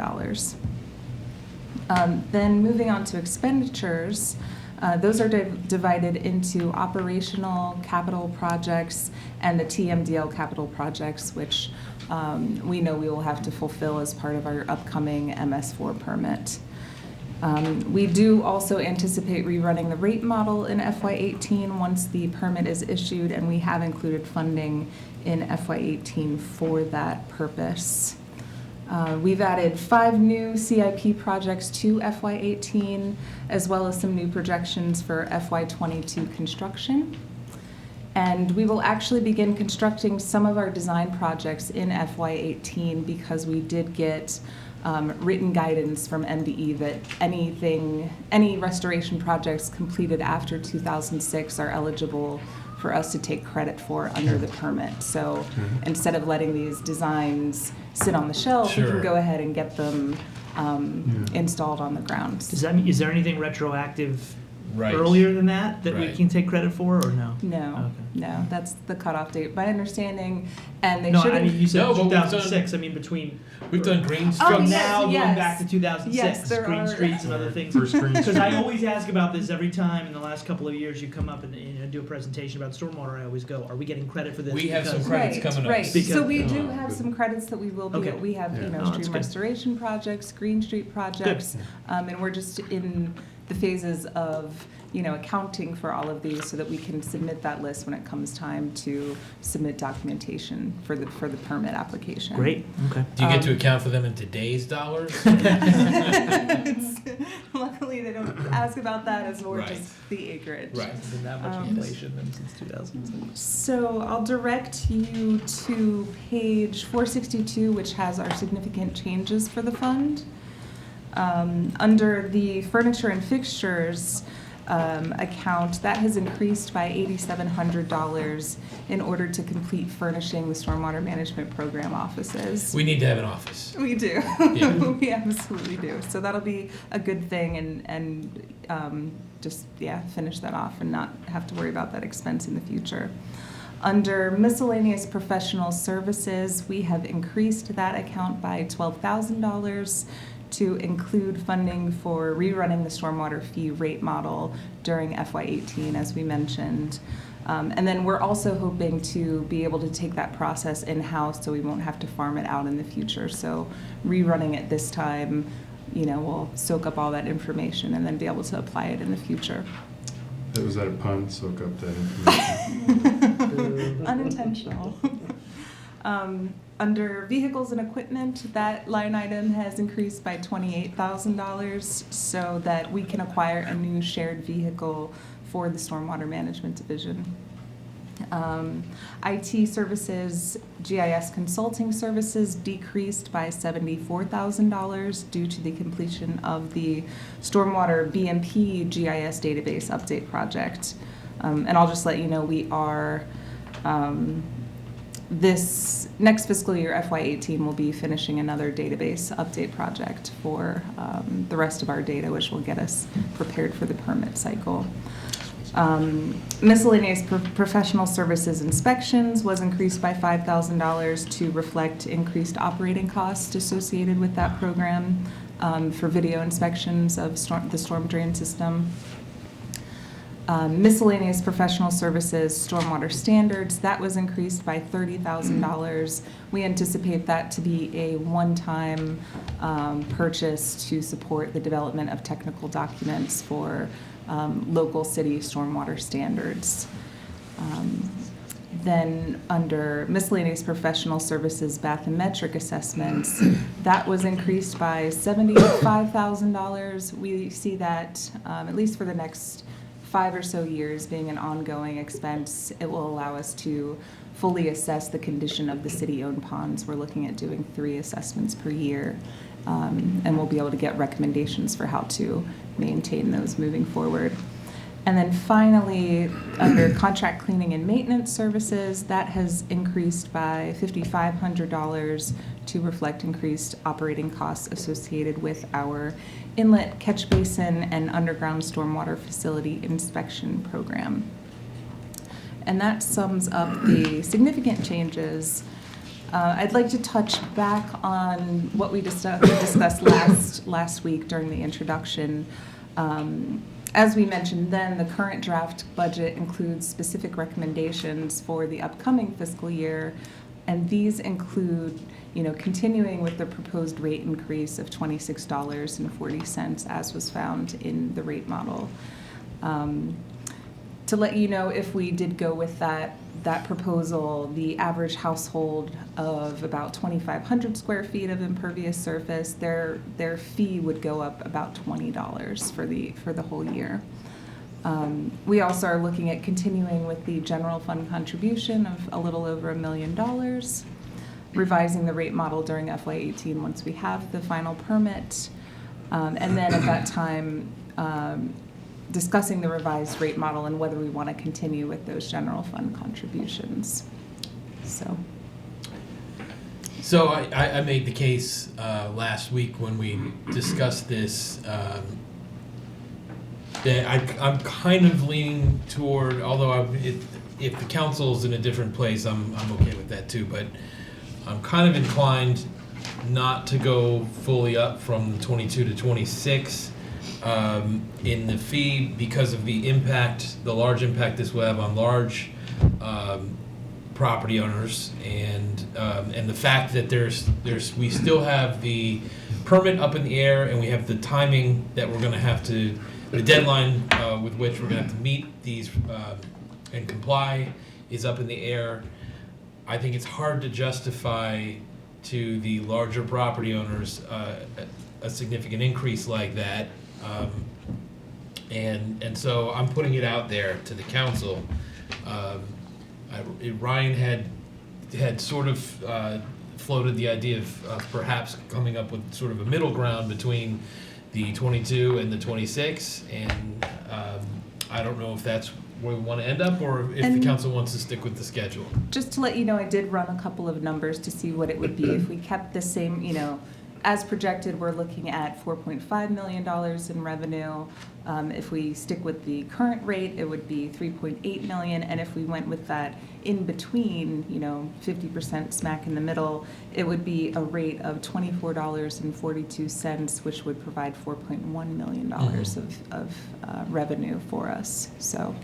Then moving on to expenditures, those are divided into operational capital projects and the TMDL capital projects, which we know we will have to fulfill as part of our upcoming MS4 permit. We do also anticipate rerunning the rate model in FY18 once the permit is issued, and we have included funding in FY18 for that purpose. We've added 5 new CIP projects to FY18, as well as some new projections for FY22 construction. And we will actually begin constructing some of our design projects in FY18 because we did get written guidance from MDE that any restoration projects completed after 2006 are eligible for us to take credit for under the permit. So instead of letting these designs sit on the shelf, we Sure. can go ahead and get them installed on the ground. Does that mean, is there anything retroactive Right. earlier than that we Right. can take credit for, or no? No, Okay. no, that's the cutoff date. My understanding, and they No, shouldn't. I mean, you said No, but we've 2006, I mean, between. We've done Green Oh, Street. From yes, now going yes. back to 2006, Yes, there Green are- Streets and other things. First Green Because Street. I always ask about this every time in the last couple of years you come up and do a presentation about stormwater. I always go, are we getting credit for this? We have some Because- credits Right, coming up. right. Because- So we do Oh, have good. some credits that we will be, Okay. we have, Yeah. you know, Oh, that's stream good. restoration projects, Green Street projects. And we're just in the phases of, you know, accounting for all of these so that we can submit that list when it comes time to submit documentation for the permit application. Great, okay. Do you get to account for them in today's dollars? Luckily, they don't ask about that as more Right. just the acreage. Right. There's been that much inflation then since 2006. So I'll direct you to page 462, which has our significant changes for the fund. Under the furniture and fixtures account, that has increased by $8,700 in order to complete furnishing the stormwater management program offices. We need to have an office. We do. Yeah. We absolutely do. So that'll be a good thing and just, finish that off and not have to worry about that expense in the future. Under miscellaneous professional services, we have increased that account by $12,000 to include funding for rerunning the stormwater fee rate model during FY18, as we mentioned. And then we're also hoping to be able to take that process in-house so we won't have to farm it out in the future. So rerunning it this time, you know, we'll soak up all that information and then be able to apply it in the future. Was that a pun? Soak up that information. Unintentional. Under vehicles and equipment, that line item has increased by $28,000 so that we can acquire a new shared vehicle for the stormwater management division. IT services, GIS consulting services decreased by $74,000 due to the completion of the stormwater BMP GIS database update project. And I'll just let you know, we are, this next fiscal year, FY18, will be finishing another database update project for the rest of our data, which will get us prepared for the permit cycle. Miscellaneous professional services inspections was increased by $5,000 to reflect increased operating costs associated with that program for video inspections of the storm drain system. Miscellaneous professional services, stormwater standards, that was increased by $30,000. We anticipate that to be a one-time purchase to support the development of technical documents for local city stormwater standards. Then under miscellaneous professional services bathymetric assessments, that was increased by $75,000. We see that, at least for the next 5 or so years, being an ongoing expense. It will allow us to fully assess the condition of the city-owned ponds. We're looking at doing 3 assessments per year, and we'll be able to get recommendations for how to maintain those moving forward. And then finally, under contract cleaning and maintenance services, that has increased by $5,500 to reflect increased operating costs associated with our inlet, catch basin, and underground stormwater facility inspection program. And that sums up the significant changes. I'd like to touch back on what we discussed last week during the introduction. As we mentioned then, the current draft budget includes specific recommendations for the upcoming fiscal year, and these include, you know, continuing with the proposed rate increase of $26.40 as was found in the rate model. To let you know, if we did go with that proposal, the average household of about 2,500 square feet of impervious surface, their fee would go up about $20 for the whole year. We also are looking at continuing with the general fund contribution of a little over $1 million, revising the rate model during FY18 once we have the final permit, and then at that time, discussing the revised rate model and whether we want to continue with those general fund contributions. So I made the case last week when we discussed this. That I'm kind of leaning toward, although if the council's in a different place, I'm okay with that too. But I'm kind of inclined not to go fully up from 22 to 26 in the fee because of the impact, the large impact this will have on large property owners, and the fact that we still have the permit up in the air, and we have the timing that we're going to have to, the deadline with which we're going to have to meet these and comply is up in the air. I think it's hard to justify to the larger property owners a significant increase like that, and so I'm putting it out there to the council. Ryan had sort of floated the idea of perhaps coming up with sort of a middle ground between the 22 and the 26, and I don't know if that's where we want to end up, or if the council wants to stick with the schedule. Just to let you know, I did run a couple of numbers to see what it would be if we kept the same, as projected, we're looking at $4.5 million in revenue. If we stick with the current rate, it would be $3.8 million. And if we went with that in between, 50% smack in the middle, it would be a rate of $24.42, which would provide $4.1 million of revenue for us. So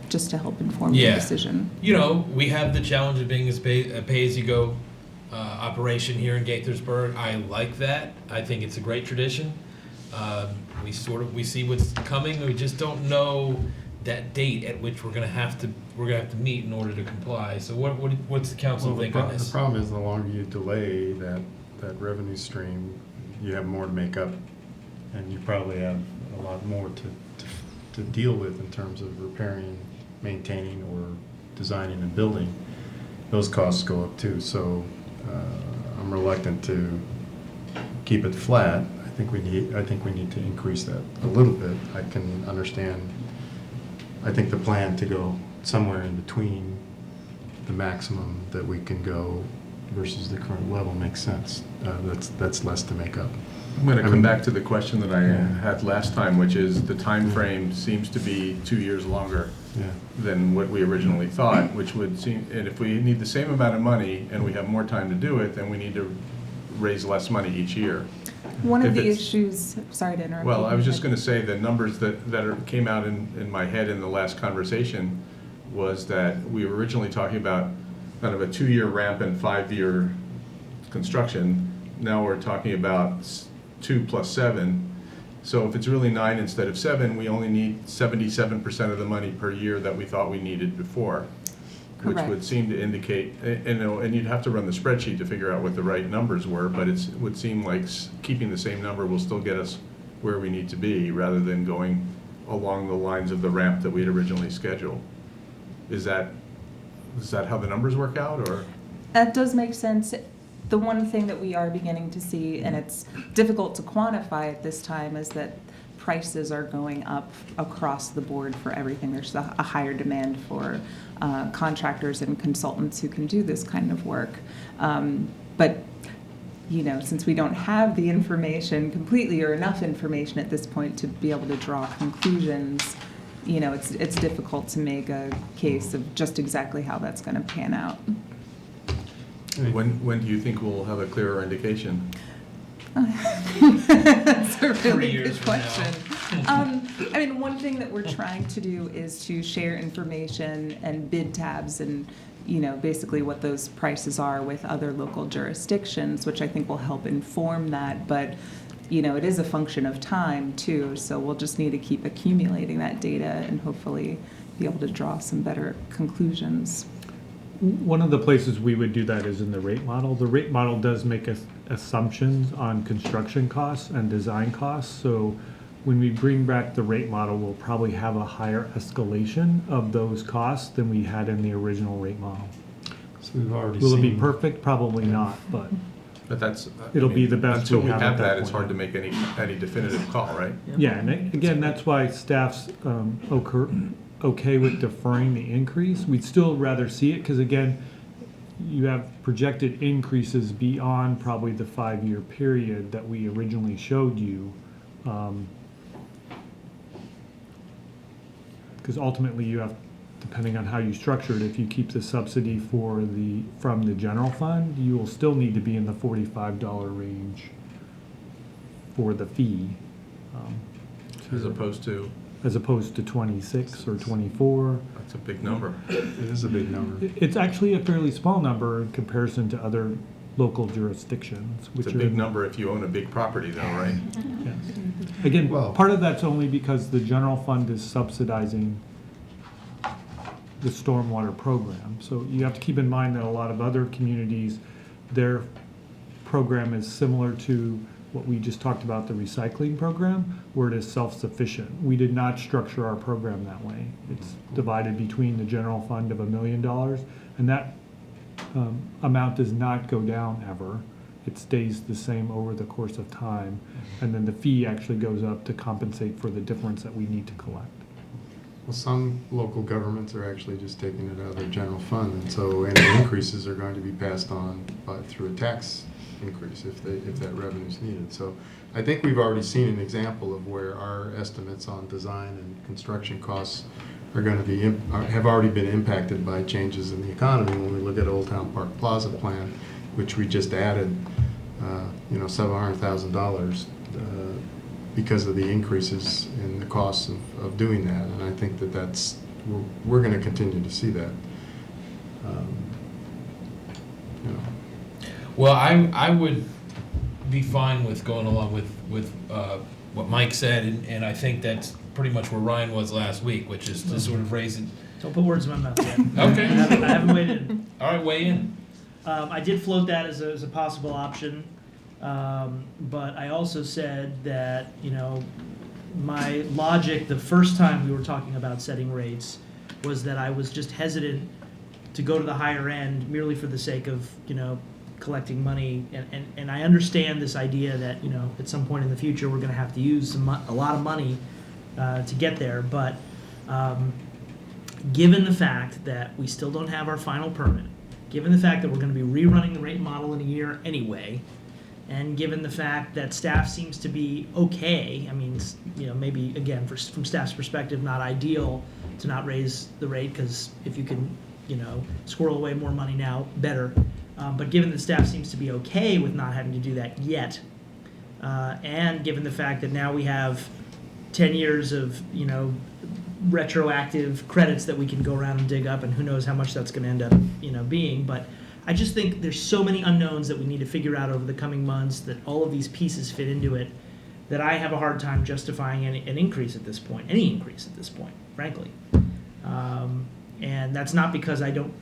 just to help inform the decision. We have the challenge of being a pay-as-you-go operation here in Gaithersburg. I like that. I think it's a great tradition. We see what's coming. We just don't know that date at which we're gonna have to meet in order to comply. So what's the council think on this? The problem is the longer you delay that revenue stream, you have more to make up, and you probably have a lot more to deal with in terms of repairing, maintaining, or designing and building. Those costs go up too. So I'm reluctant to keep it flat. I think we need to increase that a little bit. I can understand. I think the plan to go somewhere in between the maximum that we can go versus the current level makes sense. That's less to make up. I'm going to come back to the question that I had last time, which is the time frame seems to be 2 years longer than what we originally thought, which would seem, and if we need the same amount of money and we have more time to do it, then we need to raise less money each year. One of the issues, sorry to interrupt. Well, I was just going to say the numbers that came out in my head in the last conversation was that we were originally talking about kind of a 2-year ramp and 5-year construction. Now we're talking about 2 plus 7. So if it's really 9 instead of 7, we only need 77% of the money per year that we thought we needed before. Correct. Which would seem to indicate, and you'd have to run the spreadsheet to figure out what the right numbers were, but it would seem like keeping the same number will still get us where we need to be, rather than going along the lines of the ramp that we had originally scheduled. Is that how the numbers work out, or? That does make sense. The one thing that we are beginning to see, and it's difficult to quantify at this time, is that prices are going up across the board for everything. There's a higher demand for contractors and consultants who can do this kind of work. But since we don't have the information completely or enough information at this point to be able to draw conclusions, it's difficult to make a case of just exactly how that's going to pan out. When do you think we'll have a clearer indication? That's a really good question. One thing that we're trying to do is to share information and bid tabs and, basically what those prices are with other local jurisdictions, which I think will help inform that. But, it is a function of time too, so we'll just need to keep accumulating that data and hopefully be able to draw some better conclusions. One of the places we would do that is in the rate model. The rate model does make assumptions on construction costs and design costs. So when we bring back the rate model, we'll probably have a higher escalation of those costs than we had in the original rate model. So we've already Will seen, it be perfect? Probably not, but. But that's. It'll be the best Until we we have have at that that, it's point. hard to make any definitive call, right? Yeah, and again, that's why staff's okay with deferring the increase. We'd still rather see it, because again, you have projected increases beyond probably the 5-year period that we originally showed you. Because ultimately you have, depending on how you structure it, if you keep the subsidy from the general fund, you will still need to be in the $45 range for the fee. As opposed to? As opposed to 26 or 24. That's a big number. It is a big number. It's actually a fairly small number in comparison to other local jurisdictions. It's a big number if you own a big property though, right? Yes. Again, part of that's only because the general fund is subsidizing the stormwater program. So you have to keep in mind that a lot of other communities, their program is similar to what we just talked about, the recycling program, where it is self-sufficient. We did not structure our program that way. It's divided between the general fund of $1 million, and that amount does not go down ever. It stays the same over the course of time, and then the fee actually goes up to compensate for the difference that we need to collect. Well, some local governments are actually just taking it out of their general fund, and so any increases are going to be passed on through a tax increase if that revenue is needed. So I think we've already seen an example of where our estimates on design and construction costs are going to be have already been impacted by changes in the economy. When we look at Old Town Park Plaza plan, which we just added, $700,000 because of the increases in the costs of doing that, and I think that we're going to continue to see that. Well, I would be fine with going along with what Mike said, and I think that's pretty much where Ryan was last week, which is to sort of raise it. Don't put words in my mouth yet. Okay. I haven't weighed in. All right, weigh in. I did float that as a possible option, but I also said that, my logic the first time we were talking about setting rates was that I was just hesitant to go to the higher end merely for the sake of, collecting money. And I understand this idea that, at some point in the future, we're going to have to use a lot of money to get there. But given the fact that we still don't have our final permit, given the fact that we're going to be rerunning the rate model in a year anyway, and given the fact that staff seems to be okay, I mean, maybe, again, from staff's perspective, not ideal to not raise the rate, because if you can, squirrel away more money now, better. But given that staff seems to be okay with not having to do that yet, and given the fact that now we have 10 years of, retroactive credits that we can go around and dig up, and who knows how much that's going to end up, being. But I just think there's so many unknowns that we need to figure out over the coming months, that all of these pieces fit into it, that I have a hard time justifying an increase at this point, any increase at this point, frankly. And that's not because I don't,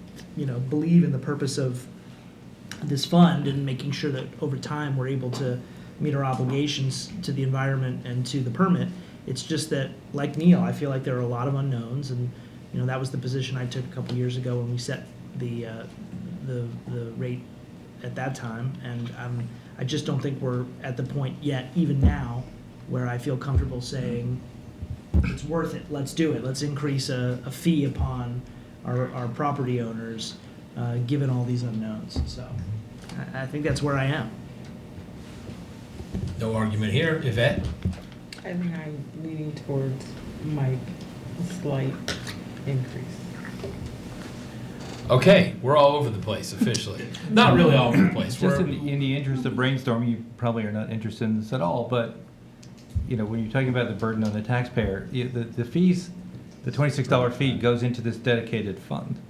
believe in the purpose of this fund and making sure that over time we're able to meet our obligations to the environment and to the permit. It's just that, like Neil, I feel like there are a lot of unknowns, and that was the position I took a couple years ago when we set the rate at that time, and I just don't think we're at the point yet, even now, where I feel comfortable saying it's worth it. Let's do it. Let's increase a fee upon our property owners, given all these unknowns. So I think that's where I am. No argument here. Yvette? I think I'm leaning towards Mike, a slight increase. Okay, we're all over the place officially. Not really all over the place. Just in the interest of brainstorming, you probably are not interested in this at all, but when you're talking about the burden on the taxpayer, the fees, the $26 fee goes into this dedicated fund,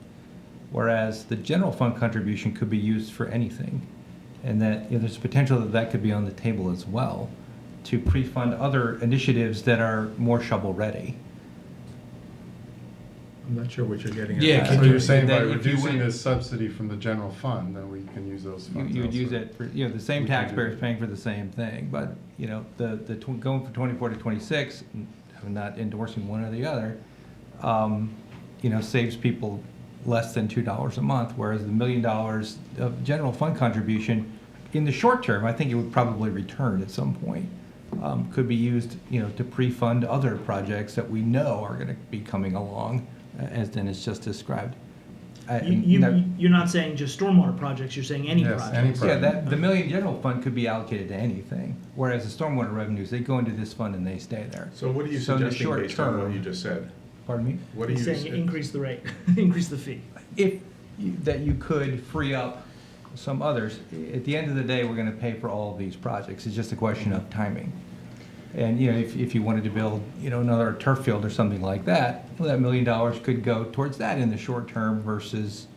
whereas the general fund contribution could be used for anything, and that there's potential that could be on the table as well to pre-fund other initiatives that are more shovel-ready. I'm not sure what you're getting at. Yeah, So you're saying by that if you reducing went- the subsidy from the general fund, then we can use those funds You would use elsewhere. it for, the same We can do taxpayers that. paying for the same thing, but, going from 24 to 26, I'm not endorsing one or the other, saves people less than $2 a month, whereas the $1 million of general fund contribution in the short term, I think it would probably return at some point. Could be used, to pre-fund other projects that we know are going to be coming along, as Dennis just described. You're not saying just stormwater projects, you're saying any Yes, projects. any Yeah, project. the million general fund could be allocated to anything, whereas the stormwater revenues, they go into this fund and they stay there. So what are you So in the suggesting short based on what term- you just said? Pardon me? What are He's you saying increase the rate, increase the fee. That you could free up some others. At the end of the day, we're gonna pay for all of these projects. It's just a question of timing. And, if you wanted to build, another turf field or something like that, well, that $1 million could go towards that in the short term versus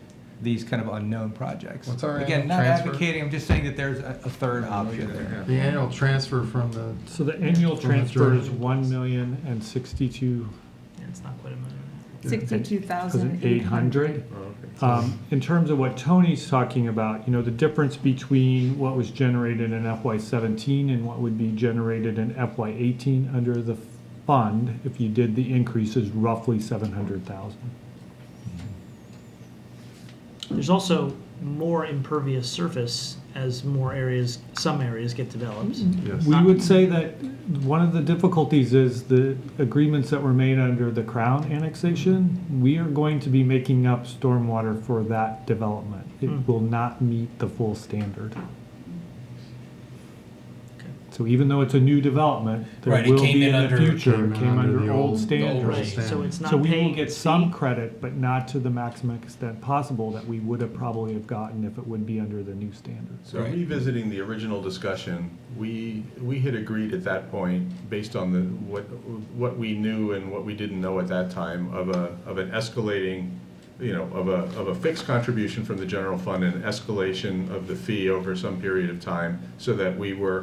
these kind of unknown projects. What's our Again, annual not transfer? advocating, I'm just saying that there's a third option there. The annual transfer from the. So the annual from the transfer is journal. 1,062,800. Yeah, it's not quite a million. 62,800. In terms of what Tony's talking about, the difference between what was generated in FY17 and what would be generated in FY18 under the fund, if you did the increase, is roughly 700,000. There's also more impervious surface as some areas get developed. Yes. We would say that one of the difficulties is the agreements that were made under the Crown annexation. We are going to be making up stormwater for that development. It will not meet the full standard. So even though it's a new development, there Right, it will came be in in the under- future, Came it came under the old old standards. Right, so it's not So we paying will get its some fee. credit, but not to the maximum extent possible that we would have probably have gotten if it would be under the new standards. So revisiting the original discussion, we had agreed at that point, based on what we knew and what we didn't know at that time, of an escalating, of a fixed contribution from the general fund and escalation of the fee over some period of time, so that we were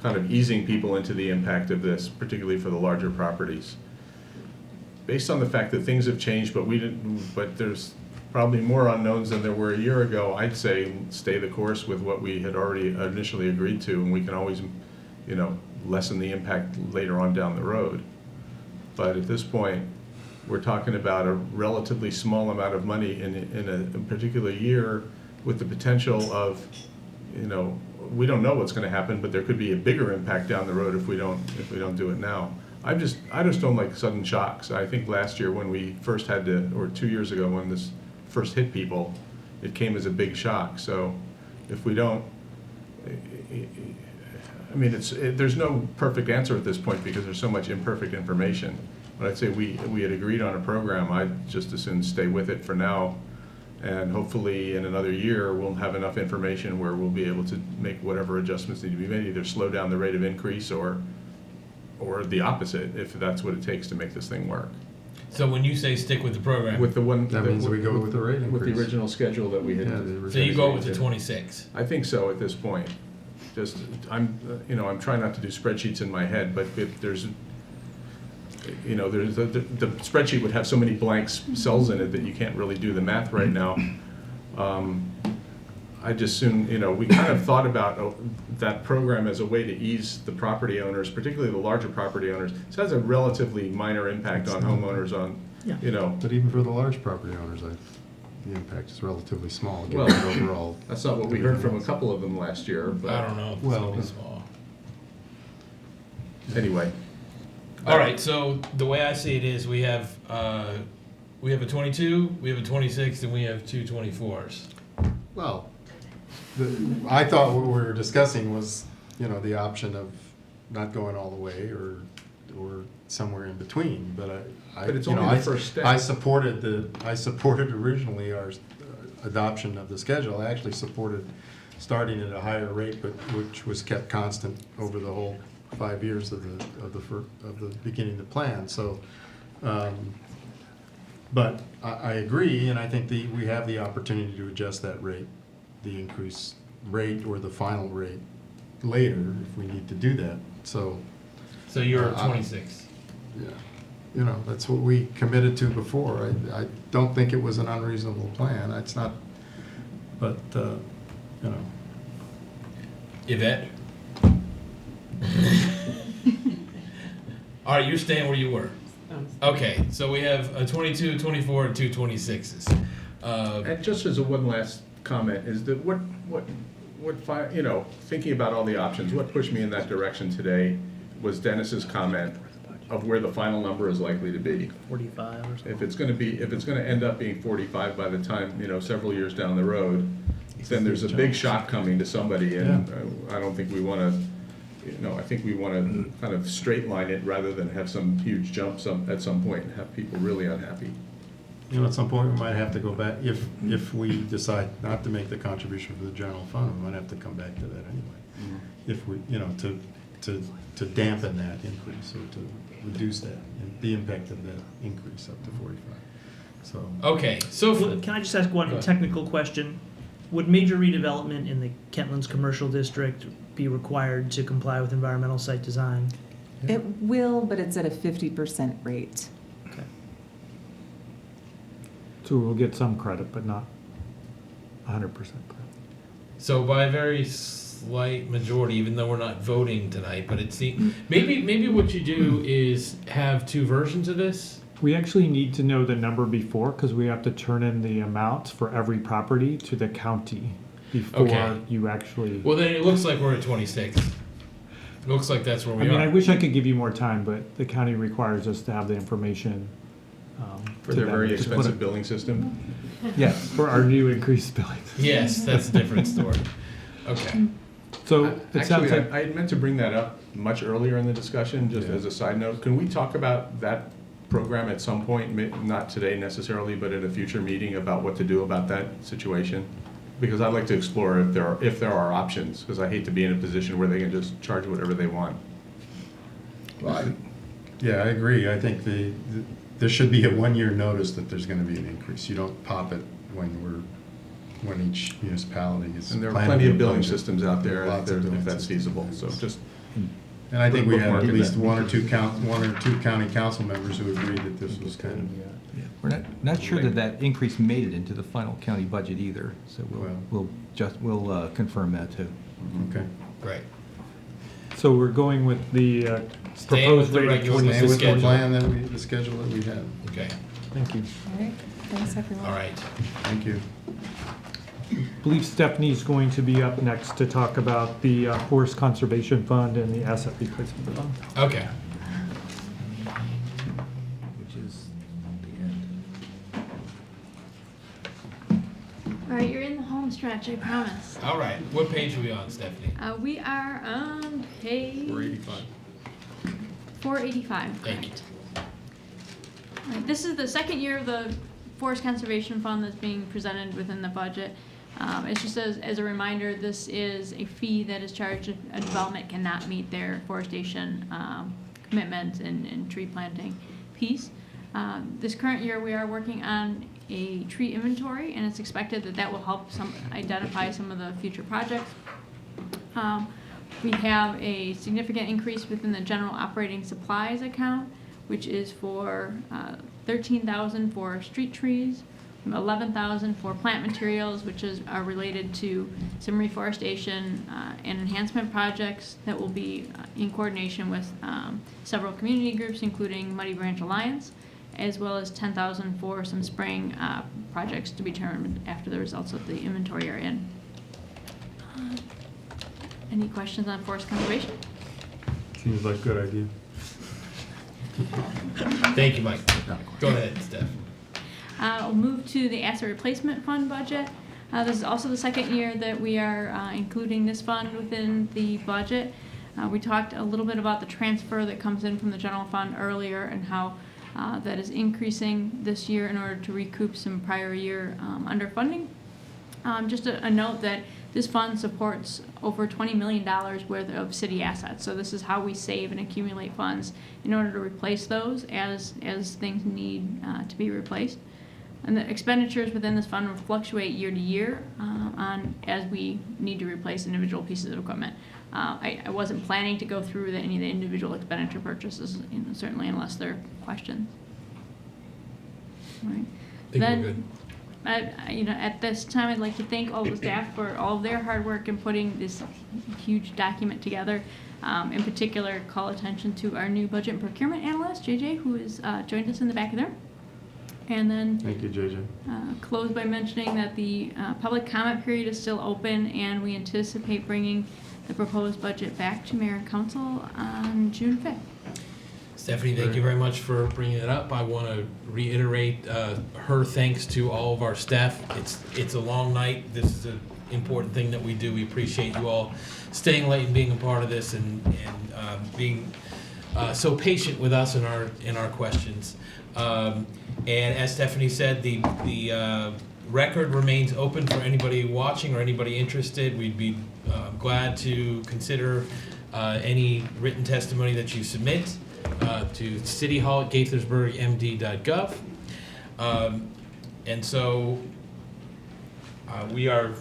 kind of easing people into the impact of this, particularly for the larger properties. Based on the fact that things have changed, but there's probably more unknowns than there were a year ago, I'd say stay the course with what we had already initially agreed to, and we can always, lessen the impact later on down the road. But at this point, we're talking about a relatively small amount of money in a particular year, with the potential of, we don't know what's going to happen, but there could be a bigger impact down the road if we don't do it now. I just don't like sudden shocks. I think last year when we first had to, or 2 years ago when this first hit people, it came as a big shock. So if we don't, there's no perfect answer at this point because there's so much imperfect information. But I'd say we had agreed on a program. I'd just as soon stay with it for now. And hopefully in another year, we'll have enough information where we'll be able to make whatever adjustments need to be made, either slow down the rate of increase or the opposite, if that's what it takes to make this thing work. So when you say stick with the program, With the one. That means we go with the rate With the increase. original schedule that we had. Yeah, the so you go with the 26. I think so at this point. Just, I'm trying not to do spreadsheets in my head, but if there's, there's the spreadsheet would have so many blank cells in it that you can't really do the math right now. I just soon, we kind of thought about that program as a way to ease the property owners, particularly the larger property owners. This has a relatively minor impact on homeowners But even for the large property owners, the impact is relatively small, given Well, the overall. that's not what we heard from a couple of them last year, but. I don't know. If Well, it's small. Anyway. All right. So the way I see it is, we have a 22, we have a 26, and we have two 24s. Well, I thought what we were discussing was, the option of not going all the way or somewhere in between, but But it's only the first step. I supported originally our adoption of the schedule. I actually supported starting at a higher rate, but which was kept constant over the whole 5 years of the beginning of the plan. So, but I agree, and I think we have the opportunity to adjust that rate, the increase rate or the final rate later if we need to do that. So you're at 26. Yeah, that's what we committed to before. I don't think it was an unreasonable plan. It's not, but Yvette. All right, you're staying where you were. Okay, so we have a 22, 24, and two 26s. And just as one last comment is that thinking about all the options, what pushed me in that direction today was Dennis's comment of where the final number is likely to be. 45 or something. If it's gonna end up being 45 by the time, several years down the road, then there's a big shock coming to somebody, and I don't think we wanna, I think we wanna kind of straight line it rather than have some huge jump at some point and have people really unhappy. At some point, we might have to go back, if we decide not to make the contribution for the general fund, we might have to come back to that anyway. If we, to dampen that increase or to reduce that, and the impact of that increase up to 45. So. Okay, so Can I just ask one technical question? Would major redevelopment in the Kentlands Commercial District be required to comply with environmental site design? It will, but it's at a 50% rate. Okay. So we'll get some credit, but not 100% credit. So by a very slight majority, even though we're not voting tonight, but it's maybe what you do is have two versions of this. We actually need to know the number before, because we have to turn in the amount for every property to the county before you actually. Well, then it looks like we're at 26. It looks like that's where we are. I wish I could give you more time, but the county requires us to have the information. For their very expensive billing system? Yes, for our new increased billing. Yes, that's a different story. Okay. So it sounds Actually, like I had meant to bring that up much earlier in the discussion, just as a side note. Can we talk about that program at some point, not today necessarily, but at a future meeting, about what to do about that situation? Because I'd like to explore if there are options, because I hate to be in a position where they can just charge whatever they want. Yeah, I agree. I think there should be a 1-year notice that there's gonna be an increase. You don't pop it when each municipality is. And there are plenty of billing systems out there if that's feasible, so just. And I think we have at bookmark least that. one or two county council members who agreed that this was kind of. We're not sure that increase made it into the final county budget either, so we'll confirm that too. Okay. Right. So we're going with the Staying with proposed the rate of regular 26. With the plan the schedule that we have. Okay. Thank you. All right, thanks everyone. All right. Thank you. I believe Stephanie's going to be up next to talk about the Forest Conservation Fund and the Asset Replacement Fund. Okay. Which is the end. All right, you're in the home stretch, I promise. All right. What page are we on, Stephanie? We are on page 485. 485. Thank you. All right, this is the second year of the Forest Conservation Fund that's being presented within the budget. It's just as a reminder, this is a fee that is charged if a development cannot meet their forestation commitments and tree planting piece. This current year, we are working on a tree inventory, and it's expected that will help identify some of the future projects. We have a significant increase within the general operating supplies account, which is for $13,000 for street trees, $11,000 for plant materials, which are related to some reforestation and enhancement projects that will be in coordination with several community groups, including Muddy Branch Alliance, as well as $10,000 for some spraying projects to be determined after the results of the inventory are in. Any questions on forest conservation? Seems like a good idea. Thank you, Mike. Go ahead, Steph. We'll move to the asset replacement fund budget. This is also the second year that we are including this fund within the budget. We talked a little bit about the transfer that comes in from the general fund earlier and how that is increasing this year in order to recoup some prior year underfunding. Just a note that this fund supports over $20 million worth of city assets. So this is how we save and accumulate funds in order to replace those as things need to be replaced. And the expenditures within this fund will fluctuate year to year as we need to replace individual pieces of equipment. I wasn't planning to go through any of the individual expenditure purchases, certainly unless there are questions. All right. I think we're good. At this time, I'd like to thank all the staff for all of their hard work in putting this huge document together. In particular, call attention to our new budget and procurement analyst, JJ, who has joined us in the back of there. And then Thank you, JJ. close by mentioning that the public comment period is still open, and we anticipate bringing the proposed budget back to mayor and council on June 5th. Stephanie, thank you very much for bringing it up. I want to reiterate her thanks to all of our staff. It's a long night. This is an important thing that we do. We appreciate you all staying late and being a part of this, and being so patient with us in our questions. And as Stephanie said, the record remains open for anybody watching or anybody interested. We'd be glad to consider any written testimony that you submit to cityhall@gaithersburgmd.gov. And so we are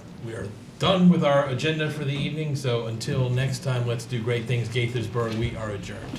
done with our agenda for the evening. So until next time, let's do great things, Gaithersburg. We are adjourned.